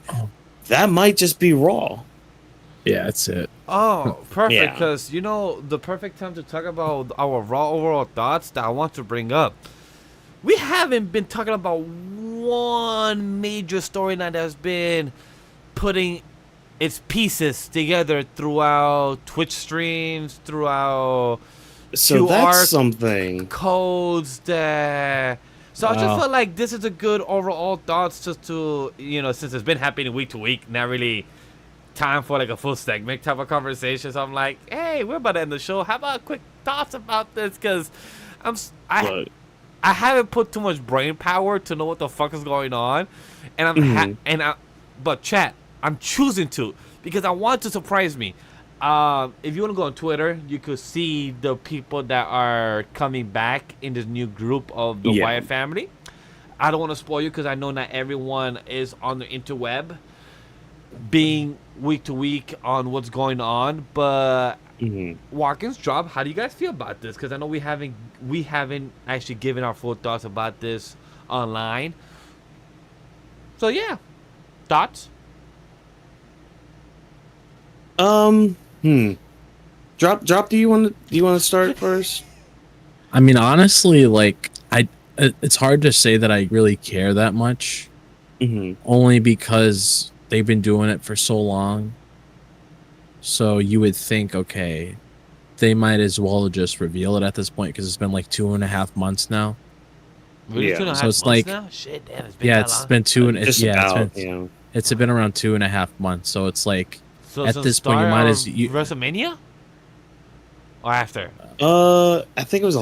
B: that might just be Raw.
C: Yeah, that's it.
A: Oh, perfect. Because, the perfect time to talk about our Raw overall thoughts that I want to bring up. We haven't been talking about one major storyline that's been putting its pieces together throughout Twitch streams, throughout
B: So
A: QR
B: that's something.
A: codes that. So I just felt like this is a good overall thoughts just to, since it's been happening week to week, not really time for like a full segment type of conversation. So I'm like, hey, we're about to end the show. How about quick thoughts about this? Because I haven't put too much brain power to know what the fuck is going on, and but chat, I'm choosing to because I want to surprise me. If you want to go on Twitter, you could see the people that are coming back in this new group of the Wyatt family. I don't want to spoil you because I know not everyone is on the interweb being week to week on what's going on. But Watkins drop, how do you guys feel about this? Because I know we haven't actually given our full thoughts about this online. So yeah, thoughts?
B: Drop. Do you want to start first?
C: I mean, honestly, like it's hard to say that I really care that much. Only because they've been doing it for so long. So you would think, okay, they might as well just reveal it at this point because it's been like 2.5 months now.
A: Really? 2.5
C: so it's
A: months
C: like,
A: now? Shit, damn, it's been that
C: it's
A: long.
C: been two and
B: Just
C: it's been around 2.5 months. So it's like
A: So
C: at this point you might as
A: WrestleMania or after.
B: I think it was.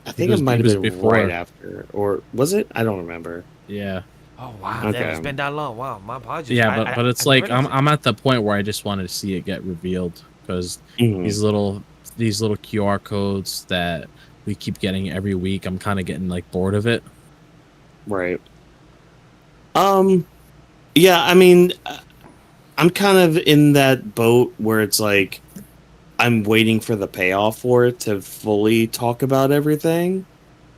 C: I think
B: it might have been
C: before.
B: right after, or was it? I don't remember.
C: Yeah.
A: Oh wow,
B: Okay.
A: damn, it's been that long. Wow, my apologies.
C: Yeah, but it's like I'm at the point where I just wanted to see it get revealed because these little QR codes that we keep getting every week, I'm kind of getting like bored of it.
B: Right. Yeah, I mean, I'm kind of in that boat where it's like I'm waiting for the payoff for it to fully talk about everything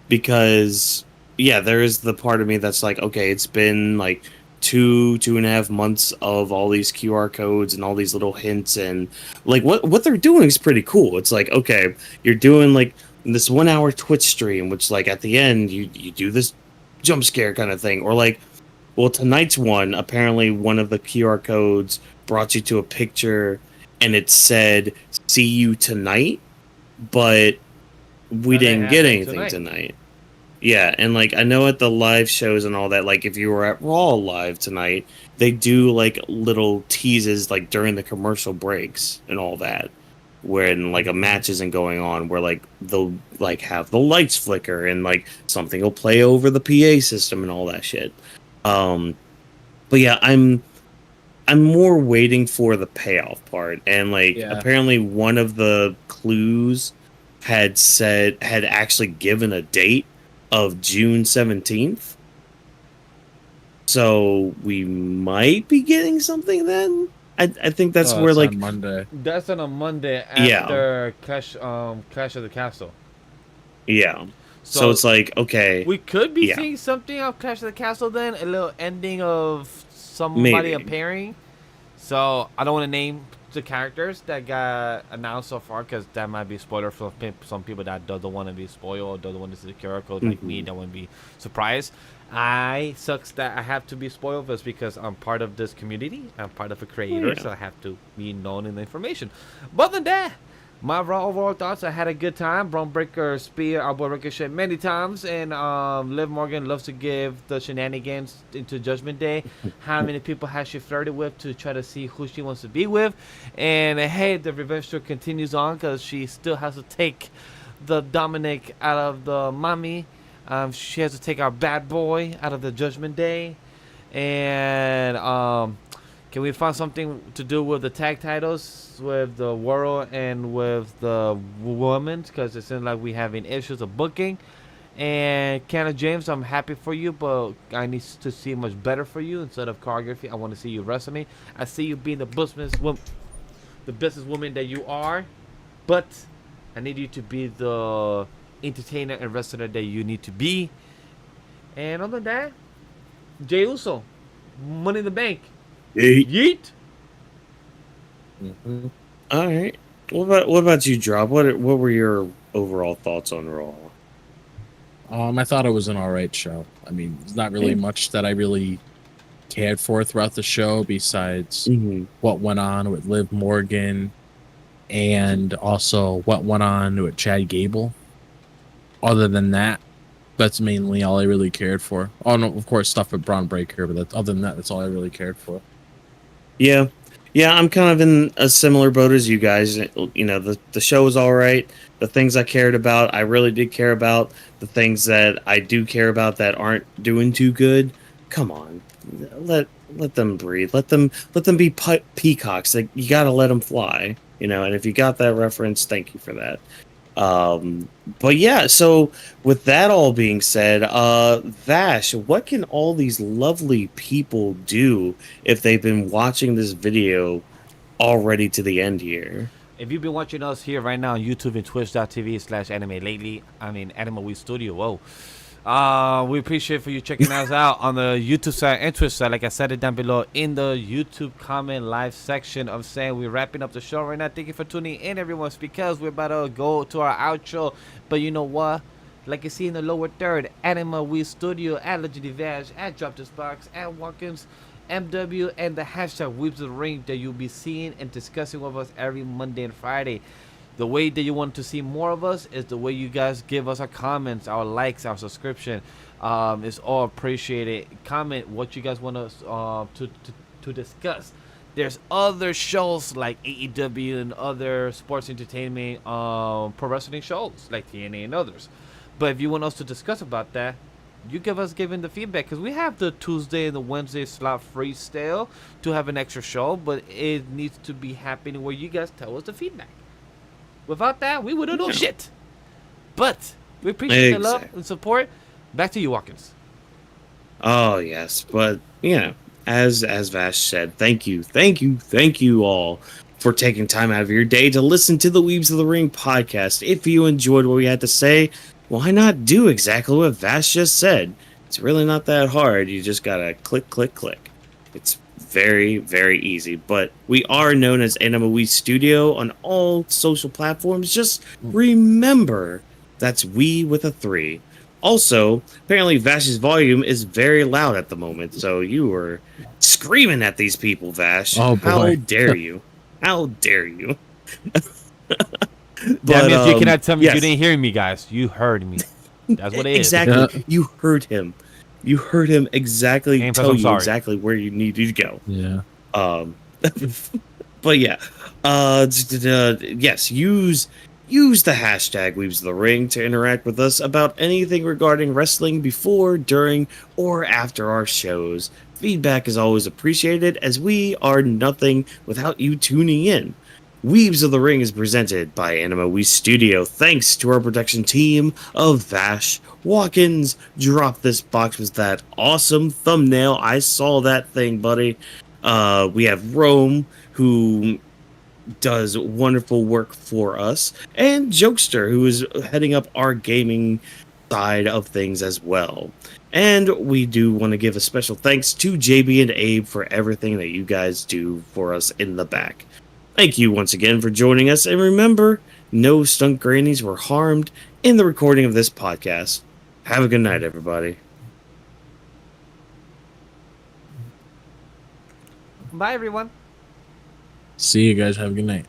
B: because there is the part of me that's like, okay, it's been like 2.5 months of all these QR codes and all these little hints, and like what they're doing is pretty cool. It's like, okay, you're doing like this 1 hour Twitch stream, which like at the end you do this jump scare kind of thing, or like, well, tonight's one, apparently one of the QR codes brought you to a picture and it said see you tonight, but we didn't get anything tonight. Yeah, and like I know at the live shows and all that, like if you were at Raw live tonight, they do like little teases like during the commercial breaks and all that, when like a match isn't going on, where like they'll like have the lights flicker and like something will play over the PA system and all that shit. But yeah, I'm more waiting for the payoff part, and like apparently one of the clues had actually given a date of June 17th. So we might be getting something then. I think that's where like
C: on Monday.
A: That's on a Monday after Clash of the Castle.
B: Yeah. So it's like, okay,
A: we could be seeing something of Clash of the Castle then, a little ending of somebody appearing. So I don't want to name the characters that got announced so far, because that might be a spoiler for some people that don't want to be spoiled, don't want to see the character, like me, that want to be surprised. Sucks that I have to be spoiled, just because I'm part of this community, I'm part of a creator, so I have to be known in the information. But other than that, my overall thoughts, I had a good time. Braun Breaker, Spear, Elbow Ricochet many times, and Liv Morgan loves to give the shenanigans into Judgment Day. How many people has she flirted with to try to see who she wants to be with? And hey, the revenge tour continues on, because she still has to take the Dominic out of the mommy. She has to take our bad boy out of the Judgment Day. And can we find something to do with the tag titles, with the world and with the women? Because it seems like we're having issues of booking. And Kiana James, I'm happy for you, but I need to see much better for you. Instead of choreography, I want to see you wrestle me. I see you being the businesswoman that you are, but I need you to be the entertainer and wrestler that you need to be. And other than that, Jey Uso, Money in the Bank. Yeet.
B: Mm-hmm. All right. What about you, Drop? What were your overall thoughts on Raw?
C: I thought it was an alright show. I mean, there's not really much that I really cared for throughout the show, besides what went on with Liv Morgan, and also what went on with Chad Gable. Other than that, that's mainly all I really cared for. Oh no, of course, stuff with Braun Breaker, but other than that, that's all I really cared for.
B: Yeah, I'm kind of in a similar boat as you guys. You know, the show was all right. The things I cared about, I really did care about. The things that I do care about that aren't doing too good, come on, let them breathe. Let them be peacocks. Like, you gotta let them fly. You know, and if you got that reference, thank you for that. But yeah, so with that all being said, Vash, what can all these lovely people do if they've been watching this video already to the end here?
A: If you've been watching us here right now on YouTube and twitch.tv/anime lately, AniMa W3 Studio, we appreciate for you checking us out on the YouTube side and Twitch side. Like I said it down below in the YouTube comment live section of saying we're wrapping up the show right now. Thank you for tuning in, everyone. It's because we're about to go to our outro. But you know what? Like you see in the lower third, AniMa W3 Studio, at Legendary Vash, at Drop This Box, at Watkins MW, and the hashtag Weebs of the Ring that you'll be seeing and discussing with us every Monday and Friday. The way that you want to see more of us is the way you guys give us our comments, our likes, our subscription. It's all appreciated. Comment what you guys want us to discuss. There's other shows like AEW and other sports entertainment, pro wrestling shows like TNA and others. But if you want us to discuss about that, you giving the feedback, because we have the Tuesday and the Wednesday slot free still to have an extra show, but it needs to be happening where you guys tell us the feedback. Without that, we wouldn't know shit. But we appreciate the love and support. Back to you, Watkins.
B: Oh yes, but as Vash said, thank you all for taking time out of your day to listen to the Weebs of the Ring podcast. If you enjoyed what we had to say, why not do exactly what Vash just said? It's really not that hard. You just gotta click, click, click. It's very, very easy. But we are known as AniMa W3 Studio on all social platforms. Just remember, that's we with a 3. Also, apparently Vash's volume is very loud at the moment, so you were screaming at these people, Vash.
C: Oh, boy.
B: How dare you? How dare you?
A: That means you cannot tell me you didn't hear me, guys. You heard me. That's what it is.
B: Exactly. You heard him. You heard him exactly
A: And plus,
B: tell
A: I'm
B: you
A: sorry.
B: exactly where you needed to go.
C: Yeah.
B: But yeah, yes, use the hashtag Weebs of the Ring to interact with us about anything regarding wrestling before, during, or after our shows. Feedback is always appreciated, as we are nothing without you tuning in. Weebs of the Ring is presented by AniMa W3 Studio, thanks to our production team of Vash. Watkins, drop this box with that awesome thumbnail. I saw that thing, buddy. We have Rome, who does wonderful work for us, and Jokester, who is heading up our gaming side of things as well. And we do want to give a special thanks to JB and Abe for everything that you guys do for us in the back. Thank you once again for joining us, and remember, no stunt grannies were harmed in the recording of this podcast. Have a good night, everybody.
A: Bye, everyone.
C: See you guys. Have a good night.